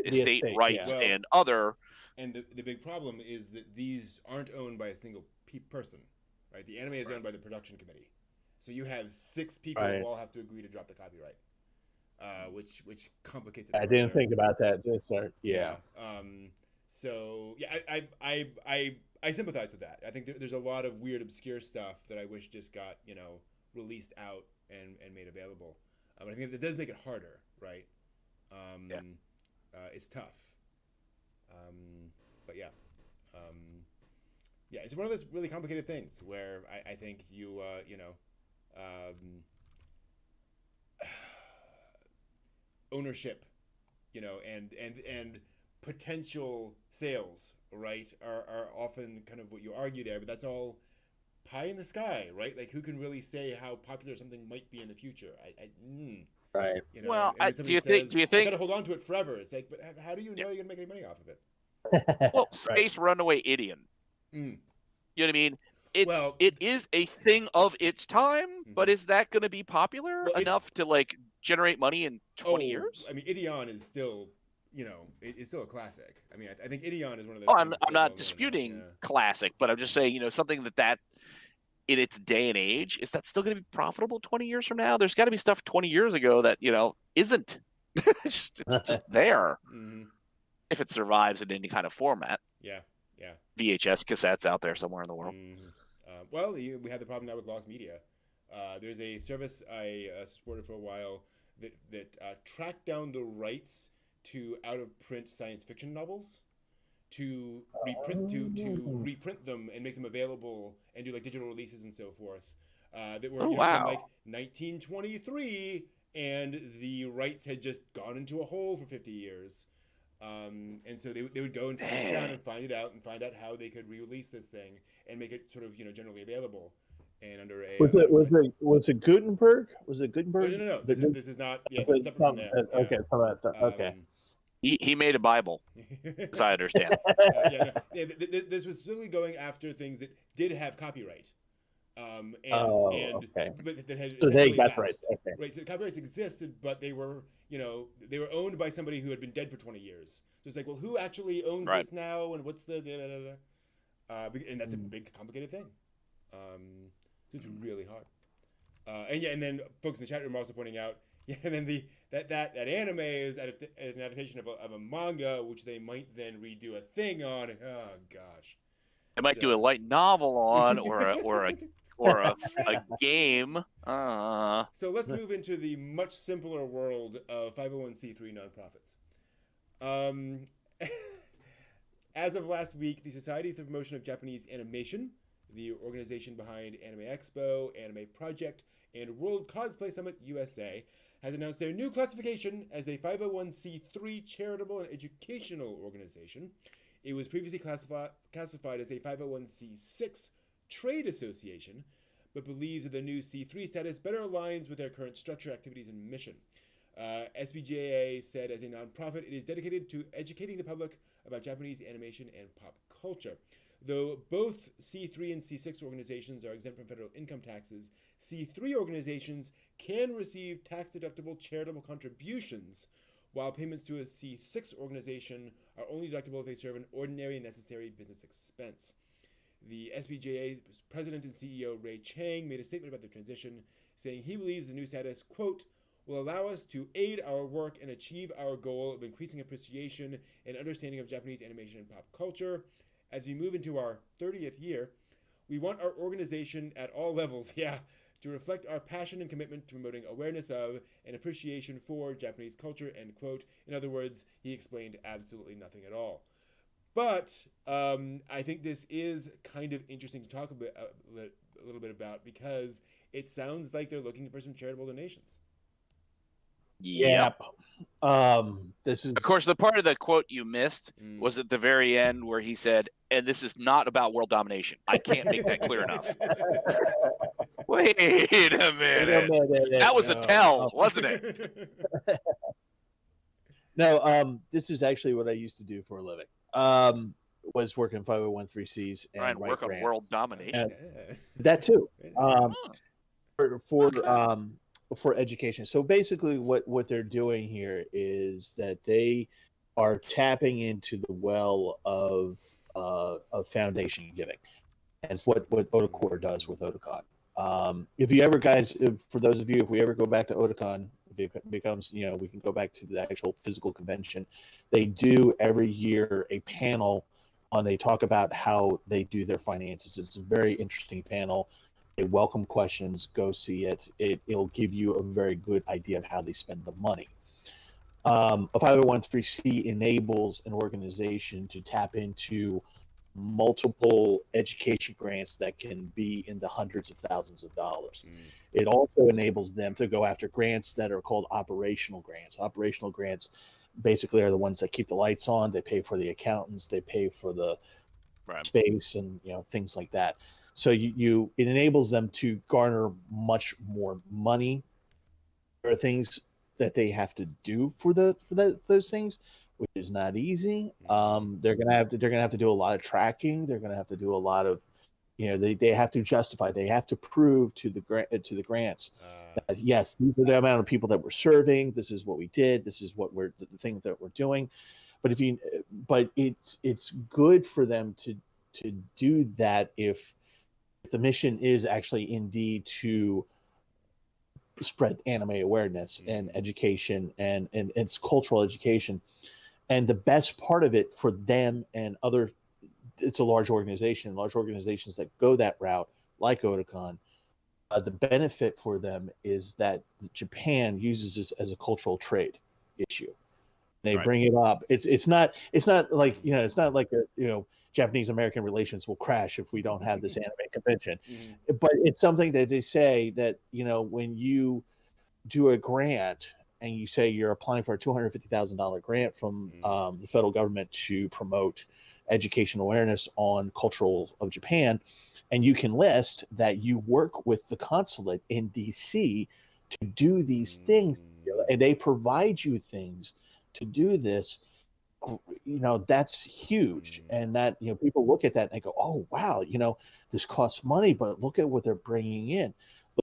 estate rights and other. And the big problem is that these aren't owned by a single person, right? The anime is owned by the production committee. So you have 6 people who all have to agree to drop the copyright, which complicates it. I didn't think about that. I sympathize with that. I think there's a lot of weird, obscure stuff that I wish just got released out and made available. I think that does make it harder, right? It's tough. But yeah. Yeah, it's one of those really complicated things where I think you um, ownership, and potential sales, right, are often kind of what you argue there, but that's all pie in the sky, right? Like, who can really say how popular something might be in the future? Right. Well, And when do somebody you think? says, Do you "I think? got to hold on to it forever," it's like, but how do you Yeah. know you're gonna make any money off of it? Well, Right. Space Runaway Idiot. Mm. You know what I mean? Well, It is a thing of its time, but is that going to be popular Well, enough to like generate money in 20 years? I mean, Ideon is still, it's still a classic. I mean, I think Ideon is one of those Oh, things I'm that's not well known disputing enough. classic, but I'm just saying, something that in its day and age, is that still going to be profitable 20 years from now? There's got to be stuff 20 years ago that, isn't. it's just there Mm-hmm. if it survives in any kind of format. Yeah, yeah. VHS cassettes out there somewhere in the world. Mm-hmm. Well, we had the problem now with lost media. There's a service I supported for a while that tracked down the rights to out of print science fiction novels to reprint them and make them available and do like digital releases and so forth that were from like 1923, and the rights had just gone into a hole for 50 years. And so they would go and track it down and find out how they could re-release this thing and make it sort of generally available and under a was it Gutenberg? Was it Gutenberg? Oh, no. This is not. Yeah, this is separate from them. Okay, so that's okay. He made a Bible, as I understand. This was specifically going after things that did have copyright. Okay. But that had So they got lapsed. right. Okay. Right. So copyrights existed, but they were owned by somebody who had been dead for 20 years. So it's like, well, who actually owns this now, and what's the and that's a big complicated thing. So it's really hard. And then folks in the chat room are also pointing out, and then that anime is an adaptation of a manga, which they might then redo a thing on. Oh gosh. They might do a light novel on, or a game. So let's move into the much simpler world of 501c3 nonprofits. As of last week, the Society for the Promotion of Japanese Animation, the organization behind Anime Expo, Anime Project, and World Cosplay Summit USA, has announced their new classification as a 501c3 charitable and educational organization. It was previously classified as a 501c6 trade association, but believes that the new C3 status better aligns with their current structure, activities, and mission. SBJA said as a nonprofit, it is dedicated to educating the public about Japanese animation and pop culture. Though both C3 and C6 organizations are exempt from federal income taxes, C3 organizations can receive tax-deductible charitable contributions, while payments to a C6 organization are only deductible if they serve an ordinary and necessary business expense. The SBJA president and CEO Ray Chang made a statement about the transition, saying he believes the new status, quote, will allow us to aid our work and achieve our goal of increasing appreciation and understanding of Japanese animation and pop culture. As we move into our 30th year, we want our organization at all levels, to reflect our passion and commitment to promoting awareness of and appreciation for Japanese culture, end quote. In other words, he explained absolutely nothing at all. But I think this is kind of interesting to talk a little bit about, because it sounds like they're looking for some charitable donations. Yep. This is, of course, the part of the quote you missed was at the very end where he said, and this is not about world domination. I can't make that clear enough. Wait a minute. That was a tell, wasn't it? No, this is actually what I used to do for a living. Was working 501(c)(3)s and Trying to work on world domination. That too. For education. So basically what they're doing here is that they are tapping into the well of foundation giving. And it's what Otakor does with Otakon. If you ever for those of you, if we ever go back to Otakon, if it becomes, we can go back to the actual physical convention. They do every year a panel they talk about how they do their finances. It's a very interesting panel. They welcome questions. Go see it. It'll give you a very good idea of how they spend the money. A 501(c)(3) enables an organization to tap into multiple education grants that can be in the hundreds of thousands of dollars. It also enables them to go after grants that are called operational grants. Operational grants basically are the ones that keep the lights on. They pay for the accountants. They pay for the space and things like that. So it enables them to garner much more money. There are things that they have to do for those things, which is not easy. They're gonna have to do a lot of tracking. They're gonna have to do a lot of, they have to justify. They have to prove to the grants that yes, these are the amount of people that we're serving. This is what we did. This is what the things that we're doing. But it's good for them to do that if the mission is actually indeed to spread anime awareness and education and it's cultural education. And the best part of it for them and it's a large organizations that go that route, like Otakon, the benefit for them is that Japan uses this as a cultural trade issue. They bring it up. It's not like it's not like Japanese American relations will crash if we don't have this anime convention. But it's something that they say that when you do a grant and you say you're applying for a $250,000 grant from the federal government to promote education awareness on cultural of Japan, and you can list that you work with the consulate in DC to do these things, and they provide you things to do this, that's huge. And that people look at that and they go, oh wow, this costs money, but look at what they're bringing in.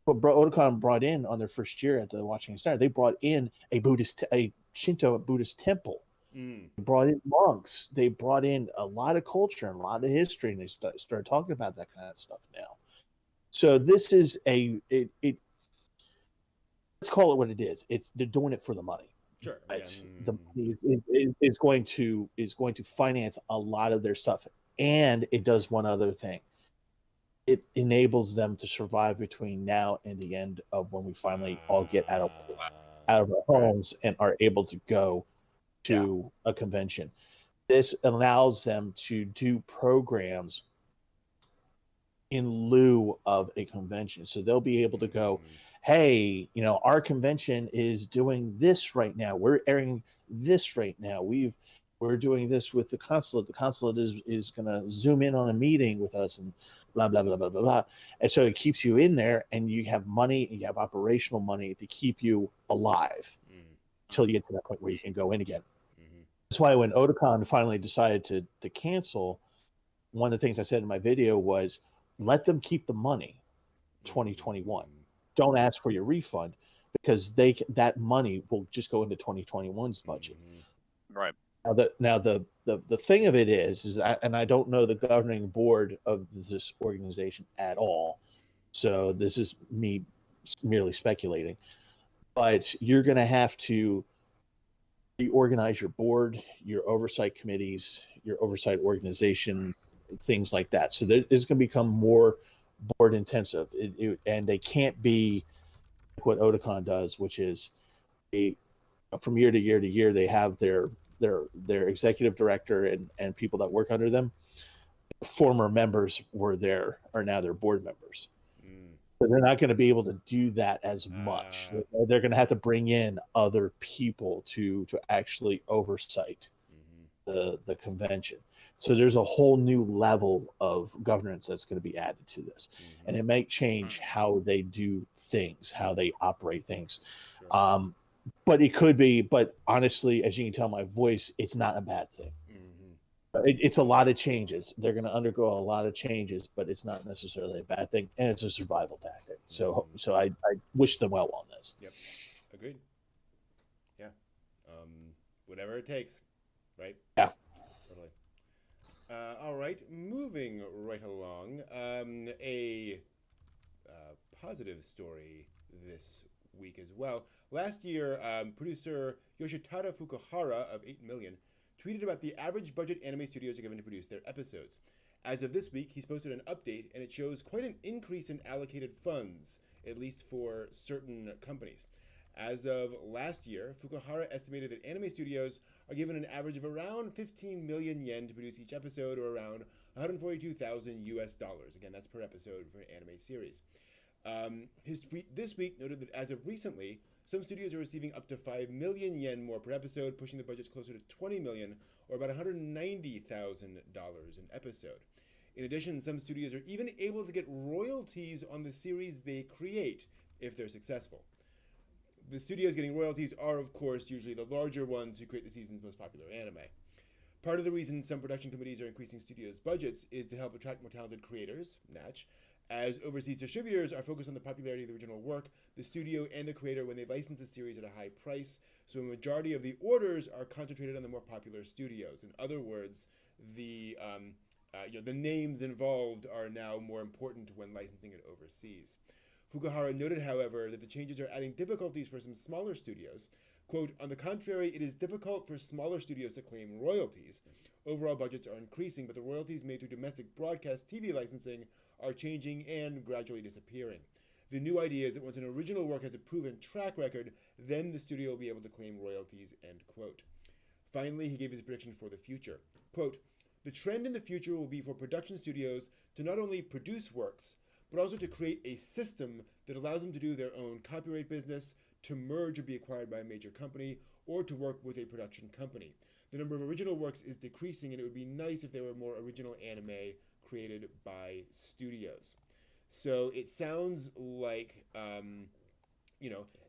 Look what Otakon brought in on their first year at the Washington Center. They brought in a Shinto Buddhist temple. They brought in monks. They brought in a lot of culture and a lot of history, and they started talking about that kind of stuff now. So this is let's call it what it is. They're doing it for the money. Sure. Right? The money is going to finance a lot of their stuff, and it does one other thing. It enables them to survive between now and the end of when we finally all get out of our homes and are able to go to a convention. This allows them to do programs in lieu of a convention. So they'll be able to go, hey, our convention is doing this right now. We're airing this right now. We're doing this with the consulate. The consulate is going to zoom in on a meeting with us and blah, blah, blah, blah, blah, blah. And so it keeps you in there, and you have money, and you have operational money to keep you alive until you get to that point where you can go in again. That's why when Otakon finally decided to cancel, one of the things I said in my video was, let them keep the money 2021. Don't ask for your refund, because that money will just go into 2021's budget. Right. Now the thing of it is and I don't know the governing board of this organization at all, so this is me merely speculating, but you're going to have to reorganize your board, your oversight committees, your oversight organization, things like that. So it's going to become more board intensive, and they can't be like what Otakon does, which is from year to year to year they have their executive director and people that work under them. Former members are now their board members. So they're not going to be able to do that as much. They're going to have to bring in other people to actually oversight the convention. So there's a whole new level of governance that's going to be added to this, and it may change how they do things, how they operate things. Sure. But it could be. But honestly, as you can tell my voice, it's not a bad thing. It's a lot of changes. They're going to undergo a lot of changes, but it's not necessarily a bad thing, and it's a survival tactic. So I wish them well on this. Yep, agreed. Yeah, whatever it takes, right? Yeah, totally. All right, moving right along. A positive story this week as well. Last year, producer Yoshitada Fukuhara of 8 Million tweeted about the average budget anime studios are given to produce their episodes. As of this week, he's posted an update, and it shows quite an increase in allocated funds, at least for certain companies. As of last year, Fukuhara estimated that anime studios are given an average of around 15 million yen to produce each episode, or around 142,000 US dollars. Again, that's per episode for an anime series. His tweet this week noted that as of recently, some studios are receiving up to 5 million yen more per episode, pushing the budgets closer to 20 million, or about $190,000 an episode. In addition, some studios are even able to get royalties on the series they create if they're successful. The studios getting royalties are, of course, usually the larger ones who create the season's most popular anime. Part of the reason some production committees are increasing studios' budgets is to help attract more talented creators, Natch. As overseas distributors are focused on the popularity of the original work, the studio and the creator when they license the series at a high price, so a majority of the orders are concentrated on the more popular studios. In other words, the names involved are now more important when licensing it overseas. Fukuhara noted, however, that the changes are adding difficulties for some smaller studios. Quote, on the contrary, it is difficult for smaller studios to claim royalties. Overall budgets are increasing, but the royalties made through domestic broadcast TV licensing are changing and gradually disappearing. The new idea is that once an original work has a proven track record, then the studio will be able to claim royalties, end quote. Finally, he gave his prediction for the future. Quote, the trend in the future will be for production studios to not only produce works, but also to create a system that allows them to do their own copyright business, to merge or be acquired by a major company, or to work with a production company. The number of original works is decreasing, and it would be nice if there were more original anime created by studios. So it sounds like,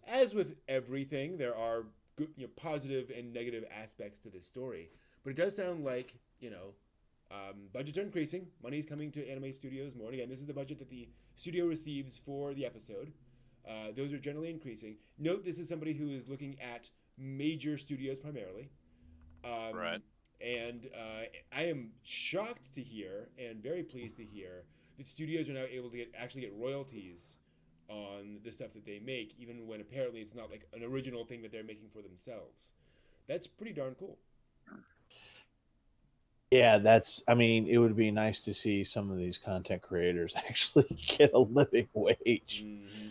as with everything, there are good, positive and negative aspects to this story. But it does sound like, budgets are increasing. Money is coming to anime studios more. And again, this is the budget that the studio receives for the episode. Those are generally increasing. Note, this is somebody who is looking at major studios primarily. Right. And I am shocked to hear, and very pleased to hear, that studios are now able to actually get royalties on the stuff that they make, even when apparently it's not like an original thing that they're making for themselves. That's pretty darn cool. Yeah, it would be nice to see some of these content creators actually get a living wage. Mm-hmm.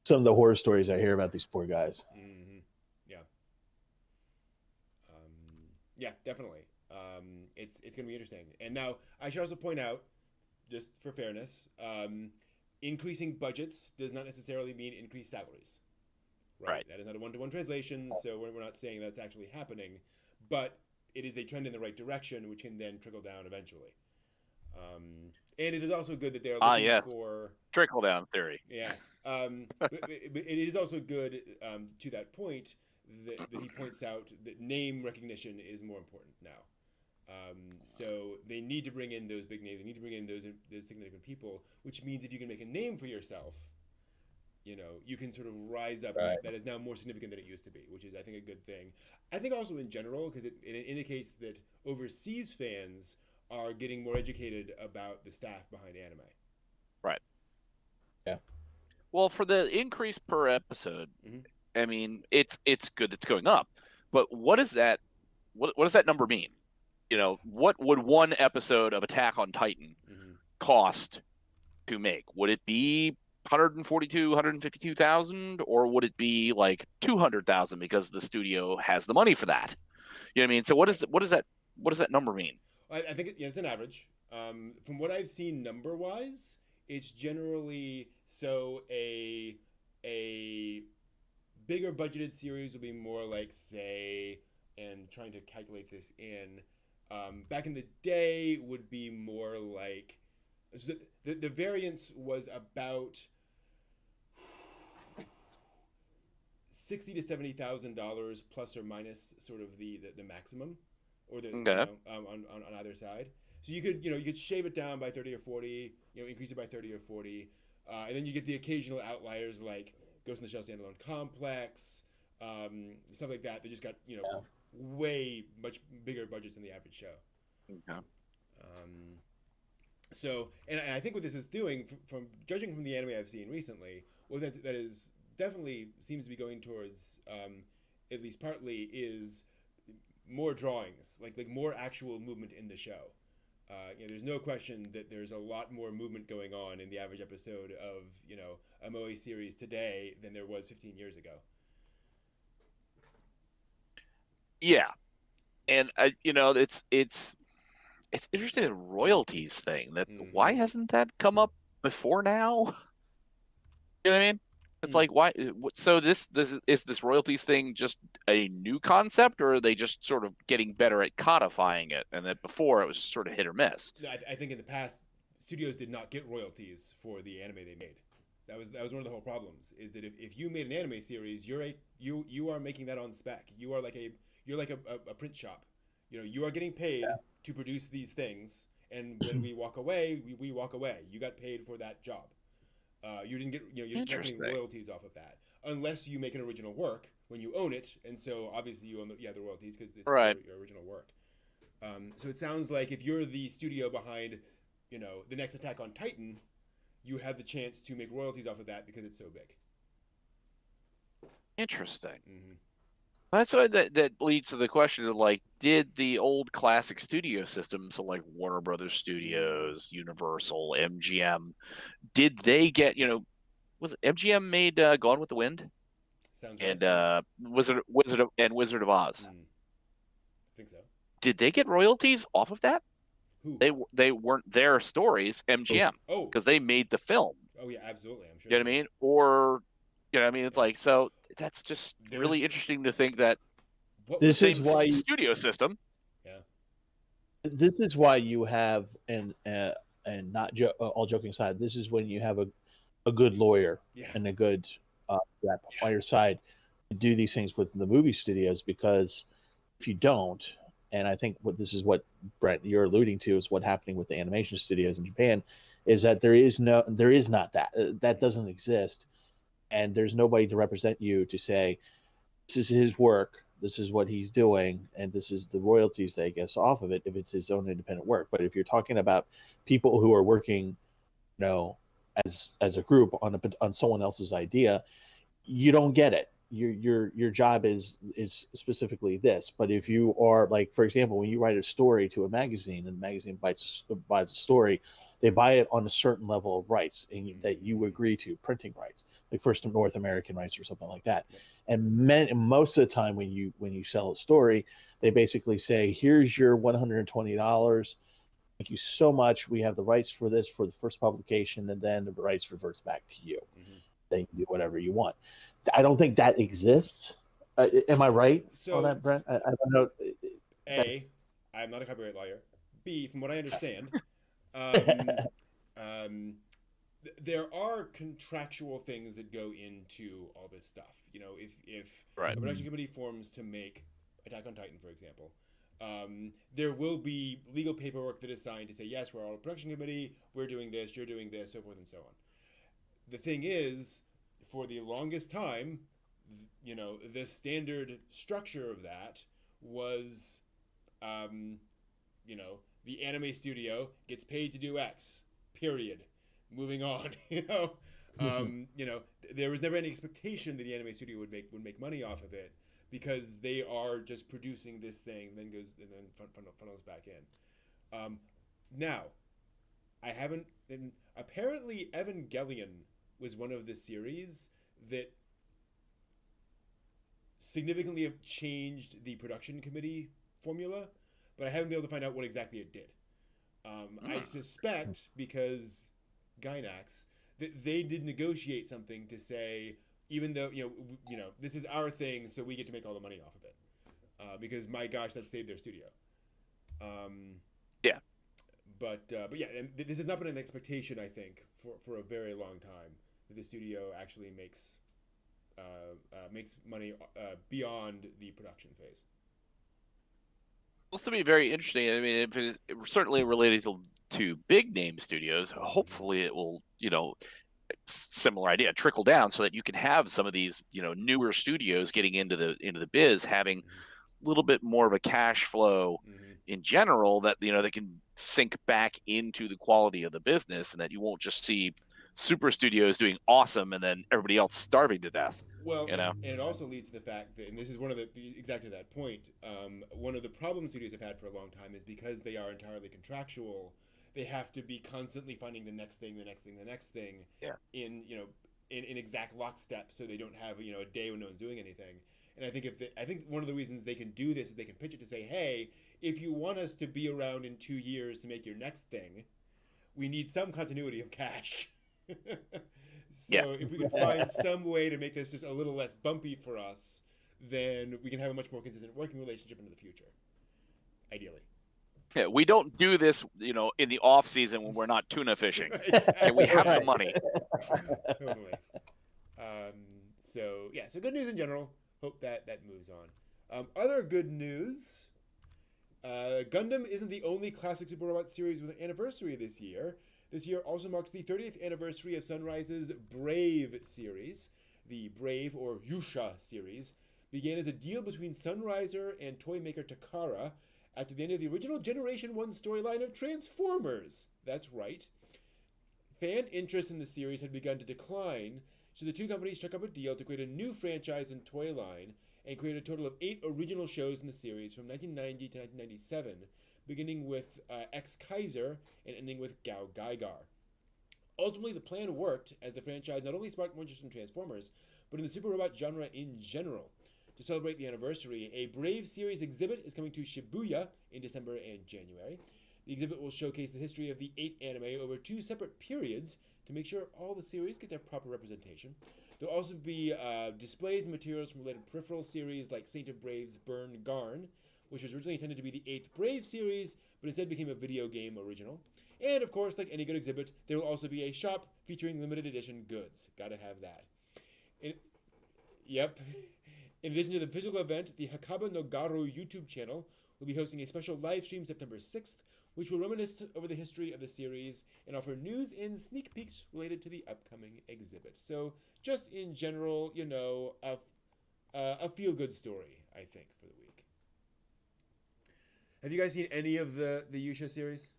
Some of the horror stories I hear about these poor guys. Mm-hmm. Yeah. Yeah, definitely. It's going to be interesting. And now, I should also point out, just for fairness, increasing budgets does not necessarily mean increased salaries. Right? That is not a one-to-one translation, so we're not saying that's actually happening. But it is a trend in the right direction, which can then trickle down eventually. And it is also good that they're looking for trickle down theory. Yeah, but it is also good to that point that he points out that name recognition is more important now. So they need to bring in those big names. They need to bring in those significant people, which means if you can make a name for yourself, you can sort of rise up. Right. That is now more significant than it used to be, which is, I think, a good thing. I think also in general, because it indicates that overseas fans are getting more educated about the staff behind anime. Right. Yeah. Well, for the increase per episode, Mm-hmm. I mean, it's good it's going up. But what does that number mean? What would one episode of Attack on Titan cost to make? Would it be 152,000, or would it be like 200,000 because the studio has the money for that? You know what I mean? So what does that number mean? I think it's an average. From what I've seen number-wise, it's generally so a bigger budgeted series will be more like, say, and trying to calculate this in, back in the day would be more like, so the variance was about $60,000 to $70,000 plus or minus sort of the maximum, or the on either side. So you could shave it down by 30 or 40, increase it by 30 or 40, and then you get the occasional outliers like Ghost in the Shell Standalone Complex, stuff like that. They just got way much bigger budgets than the average show. Okay. So, and I think what this is doing, from judging from the anime I've seen recently, well, that is definitely seems to be going towards, at least partly, is more drawings, like more actual movement in the show. There's no question that there's a lot more movement going on in the average episode of a Moe series today than there was 15 years ago. Yeah, and it's interesting, the royalties thing. That why hasn't that come up before now? You know what I mean? It's like, why? So this royalties thing just a new concept, or are they just sort of getting better at codifying it? And that before it was sort of hit or miss. I think in the past, studios did not get royalties for the anime they made. That was one of the whole problems. Is that if you made an anime series, you are making that on spec. You're like a print shop. You are getting paid to produce these things, and when we walk away, we walk away. You got paid for that job. You didn't get you're not getting royalties off of that unless you make an original work when you own it, and so obviously you own the royalties because it's your original work. So it sounds like if you're the studio behind, the next Attack on Titan, you have the chance to make royalties off of that because it's so big. Interesting. Mm-hmm. That's why that leads to the question of, like, did the old classic studio systems, so like Warner Brothers Studios, Universal, MGM, did they get, was it MGM made Gone with the Wind? Sounds right. And Wizard of Oz. I think so. Did they get royalties off of that? Who? They weren't their stories, MGM. Because they made the film. Oh yeah, absolutely. I'm sure. You know what I mean? Or it's like, so that's just really interesting to think that this is why studio system. Yeah. This is why you have and not all joking aside, this is when you have a good lawyer and a good rep on your side to do these things with the movie studios, because if you don't, and I think what Brent, you're alluding to, is what happening with the animation studios in Japan, is that there is not that doesn't exist, and there's nobody to represent you to say this is his work, this is what he's doing, and this is the royalties that he gets off of it if it's his own independent work. But if you're talking about people who are working, as a group on someone else's idea, you don't get it. Your job is specifically this. But if you are, like, for example, when you write a story to a magazine and the magazine buys a story, they buy it on a certain level of rights that you agree to, printing rights, like First North American rights or something like that. And most of the time when you sell a story, they basically say, here's your $120. Thank you so much. We have the rights for this for the first publication, and then the rights reverts back to you. Then you do whatever you want. I don't think that exists. Am I right on that, Brent? I don't know. A, I'm not a copyright lawyer. B, from what I understand, there are contractual things that go into all this stuff. If a production company forms to make Attack on Titan, for example, there will be legal paperwork that is signed to say, yes, we're all a production committee, we're doing this, you're doing this, so forth and so on. The thing is, for the longest time, the standard structure of that was, the anime studio gets paid to do X, period. Moving on, there was never any expectation that the anime studio would make money off of it, because they are just producing this thing, then funnels back in. Now, I haven't. Apparently, Evangelion was one of the series that significantly have changed the production committee formula, but I haven't been able to find out what exactly it did. I suspect, because Gainax, that they did negotiate something to say, even though this is our thing, so we get to make all the money off of it, because my gosh, that saved their studio. Yeah. But yeah, and this has not been an expectation, I think, for a very long time, that the studio actually makes money beyond the production phase. Well, to be very interesting. I mean, if it is certainly related to big name studios, hopefully it will, similar idea, trickle down so that you can have some of these, newer studios getting into the biz, having a little bit more of a cash flow in general, that they can sink back into the quality of the business, and that you won't just see super studios doing awesome and then everybody else starving to death. Well, and it also leads to the fact that, and this is one of exactly that point, one of the problems studios have had for a long time is because they are entirely contractual, they have to be constantly finding the next thing. Yeah. In in exact lockstep, so they don't have a day when no one's doing anything. And I think I think one of the reasons they can do this is they can pitch it to say, hey, if you want us to be around in 2 years to make your next thing, we need some continuity of cash. So if we can find some way to make this just a little less bumpy for us, then we can have a much more consistent working relationship into the future, ideally. Yeah, we don't do this, in the off season when we're not tuna fishing. Can we have some money? Totally. So good news in general. Hope that moves on. Other good news. Gundam isn't the only classic Super Robot series with an anniversary this year. This year also marks the 30th anniversary of Sunrise's Brave series. The Brave, or Yusha series, began as a deal between Sunriser and toy maker Takara after the end of the original Generation 1 storyline of Transformers. That's right. Fan interest in the series had begun to decline, so the two companies struck up a deal to create a new franchise and toy line and create a total of 8 original shows in the series from 1990 to 1997, beginning with X-Kaiser and ending with Gao Gaigar. Ultimately, the plan worked, as the franchise not only sparked more interest in Transformers, but in the Super Robot genre in general. To celebrate the anniversary, a Brave series exhibit is coming to Shibuya in December and January. The exhibit will showcase the history of the 8 anime over 2 separate periods to make sure all the series get their proper representation. There'll also be displays and materials from related peripheral series like Saint of Brave's Burn Garn, which was originally intended to be the 8th Brave series, but instead became a video game original. And of course, like any good exhibit, there will also be a shop featuring limited edition goods. Gotta have that. Yep. In addition to the physical event, the Hakaba no Garo YouTube channel will be hosting a special live stream September 6th, which will reminisce over the history of the series and offer news and sneak peeks related to the upcoming exhibit. So, just in general, a feel-good story, I think, for the week. Have you guys seen any of the Yusha series?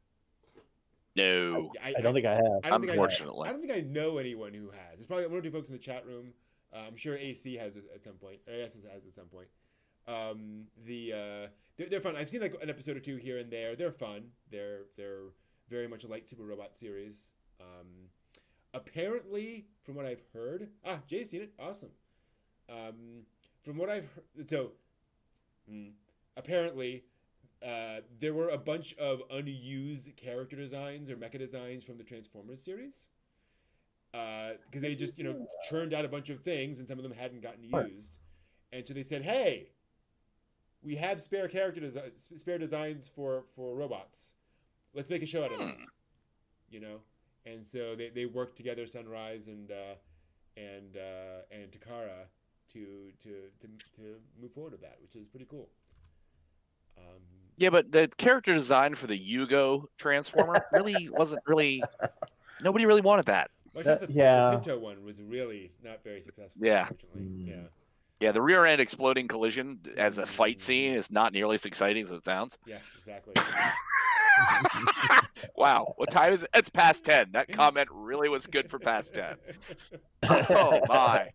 No. I don't think I have. Unfortunately. I don't think I know anyone who has. There's probably one or two folks in the chat room. I'm sure AC has it at some point. Or AS has at some point. They're fun. I've seen like an episode or two here and there. They're fun. They're very much a light Super Robot series. Apparently, from what I've heard, Jay's seen it. Awesome. From what I've heard, apparently, there were a bunch of unused character designs or mecha designs from the Transformers series. Because they just churned out a bunch of things and some of them hadn't gotten used, and so they said, "Hey, we have spare designs for robots. Let's make a show out of this." And so they worked together, Sunrise and Takara, to move forward with that, which is pretty cool. Yeah, but the character design for the Yugo Transformer wasn't nobody really wanted that. The Pinto one was really not very successful. Yeah. Unfortunately. Yeah, the rear end exploding collision as a fight scene is not nearly as exciting as it sounds. Yeah, exactly. Wow, what time is it? It's past 10. That comment really was good for past 10. Oh my.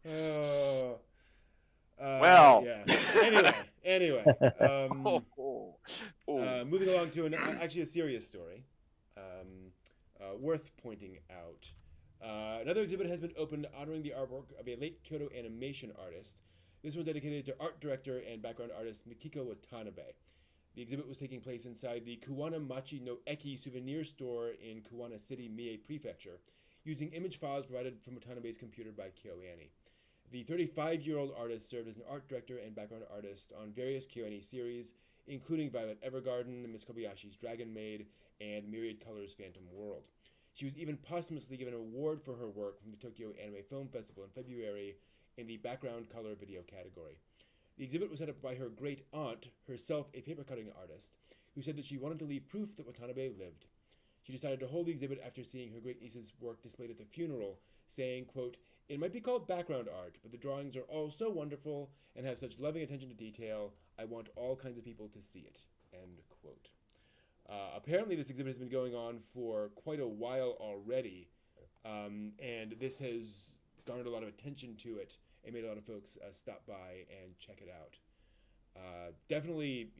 Well. Yeah. Anyway. Moving along to actually a serious story. Worth pointing out. Another exhibit has been opened honoring the artwork of a late Kyoto animation artist. This one dedicated to art director and background artist Mikiko Watanabe. The exhibit was taking place inside the Kuwana Machi no Eki souvenir store in Kuwana City, Mie Prefecture, using image files provided from Watanabe's computer by KyoAni. The 35-year-old artist served as an art director and background artist on various KyoAni series, including Violet Evergarden, Miss Kobayashi's Dragon Maid, and Myriad Colors' Phantom World. She was even posthumously given an award for her work from the Tokyo Anime Film Festival in February in the background color video category. The exhibit was set up by her great aunt, herself a paper cutting artist, who said that she wanted to leave proof that Watanabe lived. She decided to hold the exhibit after seeing her great niece's work displayed at the funeral, saying, quote, "It might be called background art, but the drawings are all so wonderful and have such loving attention to detail. I want all kinds of people to see it." End quote. Apparently this exhibit has been going on for quite a while already, and this has garnered a lot of attention to it and made a lot of folks stop by and check it out. Definitely,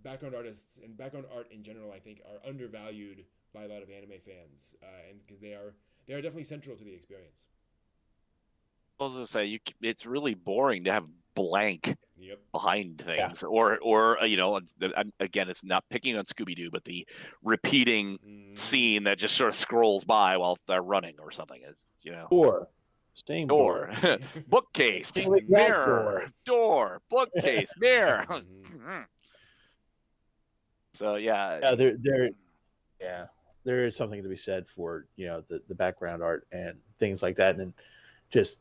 background artists and background art in general, I think, are undervalued by a lot of anime fans, and because they are definitely central to the experience. I was gonna say it's really boring to have blank Yep. behind things, or again, it's not picking on Scooby-Doo, but the repeating scene that just sort of scrolls by while they're running or something is Door, same door, bookcase, mirror, door, bookcase, mirror. So yeah, there is something to be said for the background art and things like that, and just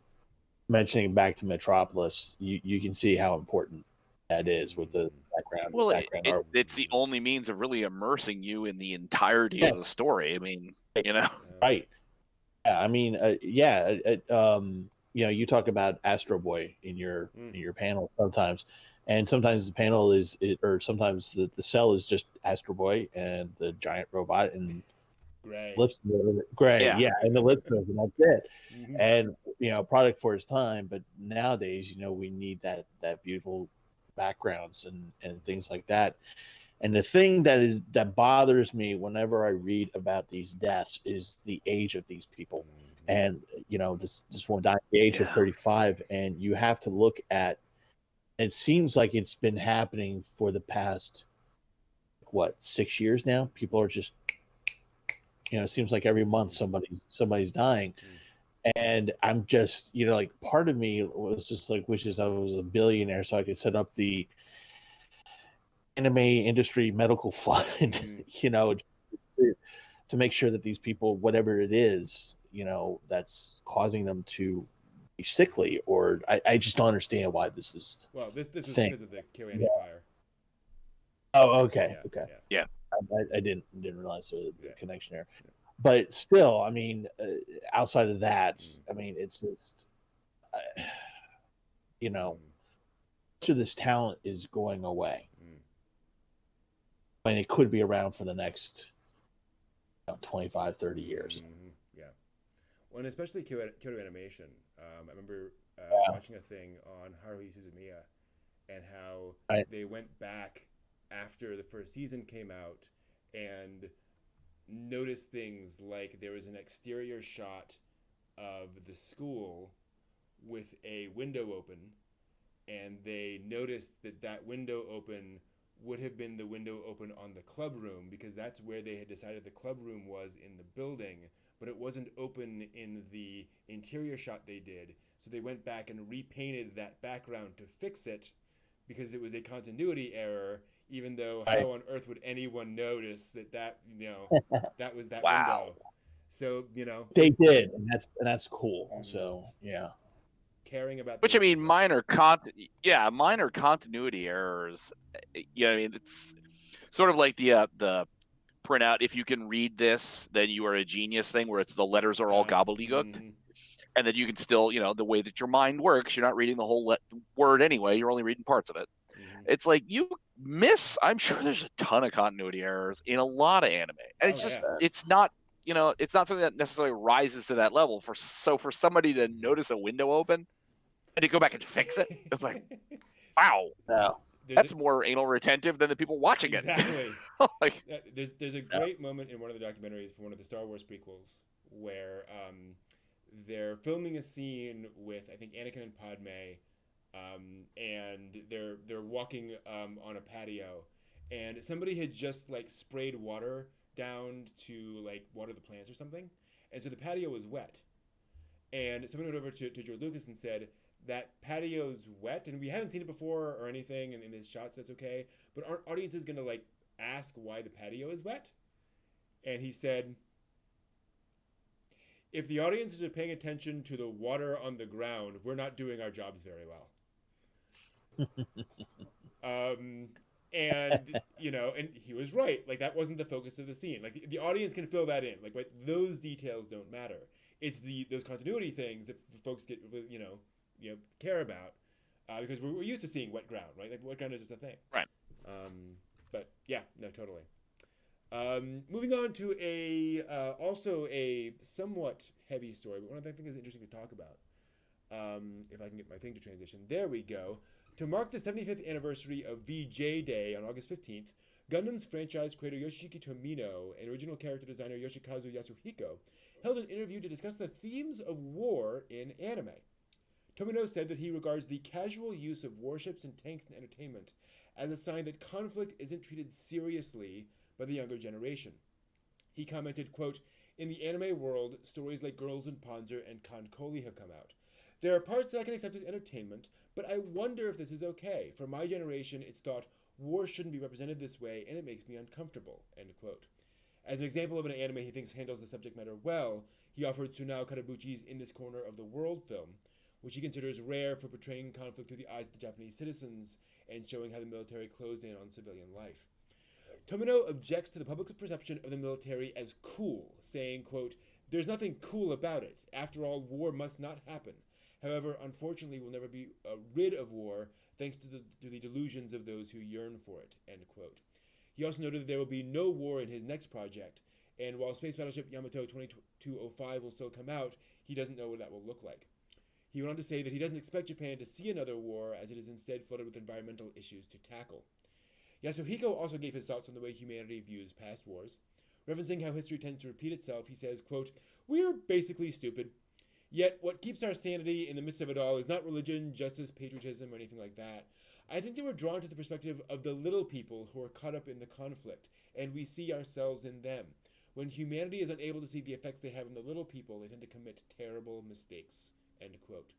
mentioning back to Metropolis, you can see how important that is with the background. Well, background art. it's the only means of really immersing you in the entirety of the story. I mean, right? Yeah, I mean, you talk about Astro Boy in your panel sometimes, and sometimes the panel or sometimes the cell is just Astro Boy and the giant robot and Gray, and the lips move, and that's it. And product for his time, but nowadays, we need that beautiful backgrounds and things like that. And the thing that bothers me whenever I read about these deaths is the age of these people. And this one died at the age of 35, and you have to look at. It seems like it's been happening for the past 6 years now. People are just, it seems like every month somebody's dying. And I'm just, part of me was just like wishes I was a billionaire so I could set up the anime industry medical fund, to make sure that these people, whatever it is, that's causing them to be sickly, or I just don't understand why this is. Well, this was because of the Kyoani fire. Oh, okay, yeah. I didn't realize the connection there. But still, I mean, outside of that, I mean, it's just, much of this talent is going away. I mean, it could be around for the next 25, 30 years. Yeah. Well, and especially Kyoto Animation. I remember watching a thing on Haruhi Suzumiya and how they went back after the first season came out and noticed things like there was an exterior shot of the school with a window open, and they noticed that window open would have been the window open on the club room, because that's where they had decided the club room was in the building, but it wasn't open in the interior shot they did. So they went back and repainted that background to fix it, because it was a continuity error, even though how on earth would anyone notice that that was that window? So they did, and that's cool. So caring about which, I mean, minor continuity errors. I mean, it's sort of like the printout, if you can read this, then you are a genius thing, where it's the letters are all gobbledygooked. And then you can still, the way that your mind works, you're not reading the whole word anyway. You're only reading parts of it. It's like I'm sure there's a ton of continuity errors in a lot of anime. And it's not, it's not something that necessarily rises to that level. For somebody to notice a window open and to go back and fix it, it's like, wow. No. That's more anal retentive than the people watching it. Exactly. Like, there's a great moment in one of the documentaries from one of the Star Wars prequels where they're filming a scene with, I think, Anakin and Padme, and they're walking on a patio, and somebody had just sprayed water down to water the plants or something, and so the patio was wet, and someone went over to George Lucas and said, that patio's wet, and we haven't seen it before or anything in this shot, so that's okay, but our audience is going to ask why the patio is wet. And he said, if the audiences are paying attention to the water on the ground, we're not doing our jobs very well. And and he was right. That wasn't the focus of the scene. The audience can fill that in. Those details don't matter. It's those continuity things that folks get care about, because we're used to seeing wet ground, right? Wet ground is just a thing, right? But yeah, no, totally. Moving on to also a somewhat heavy story, but one that I think is interesting to talk about. If I can get my thing to transition, there we go. To mark the 75th anniversary of VJ Day on August 15th, Gundam's franchise creator Yoshiki Tomino and original character designer Yoshikazu Yasuhiko held an interview to discuss the themes of war in anime. Tomino said that he regards the casual use of warships and tanks in entertainment as a sign that conflict isn't treated seriously by the younger generation. He commented, quote, "In the anime world, stories like Girls in Panzer and Kankoli have come out. There are parts that I can accept as entertainment, but I wonder if this is okay. For my generation, it's thought war shouldn't be represented this way, and it makes me uncomfortable," end quote. As an example of an anime he thinks handles the subject matter well, he offered Tsunao Karabuchi's In This Corner of the World film, which he considers rare for portraying conflict through the eyes of the Japanese citizens and showing how the military closed in on civilian life. Tomino objects to the public's perception of the military as cool, saying, quote, "There's nothing cool about it. After all, war must not happen. However, unfortunately, we'll never be rid of war thanks to the delusions of those who yearn for it," end quote. He also noted that there will be no war in his next project, and while Space Battleship Yamato 2205 will still come out, he doesn't know what that will look like. He went on to say that he doesn't expect Japan to see another war, as it is instead flooded with environmental issues to tackle. Yasuhiko also gave his thoughts on the way humanity views past wars. Referencing how history tends to repeat itself, he says, quote, "We're basically stupid. Yet what keeps our sanity in the midst of it all is not religion, justice, patriotism, or anything like that. I think they were drawn to the perspective of the little people who are caught up in the conflict, and we see ourselves in them. When humanity is unable to see the effects they have on the little people, they tend to commit terrible mistakes," end quote.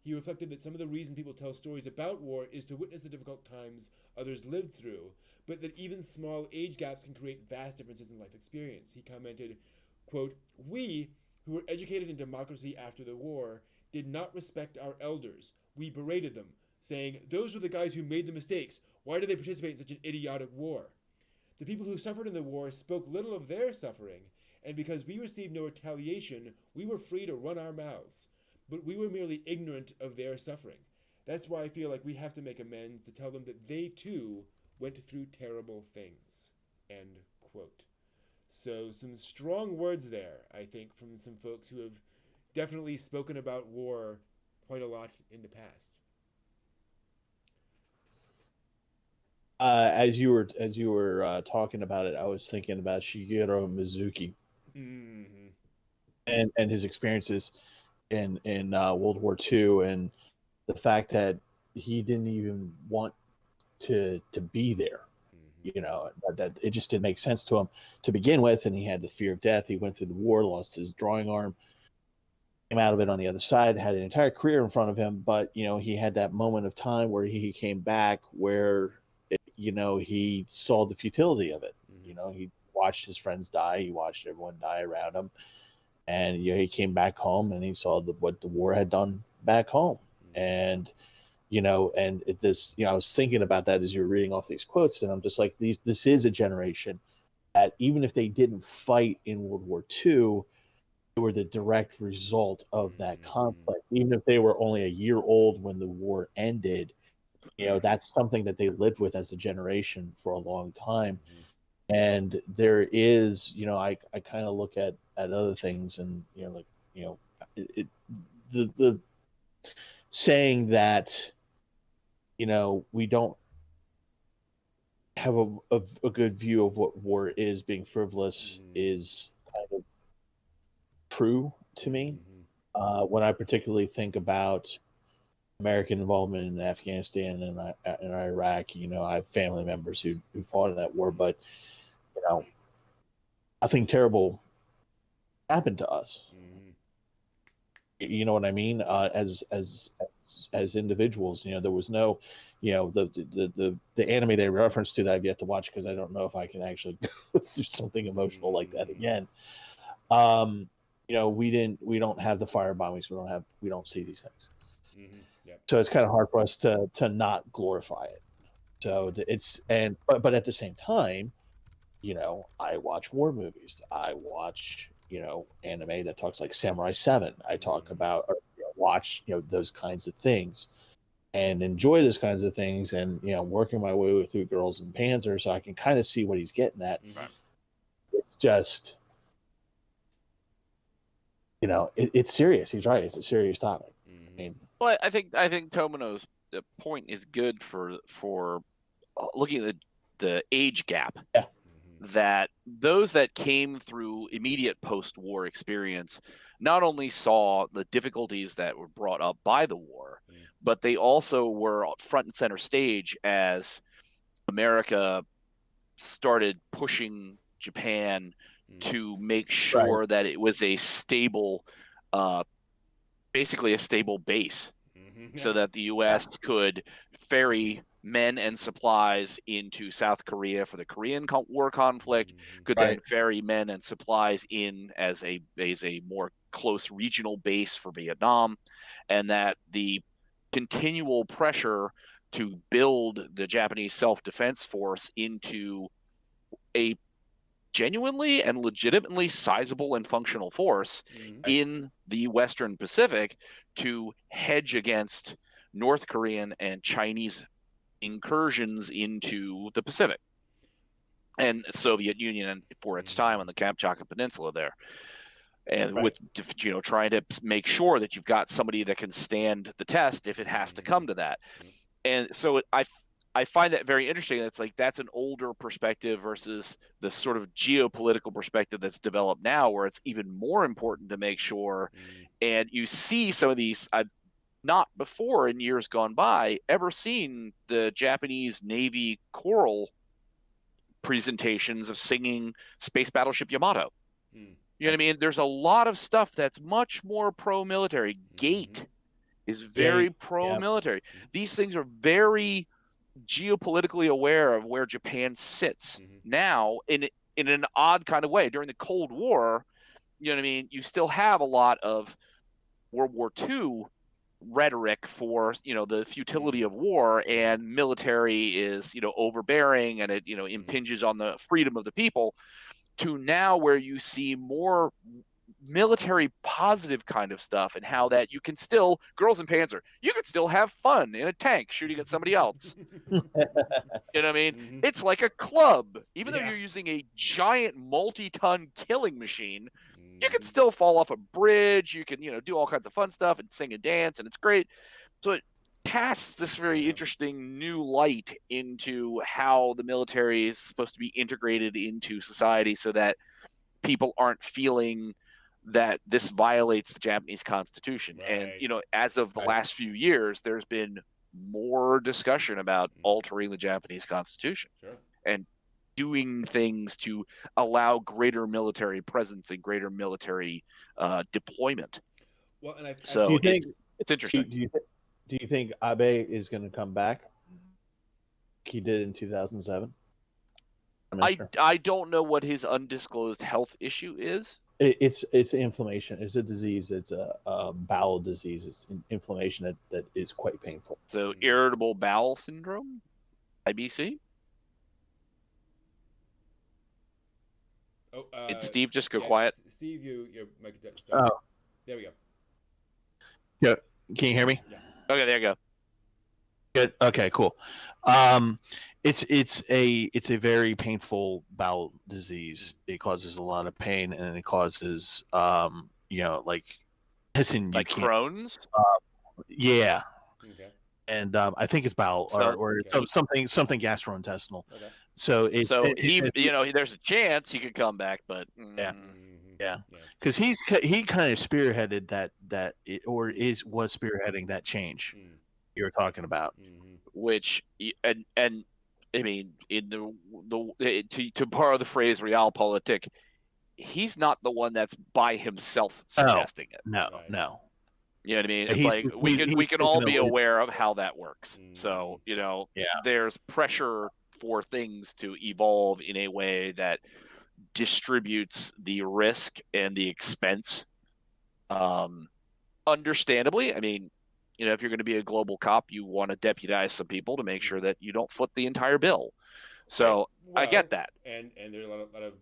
He reflected that some of the reason people tell stories about war is to witness the difficult times others lived through, but that even small age gaps can create vast differences in life experience. He commented, quote, "We, who were educated in democracy after the war, did not respect our elders. We berated them, saying, 'Those were the guys who made the mistakes. Why did they participate in such an idiotic war?' The people who suffered in the war spoke little of their suffering, and because we received no retaliation, we were free to run our mouths. But we were merely ignorant of their suffering. That's why I feel like we have to make amends to tell them that they too went through terrible things," end quote. So some strong words there, I think, from some folks who have definitely spoken about war quite a lot in the past. As you were talking about it, I was thinking about Shigeru Mizuki and his experiences in World War II, and the fact that he didn't even want to be there. You know, that it just didn't make sense to him to begin with, and he had the fear of death. He went through the war, lost his drawing arm, came out of it on the other side, had an entire career in front of him, but you know, he had that moment of time where he came back, where you know, he saw the futility of it. You know, he watched his friends die, he watched everyone die around him, and you know, he came back home and he saw what the war had done back home. And you know, and this, you know, I was thinking about that as you were reading off these quotes, and I'm just like, this is a generation that even if they didn't fight in World War II, they were the direct result of that conflict. Even if they were only a year old when the war ended, you know, that's something that they lived with as a generation for a long time. And there is, you know, I kind of look at other things, and you know, like, you know, the saying that, you know, we don't have a good view of what war is, being frivolous, is kind of true to me. When I particularly think about American involvement in Afghanistan and Iraq, you know, I have family members who fought in that war, but you know, nothing terrible happened to us. You know what I mean? As individuals, you know, there was no, you know, the anime they referenced to that I've yet to watch, because I don't know if I can actually go through something emotional like that again. You know, we don't have the fire bombings. We don't see these things. Yep. So it's kind of hard for us to not glorify it. So but at the same time, you know, I watch war movies. I watch, you know, anime that talks like Samurai 7. I talk about, or you know, watch, you know, those kinds of things and enjoy those kinds of things, and you know, working my way through Girls in Panzer, so I can kind of see what he's getting at. It's just, you know, it's serious. He's right. It's a serious topic. I mean, well, I think Tomino's point is good for looking at the age gap. Yeah. that those that came through immediate post-war experience not only saw the difficulties that were brought up by the war, but they also were front and center stage as America started pushing Japan to make sure that it was a stable, basically a stable base, so that the U.S. could ferry men and supplies into South Korea for the Korean War conflict, could then ferry men and supplies in as a more close regional base for Vietnam, and that the continual pressure to build the Japanese self-defense force into a genuinely and legitimately sizable and functional force in the Western Pacific to hedge against North Korean and Chinese incursions into the Pacific and Soviet Union for its time on the Kamchatka Peninsula there. And with, trying to make sure that you've got somebody that can stand the test if it has to come to that. And so I find that very interesting. It's like that's an older perspective versus the sort of geopolitical perspective that's developed now, where it's even more important to make sure. And you see some of these, I've not before in years gone by ever seen the Japanese Navy choral presentations of singing Space Battleship Yamato. You know what I mean? There's a lot of stuff that's much more pro-military. Gate is very pro-military. These things are very geopolitically aware of where Japan sits now in an odd kind of way. During the Cold War, you know what I mean? You still have a lot of World War II rhetoric for, the futility of war, and military is, overbearing, and it, impinges on the freedom of the people, to now where you see more military positive kind of stuff, and how that you can still, girls in Panzer, you can still have fun in a tank shooting at somebody else. You know what I mean? It's like a club. Even though you're using a giant multi-ton killing machine, you can still fall off a bridge. You can, do all kinds of fun stuff and sing and dance, and it's great. So it casts this very interesting new light into how the military is supposed to be integrated into society, so that people aren't feeling that this violates the Japanese Constitution. And, as of the last few years, there's been more discussion about altering the Japanese Constitution and doing things to allow greater military presence and greater military deployment. Well, and so it's interesting. Do you think Abe is going to come back? He did in 2007. I don't know what his undisclosed health issue is. It's inflammation. It's a disease. It's a bowel disease. It's inflammation that is quite painful. So irritable bowel syndrome, IBC. Did Steve just go quiet? Steve, your mic. Oh, there we go. Yeah, can you hear me? Yeah. Okay, there you go. Good. Okay, cool. It's a very painful bowel disease. It causes a lot of pain, and it causes like pissing. Like Crohn's. Yeah. Okay. And I think it's bowel or something gastrointestinal. Okay. So there's a chance he could come back, but yeah, because he kind of spearheaded that was spearheading that change you were talking about, which and I mean, in to borrow the phrase realpolitik, he's not the one that's by himself suggesting it. No. You know what I mean? It's like we can all be aware of how that works. So, there's pressure for things to evolve in a way that distributes the risk and the expense. Understandably, I mean, if you're going to be a global cop, you want to deputize some people to make sure that you don't foot the entire bill. So I get that. And there are a lot of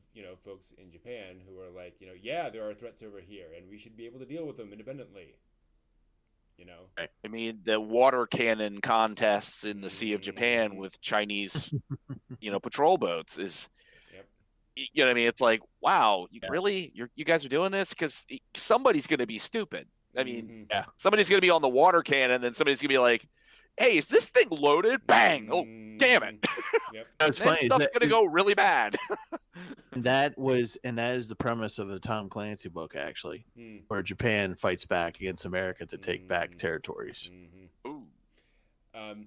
folks in Japan who are like, there are threats over here, and we should be able to deal with them independently. I mean, the water cannon contests in the Sea of Japan with Chinese, patrol boats is, you know what I mean? It's like, wow, you guys are doing this? Because somebody's going to be stupid. I mean, somebody's going to be on the water cannon, and then somebody's going to be like, hey, is this thing loaded? Bang! Oh, damn it! Yep. What's Then funny is stuff's gonna go really bad. that is the premise of the Tom Clancy book, actually, Mm. where Japan fights back against America to take back Mm. territories. Mm-hmm. Ooh.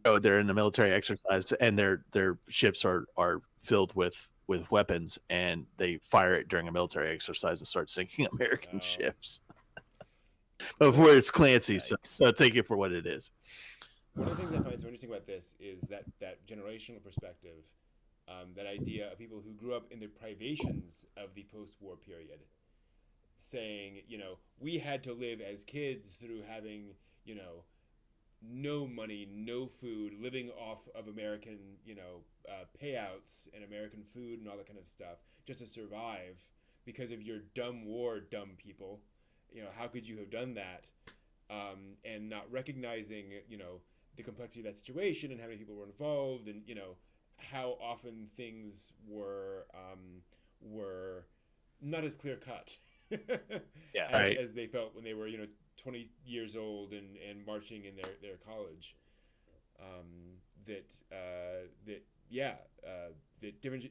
So they're in the military exercise, and their ships are filled with weapons, and they fire it during a military exercise and start sinking American ships. Of where it's Clancy, so take it for what it is. One of the things I find so interesting about this is that generational perspective, that idea of people who grew up in the privations of the post-war period, saying, we had to live as kids through having, no money, no food, living off of American, payouts and American food and all that kind of stuff just to survive because of your dumb war, dumb people. How could you have done that? And not recognizing, the complexity of that situation and how many people were involved, and how often things were not as clear cut as they felt when they were 20 years old and marching in their college.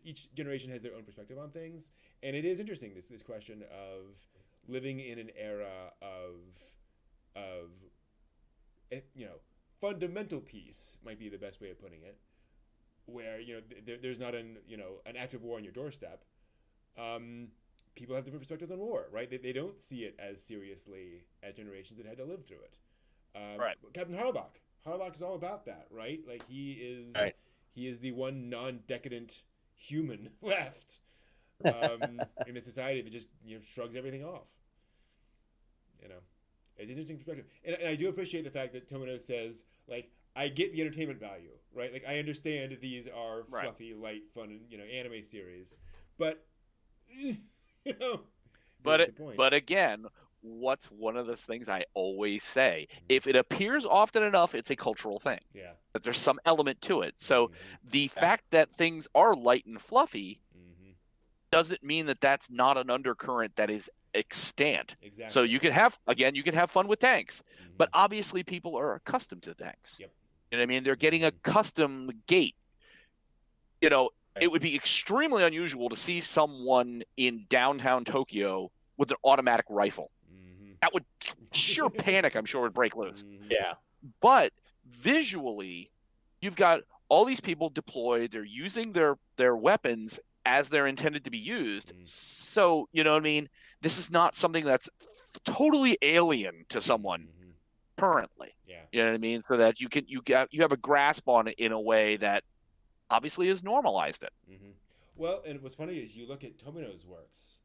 Each generation has their own perspective on things, and it is interesting this question of living in an era of fundamental peace might be the best way of putting it, where there's not an active war on your doorstep. People have different perspectives on war, right? They don't see it as seriously as generations that had to live through it. Right. Captain Harlock is all about that, right? Like he is the one non-decadent human left in a society that just shrugs everything off. It's an interesting perspective, and I do appreciate the fact that Tomino says, like, I get the entertainment value, right? Like, I understand that these are fluffy, light, fun, anime series, but But again, what's one of those things I always say? If it appears often enough, it's a cultural thing. Yeah. But there's some element to it. So the fact that things are light and fluffy doesn't mean that that's not an undercurrent that is extant. Exactly. So you can have fun with tanks, but obviously people are accustomed to tanks. Yep. You know what I mean? They're getting a custom gait. It would be extremely unusual to see someone in downtown Tokyo with an automatic rifle. That would sheer panic, I'm sure, would break loose. Yeah. But visually, you've got all these people deployed. They're using their weapons as they're intended to be used. So, you know what I mean? This is not something that's totally alien to someone currently. Yeah. You know what I mean? So that you have a grasp on it in a way that obviously has normalized it. Well, and what's funny is you look at Tomino's works,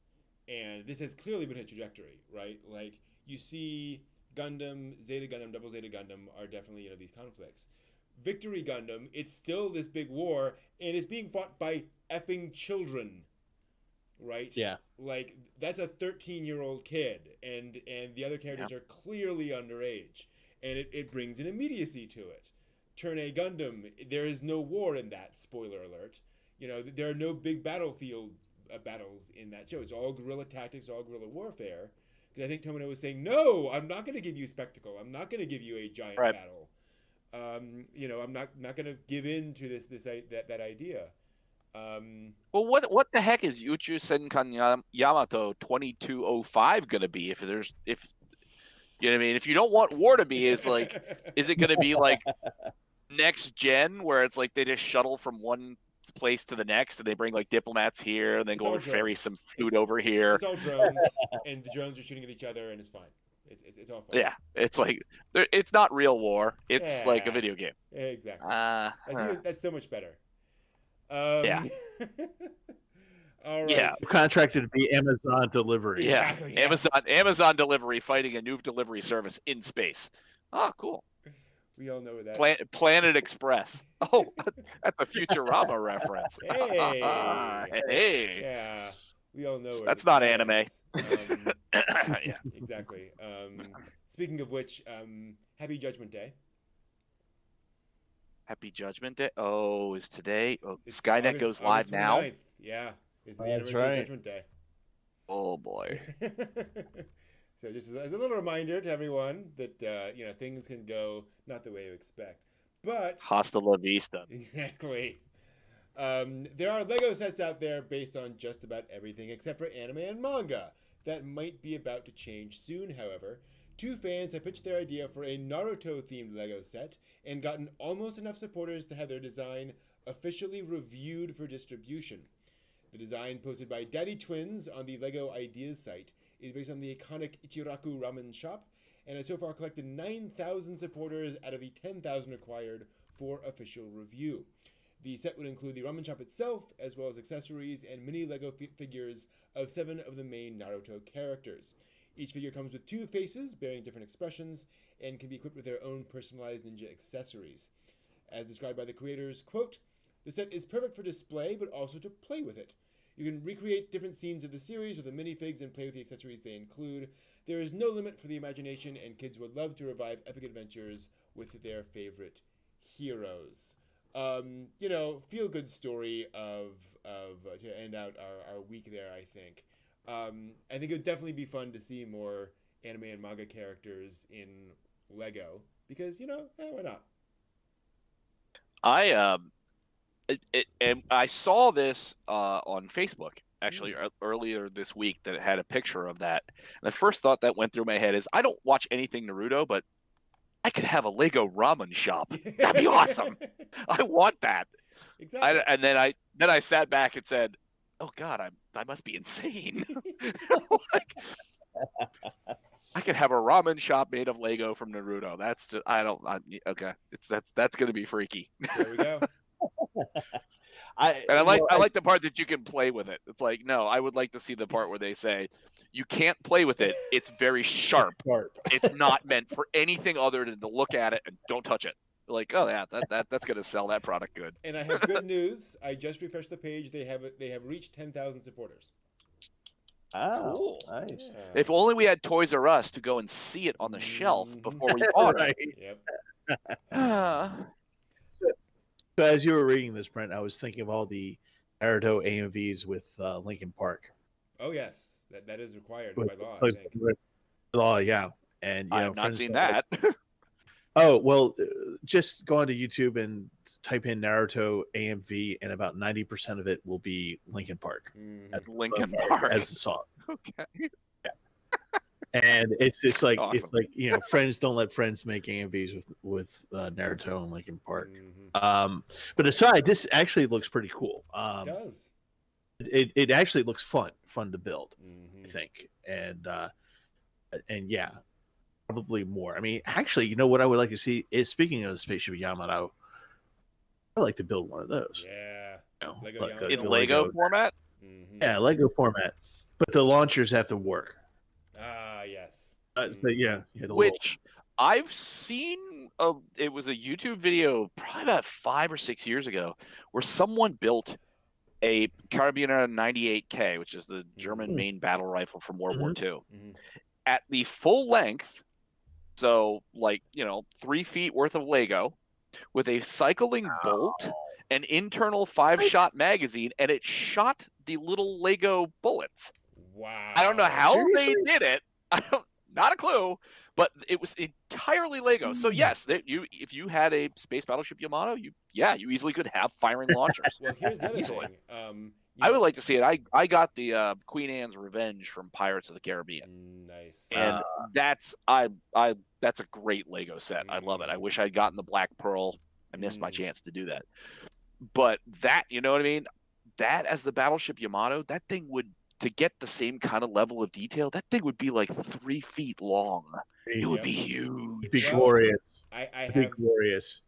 and this has clearly been a trajectory, right? Like, you see Gundam, Zeta Gundam, Double Zeta Gundam are definitely, these conflicts. Victory Gundam, it's still this big war, and it's being fought by effing children, right? Yeah. Like, that's a 13-year-old kid, and the other characters are clearly underage, and it brings an immediacy to it. Turn A Gundam, there is no war in that, spoiler alert. There are no big battlefield battles in that show. It's all guerrilla tactics, all guerrilla warfare. Because I think Tomino was saying, no, I'm not going to give you spectacle. I'm not going to give you a giant battle. I'm not going to give in to that idea. Well, what the heck is Uchu Senkan Yamato 2205 going to be if you know what I mean? If you don't want war to be, is it going to be like next gen where it's like they just shuttle from one place to the next and they bring like diplomats here and then go and ferry some food over here? It's all drones, and the drones are shooting at each other, and it's fine. It's all fine. Yeah, it's like it's not real war. It's like a video game. Exactly. I think that's so much better. Yeah. All right. Yeah. Contracted to be Amazon delivery. Yeah. Exactly, yeah. Amazon delivery fighting a new delivery service in space. Oh, cool. We all know that. Planet Express. Oh, that's a Futurama reference. Hey. Yeah. We all know that's not anime. Yeah. Exactly. Speaking of which, Happy Judgment Day. Happy Judgment Day. Oh, is today? Oh, Skynet goes live now. Yeah, it's the anniversary of Judgment Day. Oh boy. So just as a little reminder to everyone that things can go not the way you expect. But Hasta la vista. exactly. There are Lego sets out there based on just about everything except for anime and manga. That might be about to change soon, however. Two fans have pitched their idea for a Naruto-themed Lego set and gotten almost enough supporters to have their design officially reviewed for distribution. The design posted by Daddy Twins on the Lego Ideas site is based on the iconic Ichiraku ramen shop and has so far collected 9,000 supporters out of the 10,000 required for official review. The set would include the ramen shop itself, as well as accessories and mini Lego figures of 7 of the main Naruto characters. Each figure comes with 2 faces, bearing different expressions, and can be equipped with their own personalized ninja accessories. As described by the creators, quote, "The set is perfect for display, but also to play with it. You can recreate different scenes of the series with the minifigs and play with the accessories they include. There is no limit for the imagination, and kids would love to revive epic adventures with their favorite heroes." Feel good story of to end out our week there. I think it would definitely be fun to see more anime and manga characters in Lego because why not? And I saw this on Facebook actually earlier this week that it had a picture of that. And the first thought that went through my head is I don't watch anything Naruto, but I could have a Lego ramen shop. That'd be awesome. I want that. Exactly. And then I sat back and said, "Oh God, I must be insane." Like, I could have a ramen shop made of Lego from Naruto. That's just, okay. That's gonna be freaky. There we go. I like the part that you can play with it. It's like, no, I would like to see the part where they say you can't play with it. It's very sharp. It's not meant for anything other than to look at it and don't touch it. Like, oh yeah, that's gonna sell that product good. And I have good news. I just refreshed the page. They have reached 10,000 supporters. Oh, cool. Nice. Yeah. If only we had Toys R Us to go and see it on the shelf before we bought it. Yep. So as you were reading this, Brent, I was thinking of all the Naruto AMVs with Linkin Park. Oh yes, that is required by law. I think. Law, yeah. And I have not seen that. Oh well, just go onto YouTube and type in Naruto AMV, and about 90% of it will be Linkin Park. As Linkin Park as the song. Okay. Yeah. And it's like awesome. It's like friends don't let friends make AMVs with Naruto and Linkin Park. But aside, this actually looks pretty cool. It does. It actually looks fun to build. I think, and yeah. Probably more. I mean, actually, what I would like to see is, speaking of the Spaceship Yamato, I'd like to build one of those. Yeah. In Lego format? Yeah, Lego format. But the launchers have to work. Ah, yes. So, yeah, which I've seen. It was a YouTube video probably about 5 or 6 years ago where someone built a Carabiner 98K, which is the German main battle rifle from World War II, at the full length. So, 3 feet worth of Lego with a cycling bolt, an internal 5-shot magazine, and it shot the little Lego bullets. Wow. I don't know how they did it. Not a clue, but it was entirely Lego. So, yes, if you had a Space Battleship Yamato, you easily could have firing launchers. Well, here's the other thing. I would like to see it. I got the Queen Anne's Revenge from Pirates of the Caribbean. Nice. And that's a great Lego set. I love it. I wish I'd gotten the Black Pearl. I missed my chance to do that. But that, you know what I mean? That as the Battleship Yamato, that thing would, to get the same kind of level of detail, that thing would be like 3 feet long. It would be huge. It'd be glorious. It'd be glorious.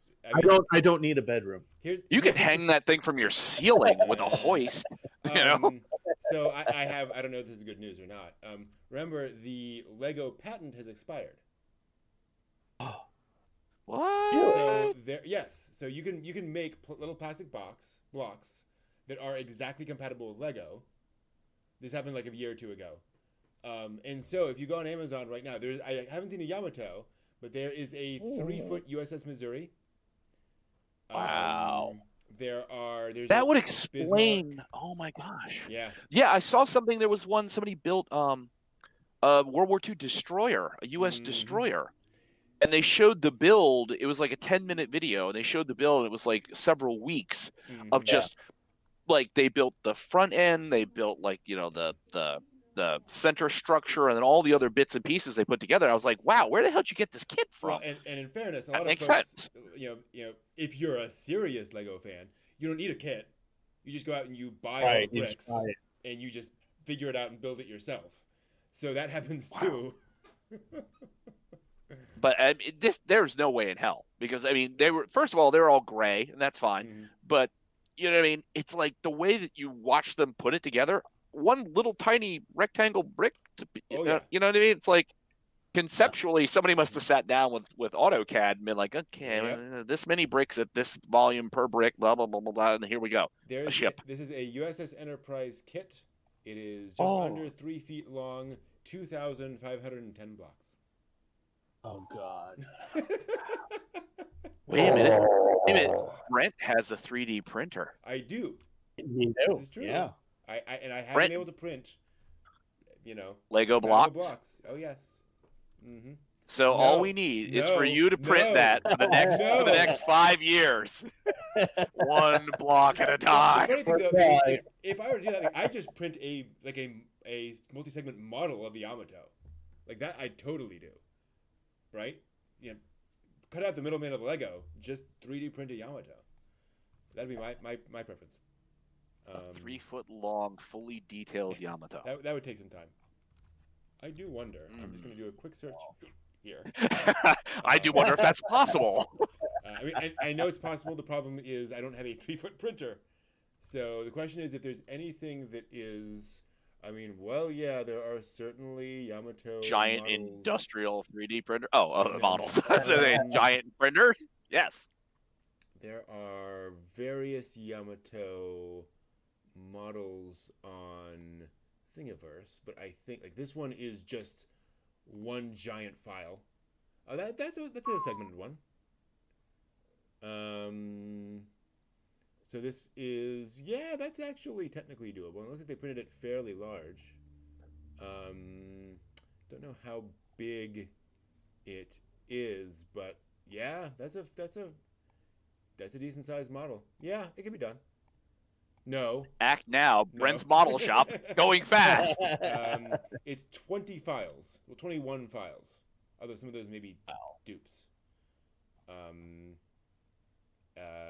I don't need a bedroom. You can hang that thing from your ceiling with a hoist. So I don't know if this is good news or not. Remember, the Lego patent has expired. What? So so you can make little plastic blocks that are exactly compatible with Lego. This happened like a year or two ago. And so if you go on Amazon right now, I haven't seen a Yamato, but there is a 3-foot USS Missouri. Wow. There's that would explain. Bismarck. Oh my gosh. Yeah. I saw something. There was one somebody built a World War II destroyer, a U.S. destroyer. and they showed the build. It was like a 10-minute video, and they showed the build, and it was like several weeks of just like they built the front end, they built like the center structure, and then all the other bits and pieces they put together. I was like, wow, where the hell did you get this kit from? Well, and in fairness, a that lot makes of folks, sense. If you're a serious Lego fan, you don't need a kit. You just go out and you buy Right, all you the just bricks, buy it. and you just figure it out and build it yourself. So that happens Wow. too. But there's no way in hell, because I mean, first of all, they're all gray, and that's fine. Mhm. But you know what I mean? It's like the way that you watch them put it together. One little tiny rectangle brick. Oh, yeah. You know what I mean? It's like conceptually, somebody must have sat down with AutoCAD and been like, okay, Yep. this many bricks at this volume per brick, blah blah blah blah blah, and here we go. A ship. This is a USS Enterprise kit. It is just under 3 feet long, 2,510 blocks. Oh God. Wait a minute. Brent has a 3D printer. I do. You This know, is true. yeah. I have Brent- been able to print, Lego Lego blocks. blocks. Oh yes. Mm-hmm. So No, all we need is for no, you to print no, that for the next no. for the next 5 years, one block at a The time. funny thing, though, Right. if I were to do that, like, I just print a multi-segment model of the Yamato, like that. I totally do, right? Cut out the middleman of Lego, just 3D print a Yamato. That'd be my preference. A 3 foot long, fully detailed Yamato. That would take some time. I do wonder. I'm just going to do a quick search here. I do wonder if that's possible. I mean, I know it's possible. The problem is I don't have a 3-foot printer. So the question is if there's anything that is, yeah, there are certainly Yamato Giant models. industrial 3D printer. Oh, No, models. no. So they giant printers. Yes. There are various Yamato models on Thingiverse, but I think like this one is just one giant file. Oh, that's a segmented one. So this is, that's actually technically doable. It looks like they printed it fairly large. Don't know how big it is, but yeah, that's a decent sized model. Yeah, it can be done. No. Act now. No. Brent's model shop going fast. It's 20 files. Well, 21 files. Although some of those may be dupes.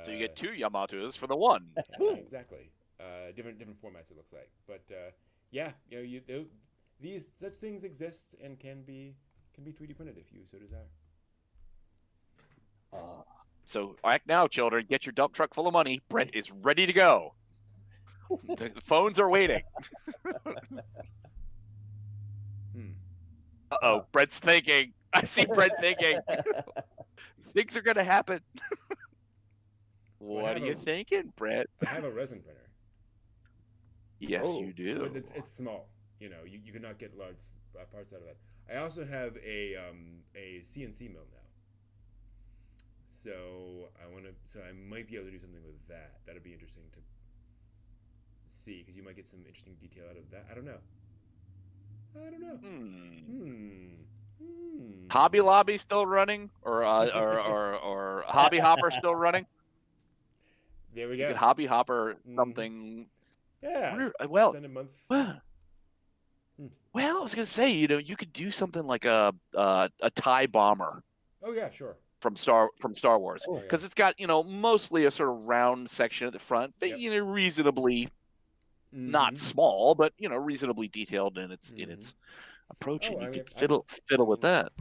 So you get 2 Yamatos for the one. Exactly. Different formats it looks like. But these such things exist and can be 3D printed if you so desire. So act now, children. Get your dump truck full of money. Brent is ready to go. The phones are waiting. Uh-oh, Brent's thinking. I see Brent thinking. Things are going to happen. What are you thinking, Brent? I have a resin printer. Yes, you do. But it's small. You could not get large parts out of that. I also have a CNC mill now. So I might be able to do something with that. That'd be interesting to see, because you might get some interesting detail out of that. I don't know. Hobby Lobby still running, or Hobby Hopper still running? There we go. You could Hobby Hopper something. Yeah. Well, Send a month. well, I was gonna say, you could do something like a TIE bomber. Oh yeah, sure. From Star Wars, Oh, yeah. because it's got mostly a sort of round section at the front, but reasonably not small, but reasonably detailed in its approach, and you could fiddle with that.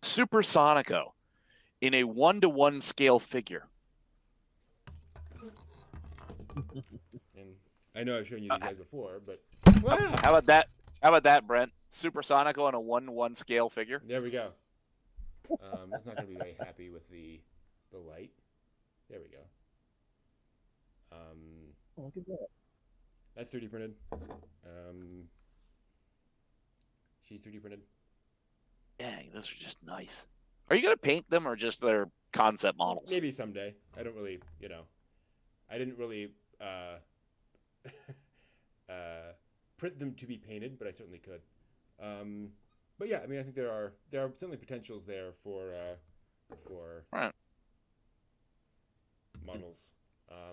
Supersonico in a 1-to-1 scale figure. And I know I've shown you these guys before, but How about that? How about that, Brent? Supersonico on a 1-to-1 scale figure. There we go. It's not going to be very happy with the light. There we go. Look at that. That's 3D printed. She's 3D printed. Dang, those are just nice. Are you gonna paint them or just their concept models? Maybe someday. I don't really, I didn't really print them to be painted, but I certainly could. But yeah, I mean, I think there are certainly potentials there for Right. models.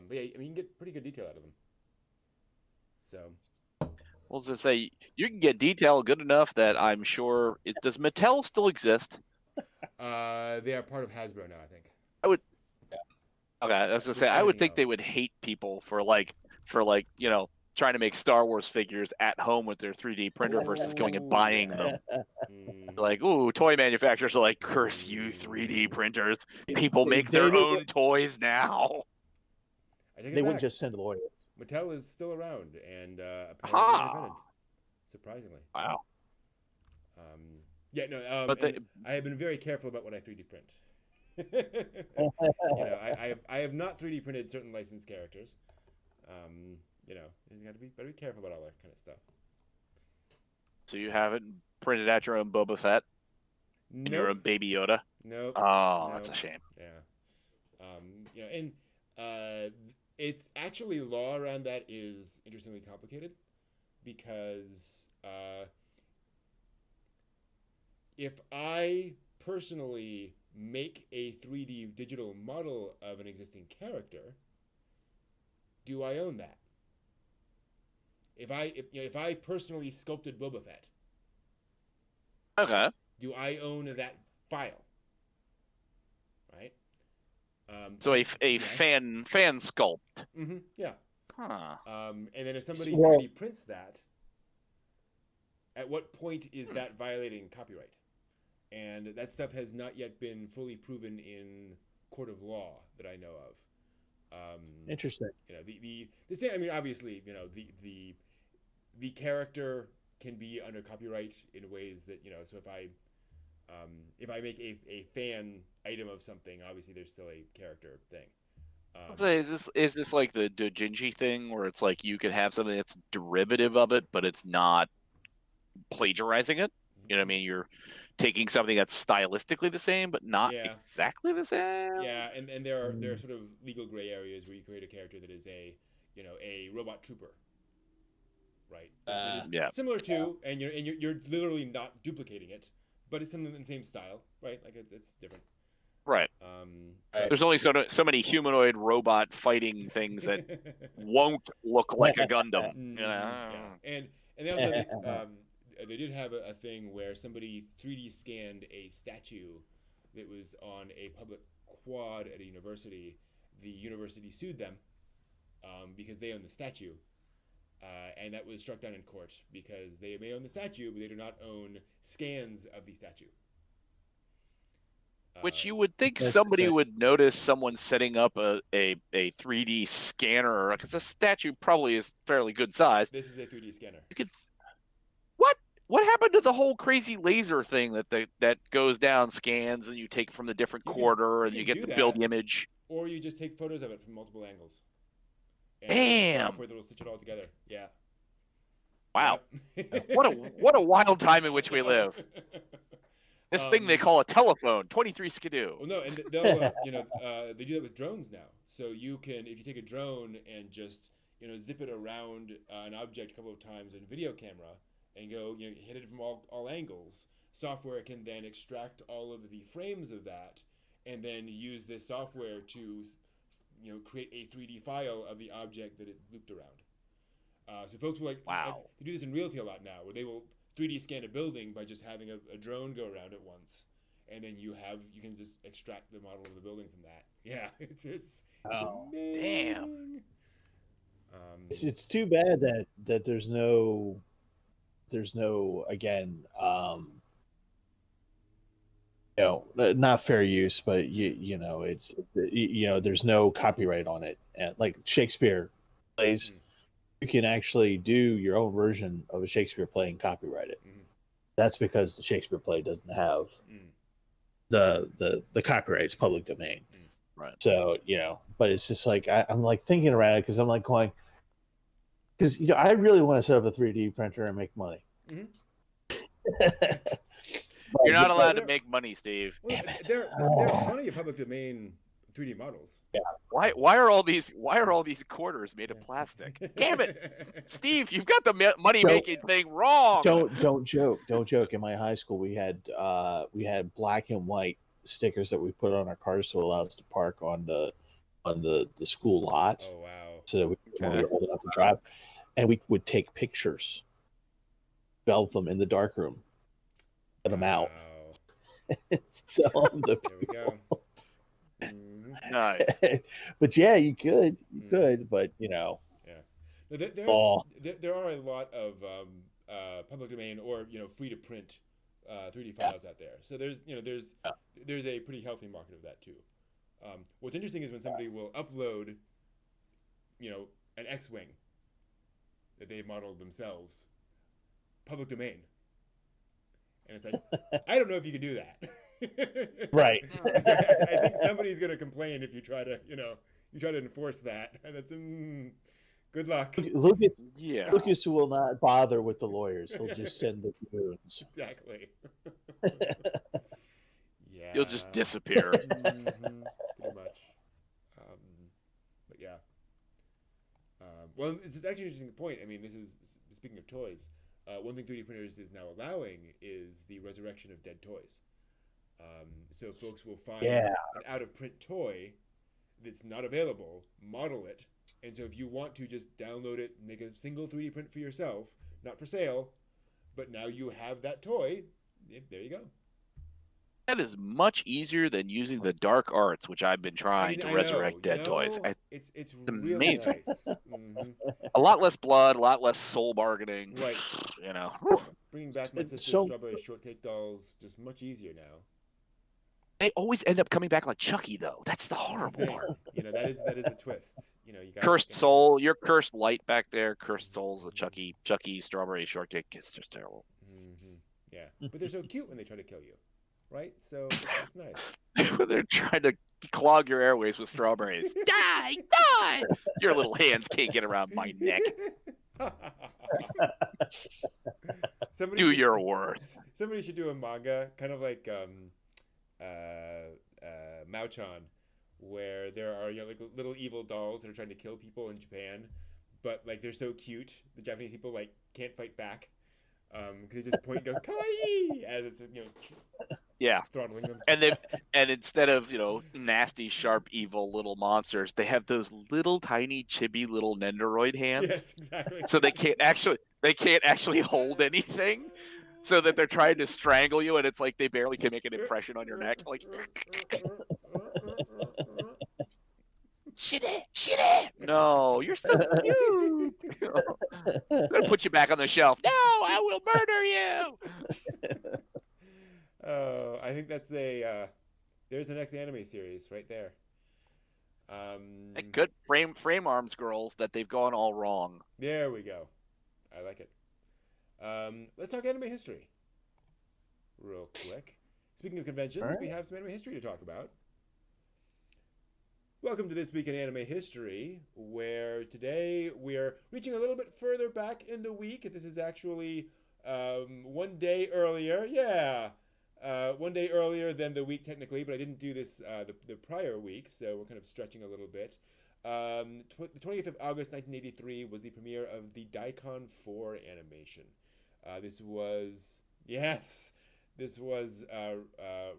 But yeah, I mean, you can get pretty good detail out of them. So. Well, as I say, you can get detail good enough that I'm sure. Does Mattel still exist? They are part of Hasbro now, I think. I would. Okay, I was gonna say I would think they would hate people for trying to make Star Wars figures at home with their 3D printer versus going and buying them. Like, ooh, toy manufacturers are like, curse you, 3D printers. People make their own toys now. They wouldn't just send lawyers. Mattel is still around and apparently independent. Surprisingly. Wow. Yeah, no. But I have been very careful about what I 3D print. I have not 3D printed certain licensed characters. You got to be careful about all that kind of stuff. So you haven't printed out your own Boba Fett and your own Baby Yoda? Nope. Oh, that's a shame. Yeah. It's actually law around that is interestingly complicated because if I personally make a 3D digital model of an existing character, do I own that? If I personally sculpted Boba Fett, okay, do I own that file? Right. So a yes. fan sculpt. Mm-hmm. Yeah. Huh. And then if somebody 3D prints that, at what point is that violating copyright? And that stuff has not yet been fully proven in court of law that I know of. Interesting. The same. I mean, obviously, the character can be under copyright in ways that So if I make a fan item of something, obviously there's still a character thing. Is this like the doujinshi thing where it's like you could have something that's derivative of it, but it's not plagiarizing it? You know what I mean? You're taking something that's stylistically the same, but not exactly the same. Yeah, and there are sort of legal gray areas where you create a character that is a robot trooper, right? That is similar to, and you're literally not duplicating it, but it's something in the same style, right? Like it's different. Right. There's only so many humanoid robot fighting things that won't look like a Gundam. Yeah. And they also they did have a thing where somebody 3D scanned a statue that was on a public quad at a university. The university sued them because they own the statue. And that was struck down in court because they may own the statue, but they do not own scans of the statue. Which you would think somebody would notice someone setting up a 3D scanner, because a statue probably is fairly good size. This is a 3D scanner. You could. What happened to the whole crazy laser thing that goes down, scans, and you take from the different quarter, and you get the build image? Or you just take photos of it from multiple angles. Damn! Software that'll stitch it all together. Yeah. Wow. What a wild time in which we live. This thing they call a telephone, 23 skidoo. Well, no, and they'll they do that with drones now. So you can, if you take a drone and just zip it around an object a couple of times in video camera and go hit it from all angles, software can then extract all of the frames of that and then use this software to create a 3D file of the object that it looped around. So folks will wow. They do this in realty a lot now, where they will 3D scan a building by just having a drone go around it once, and then you can just extract the model of the building from that. Yeah, it's amazing. Damn. It's too bad that there's no again not fair use, but it's there's no copyright on it. And like Shakespeare plays. You can actually do your own version of a Shakespeare play and copyright it. That's because the Shakespeare play doesn't have the copyright. It's public domain. Right. So, but it's just like, I'm like thinking around it because I'm like going, because, I really want to set up a 3D printer and make money. You're not allowed to make money, Steve. Well, there are plenty of public domain 3D models. Why are all these quarters made of plastic? Damn it, Steve! You've got the money making thing wrong. Don't joke. In my high school, we had black and white stickers that we put on our cars to allow us to park on the school lot. Oh wow! So that when we were old enough to drive, and we would take pictures, develop them in the dark room, put them out, sell them to There we go. Nice. But yeah, you could, but Yeah. No, there are a lot of public domain or free to print 3D files out there. So there's a pretty healthy market of that too. What's interesting is when somebody will upload, an X-wing that they've modeled themselves, public domain, and it's like, I don't know if you can do that. right. I think somebody's going to complain if you try to, enforce that. And that's good luck. Lucas will not bother with the lawyers. He'll just send the goons. Exactly. Yeah. You'll just disappear. Pretty much. But yeah. Well, it's actually an interesting point. I mean, this is speaking of toys. One thing 3D printers is now allowing is the resurrection of dead toys. So folks will find an out-of-print toy that's not available, model it, and so if you want to just download it, make a single 3D print for yourself, not for sale, but now you have that toy, there you go. That is much easier than using the dark arts, which I've been trying to resurrect dead toys. It's really nice. Mm-hmm. A lot less blood, a lot less soul bargaining. Right. Bringing back my sister's strawberry shortcake dolls, just much easier now. They always end up coming back like Chucky, though. That's the horrible part. That is the twist. You cursed soul, your cursed light back there. Cursed souls, the Chucky strawberry shortcake. It's just terrible. Mm-hmm. Yeah, but they're so cute when they try to kill you, right? So it's nice. They're trying to clog your airways with strawberries. Die! Your little hands can't get around my neck. Do your worst. Somebody should do a manga, kind of like Mao-chan, where there are like little evil dolls that are trying to kill people in Japan, but like they're so cute, the Japanese people like can't fight back, because they just point and go kawaii as it's throttling them. And instead of nasty, sharp, evil little monsters, they have those little tiny chibi little Nendoroid hands. Yes, exactly. So they can't actually hold anything. So that they're trying to strangle you, and it's like they barely can make an impression on your neck. Like, shit it. No, you're so cute. I'm gonna put you back on the shelf. No, I will murder you. Oh, I think that's there's the next anime series right there. Good frame arms girls that they've gone all wrong. There we go. I like it. Let's talk anime history real quick. Speaking of conventions, we have some anime history to talk about. Welcome to This Week in Anime History, where today we're reaching a little bit further back in the week. This is actually 1 day earlier. Yeah. 1 day earlier than the week technically, but I didn't do this the prior week, so we're kind of stretching a little bit. The 20th of August 1983 was the premiere of the Daikon 4 animation. This was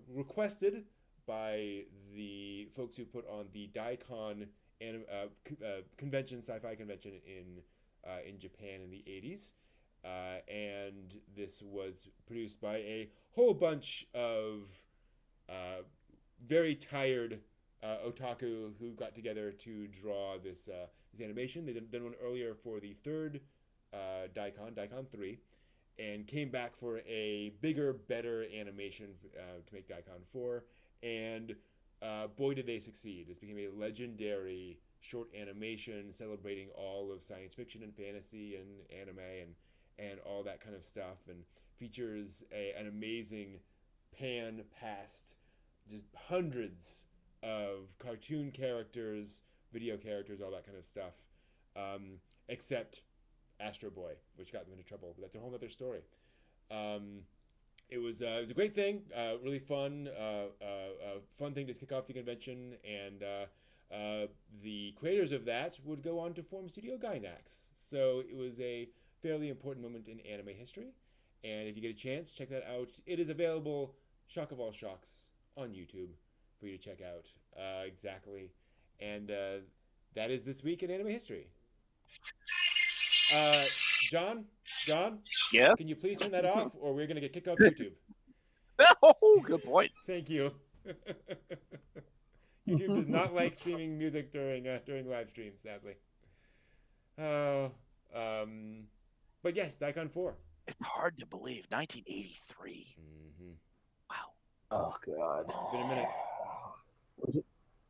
requested by the folks who put on the Daikon convention, sci-fi convention in Japan in the 80s. And this was produced by a whole bunch of very tired otaku who got together to draw this animation. They did one earlier for the third Daikon 3, and came back for a bigger, better animation to make Daikon 4. And boy, did they succeed. This became a legendary short animation celebrating all of science fiction and fantasy and anime and all that kind of stuff, and features an amazing pan past just hundreds of cartoon characters, video characters, all that kind of stuff, except Astro Boy, which got them into trouble, but that's a whole other story. it was a great thing, really fun, fun thing to kick off the convention, and the creators of that would go on to form Studio Gainax. So it was a fairly important moment in anime history, and if you get a chance, check that out. It is available, shock of all shocks, on YouTube for you to check out. Exactly, and that is this week in anime history. John, Yeah. can you please turn that off, or we're gonna get kicked off YouTube? Oh, good point. Thank you. YouTube does not like streaming music during live streams, sadly. But yes, Daikon 4. It's hard to believe. 1983. Mm-hmm. Wow. Oh God. It's been a minute.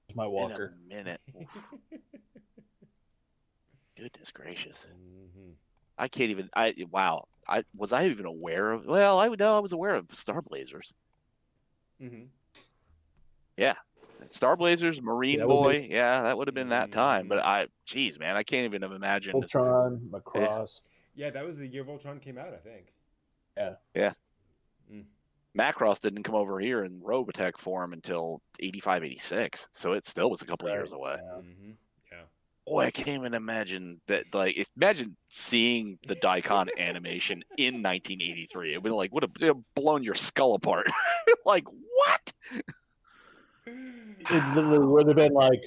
It's my walker. In a minute. Goodness gracious. Mm-hmm. I can't even. Wow. Was I even aware of? Well, I was aware of Star Blazers. Mm-hmm. Yeah, Star Blazers, Marine Yeah, Boy. Yeah, that would have been that time. But geez, man, I can't even imagine. Voltron, Macross. Yeah, that was the year Voltron came out, I think. Yeah. Mm. Macross didn't come over here in Robotech form until 85, 86. So it still was a couple of years away. Yeah. Mm-hmm. Yeah. Boy, I can't even imagine that. Like, imagine seeing the Daikon animation in 1983. It would have blown your skull apart. Like, what? It literally would have been like,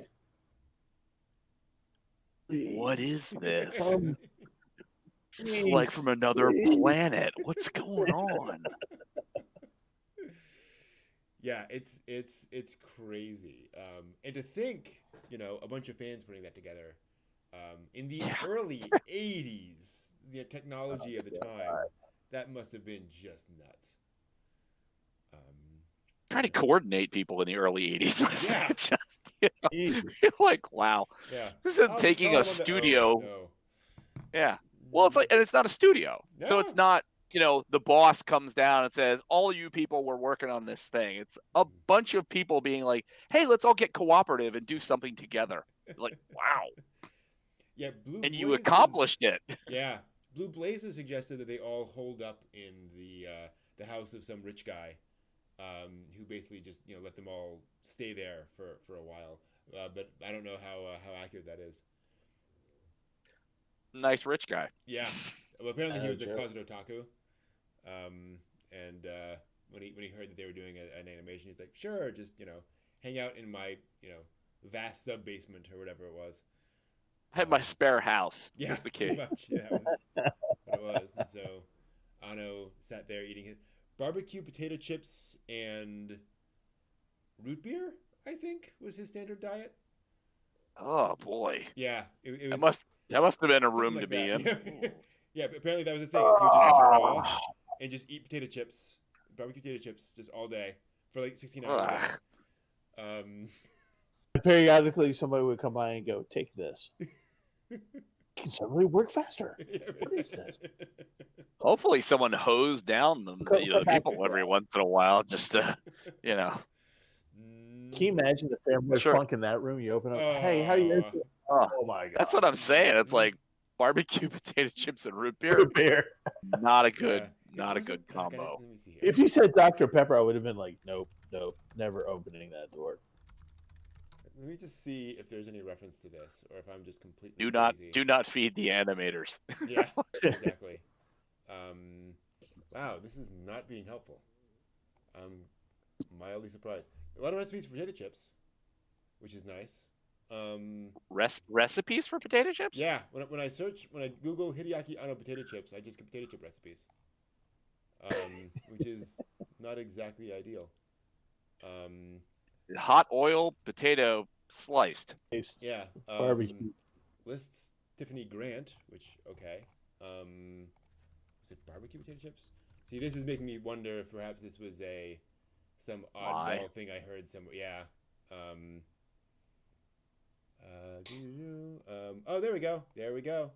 What is this? It's Please, like from another please. planet. What's going on? Yeah, it's crazy. And to think, a bunch of fans putting that together. In the early 80s, the technology of the time, that must have been just nuts. Trying to coordinate people in the early 80s was Yeah. just, you're like, wow. Yeah. This is Oh, taking just a call them studio. no. Yeah. Well, and it's not a studio. So No. it's not, the boss comes down and says, all you people were working on this thing. It's a bunch of people being like, hey, let's all get cooperative and do something together. Like, wow. Yeah, Blue And you Blazes- accomplished it. Yeah, Blue Blazes suggested that they all hold up in the house of some rich guy, who basically just let them all stay there for a while. But I don't know how accurate that is. Nice rich guy. Yeah, well, apparently he was a joke. closet otaku, and when he heard that they were doing an animation, he's like, sure, just hang out in my vast sub basement or whatever it was. I had my spare house. Yeah, Here's the key. pretty much. Yeah, that was what it was. And so Ano sat there eating his barbecue potato chips and root beer, I think, was his standard diet. Oh boy. Yeah, it That was must have been a something room like to be that. in. Yeah, but apparently that was his thing. Is he would just eat raw and just eat potato chips, barbecue potato chips, just all day for like 16 hours a day. Periodically, somebody would come by and go, "Take this." Can somebody work faster? What is this? Hopefully someone hosed down the people every once in a while just to, Can you imagine the family Sure. funk in that room? You open up, hey, how you doing? Oh my god, That's what I'm saying. It's like barbecue potato chips and root beer. Root beer. Not a good, Yeah. not a Was good it- I gotta- combo. let me see here. If you said Dr. Pepper, I would have been like, nope, never opening that door. Let me just see if there's any reference to this, or if I'm just completely crazy. Do not feed the animators. Yeah, exactly. Wow, this is not being helpful. I'm mildly surprised. A lot of recipes for potato chips, which is nice. Recipes for potato chips? Yeah, when I Google Hideaki Anno potato chips, I just get potato chip recipes, which is not exactly ideal. Hot oil potato sliced. Taste Yeah, barbecue. lists Tiffany Grant, which okay. Was it barbecue potato chips? See, this is making me wonder if perhaps this was some Lie. oddball thing I heard somewhere. Yeah. Oh, there we go. There we go.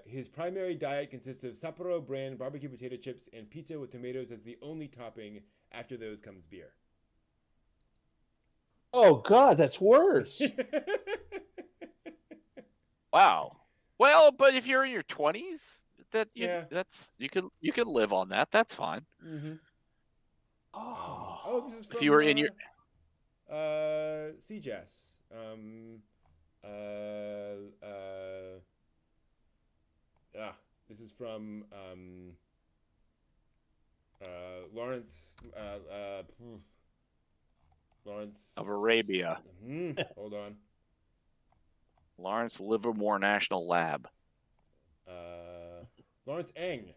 His primary diet consists of Sapporo brand barbecue potato chips and pizza with tomatoes as the only topping. After those comes beer. Oh god, that's worse. Wow. Well, but if you're in your 20s, Yeah. you can live on that. That's fine. Mm-hmm. Oh, This is If from you were in your CJAS. Uh, uh, this is from Lawrence. Lawrence of Arabia, Hold on. Lawrence Livermore National Lab. Lawrence Eng.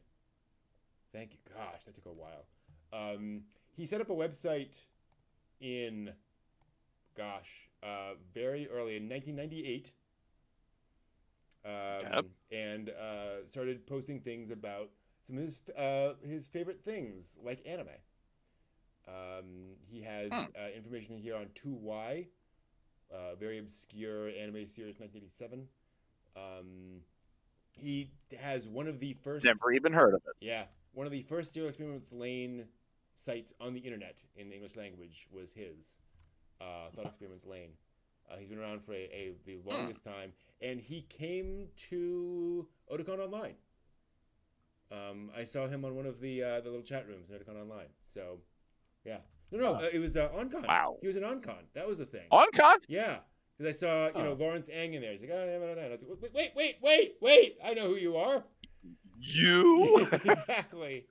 Thank you. Gosh, that took a while. He set up a website in, very early in 1998. Yep. And started posting things about some of his favorite things, like anime. He has information here on 2Y, very obscure anime series, 1987. He has one of the first. Never even heard of it. Yeah, one of the first Serial Experiments Lane sites on the internet in the English language was his. Thought Experiments Lane. He's been around for the longest time, and he came to Otakon Online. I saw him on one of the little chat rooms in Otakon Online. So, yeah. No, it was OnCon. Wow. He was in OnCon. That was the thing. OnCon? Yeah. Because I saw, Lawrence Eng in there. He's like, oh, no. I was like, wait. I know who you are. You? Exactly.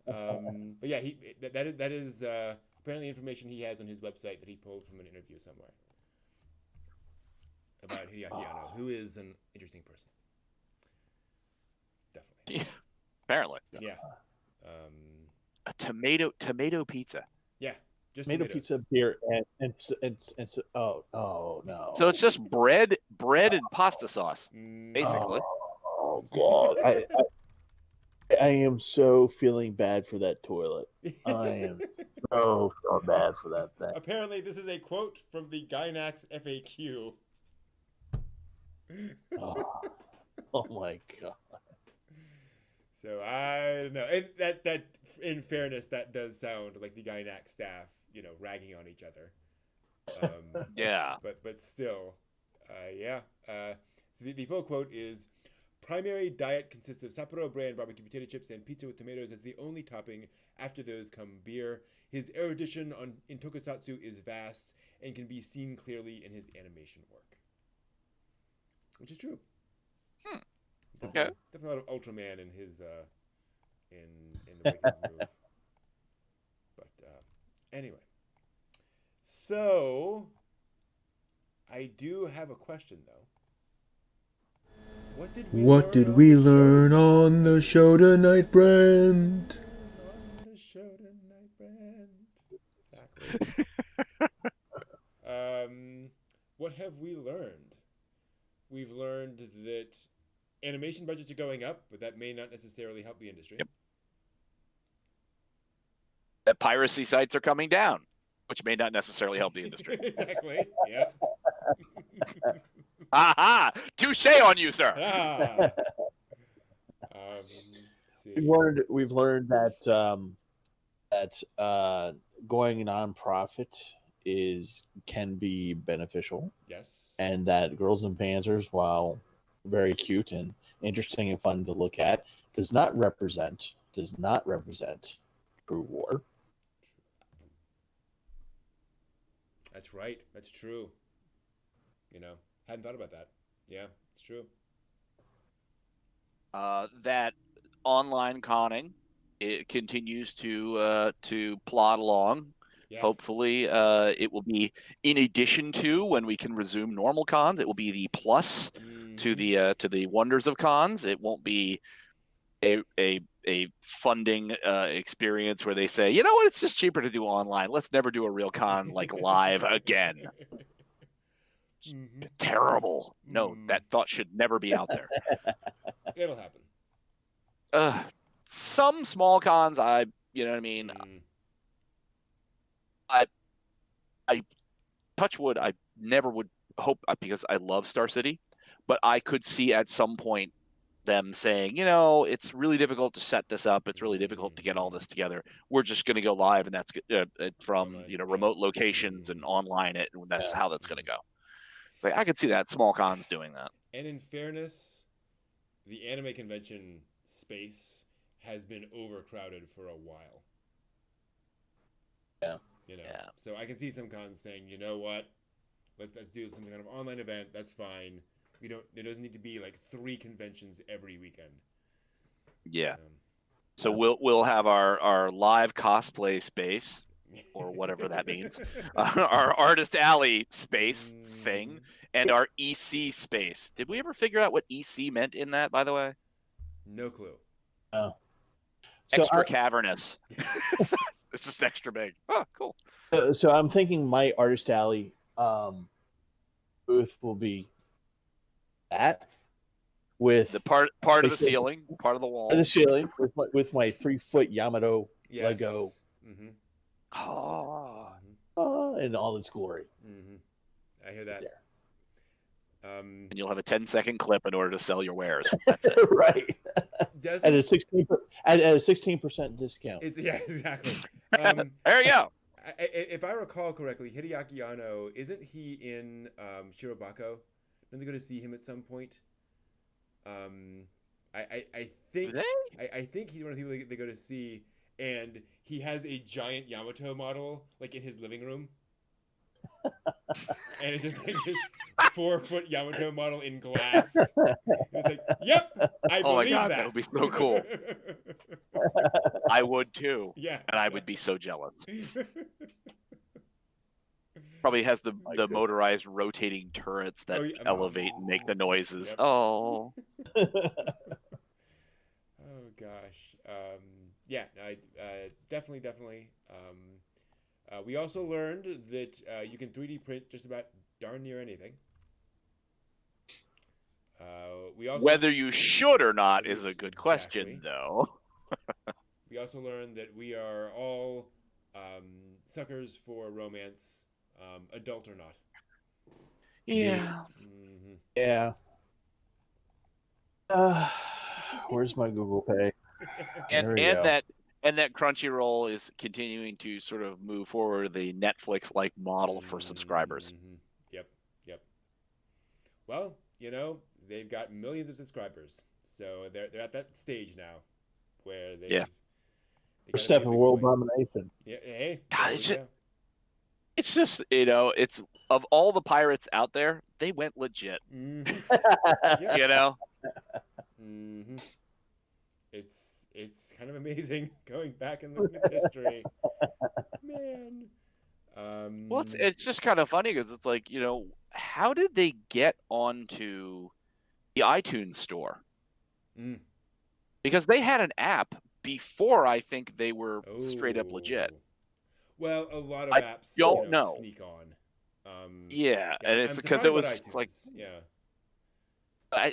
But yeah, that is apparently information he has on his website that he pulled from an interview somewhere about Hideaki Anno, who is an interesting person. Definitely. Yeah, apparently. Yeah. A tomato pizza. Yeah. Just tomato tomatoes. pizza, beer, and oh no. So it's just bread and pasta sauce, basically. Oh God, I am so feeling bad for that toilet. I am so bad for that thing. Apparently, this is a quote from the Gynax FAQ. Oh my God. So I don't know. And that in fairness, that does sound like the Gynax staff, ragging on each other. Yeah. But still, yeah. So the full quote is: primary diet consists of Sapporo brand barbecue potato chips and pizza with tomatoes as the only topping. After those come beer. His erudition in tokusatsu is vast and can be seen clearly in his animation work. Which is true. Okay. Definitely a lot of Ultraman in his in the Vikings move. But anyway. So I do have a question though. What did we learn on the show tonight, Brent? On the show tonight, Brent. Exactly. What have we learned? We've learned that animation budgets are going up, but that may not necessarily help the industry. Yep. That piracy sites are coming down, which may not necessarily help the industry. Exactly. Yep. Aha! Touche on you, sir. We've learned that going nonprofit can be beneficial. Yes. And that Girls and Panzers, while very cute and interesting and fun to look at, does not represent true war. That's right. That's true. Hadn't thought about that. Yeah, it's true. That online conning, it continues to plod along. Yeah. Hopefully, it will be in addition to when we can resume normal cons. It will be the plus to the wonders of cons. It won't be a funding experience where they say, you know what, it's just cheaper to do online. Let's never do a real con like live again. Terrible. No, that thought should never be out there. It'll happen. Some small cons, you know what I mean. I touch wood. I never would hope, because I love Star City, but I could see at some point them saying, it's really difficult to set this up. It's really difficult to get all this together. We're just going to go live, and that's from remote locations and online it, and that's how that's going to go. It's like I could see that small cons doing that. And in fairness, the anime convention space has been overcrowded for a while. Yeah. Yeah. So I can see some cons saying, you know what, let's do some kind of online event. That's fine. There doesn't need to be like 3 conventions every weekend. Yeah. So we'll have our live cosplay space, or whatever that means, our artist alley space thing, and our EC space. Did we ever figure out what EC meant in that, by the way? No clue. Oh. Extra cavernous. It's just extra big. Oh, cool. So I'm thinking my artist alley booth will be that with the part of the ceiling, part of the wall, the ceiling with my 3-foot Yamato Lego. Mm-hmm. In all its glory. Mm-hmm. I hear that. And you'll have a 10-second clip in order to sell your wares. That's it. Right. At a 16% discount. Yeah, exactly. There you go. If I recall correctly, Hideaki Anno, isn't he in Shirobako? Don't they go to see him at some point? I think I think he's one of the people they go to see, and he has a giant Yamato model like in his living room. And it's just like this 4-foot Yamato model in glass. It's like, yep, I believe oh my god, that. that would be so cool. I would too. Yeah, and I would be so jealous. Probably has the motorized rotating turrets that elevate and make the noises. Yep. Oh. Oh gosh. Yeah. Definitely. We also learned that you can 3D print just about darn near anything. Whether you should or not is a good question, though. We also learned that we are all suckers for romance, adult or not. Yeah. Mm-hmm. Yeah. Where's my Google Pay? And that Crunchyroll is continuing to sort of move forward the Netflix-like model for subscribers. Yep. Well, they've got millions of subscribers, so they're at that stage now where they First step in world domination. Yeah. Hey. God, it's just it's of all the pirates out there, they went legit. Mm-hmm. Mm-hmm. It's kind of amazing going back and looking at history, man. Well, it's just kind of funny because it's like, how did they get onto the iTunes store? Because they had an app before I think they were straight up legit. Well, a lot of apps don't know. Sneak on. And it's because it was iTunes. like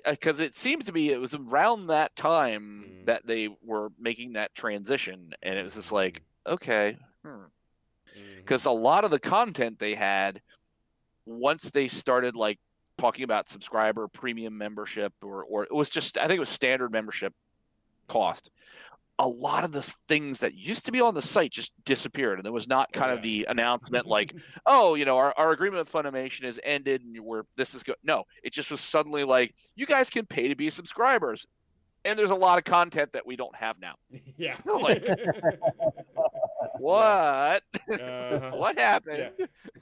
because it seems to me it was around that time that they were making that transition, and it was just like, okay, because a lot of the content they had, once they started like talking about subscriber premium membership, or it was just, I think it was standard membership cost, a lot of the things that used to be on the site just disappeared, and there was not kind of the announcement like, our agreement with Funimation has ended, and this is good. No, it just was suddenly like, you guys can pay to be subscribers, and there's a lot of content that we don't have now. Yeah. Like, what? What happened?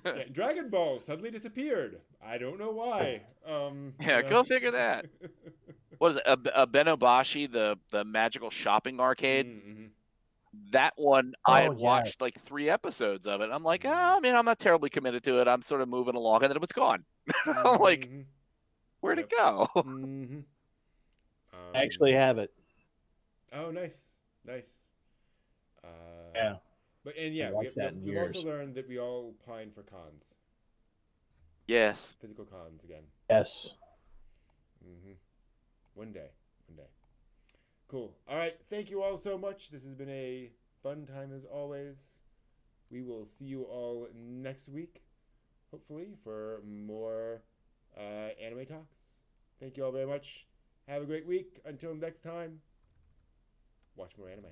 Yeah. Dragon Ball suddenly disappeared. I don't know why. Go figure that. What is it? A Benobashi, the magical shopping arcade? Mm-hmm. That one, I watched like 3 episodes of it. I'm like, I'm not terribly committed to it. I'm sort of moving along, and then it was gone. I'm like, where'd it go? I actually have it. Oh, nice. Yeah. We've also learned that we all pine for cons. Yes. Physical cons again. Yes. One day. Cool. All right. Thank you all so much. This has been a fun time as always. We will see you all next week, hopefully, for more anime talks. Thank you all very much. Have a great week. Until next time, watch more anime.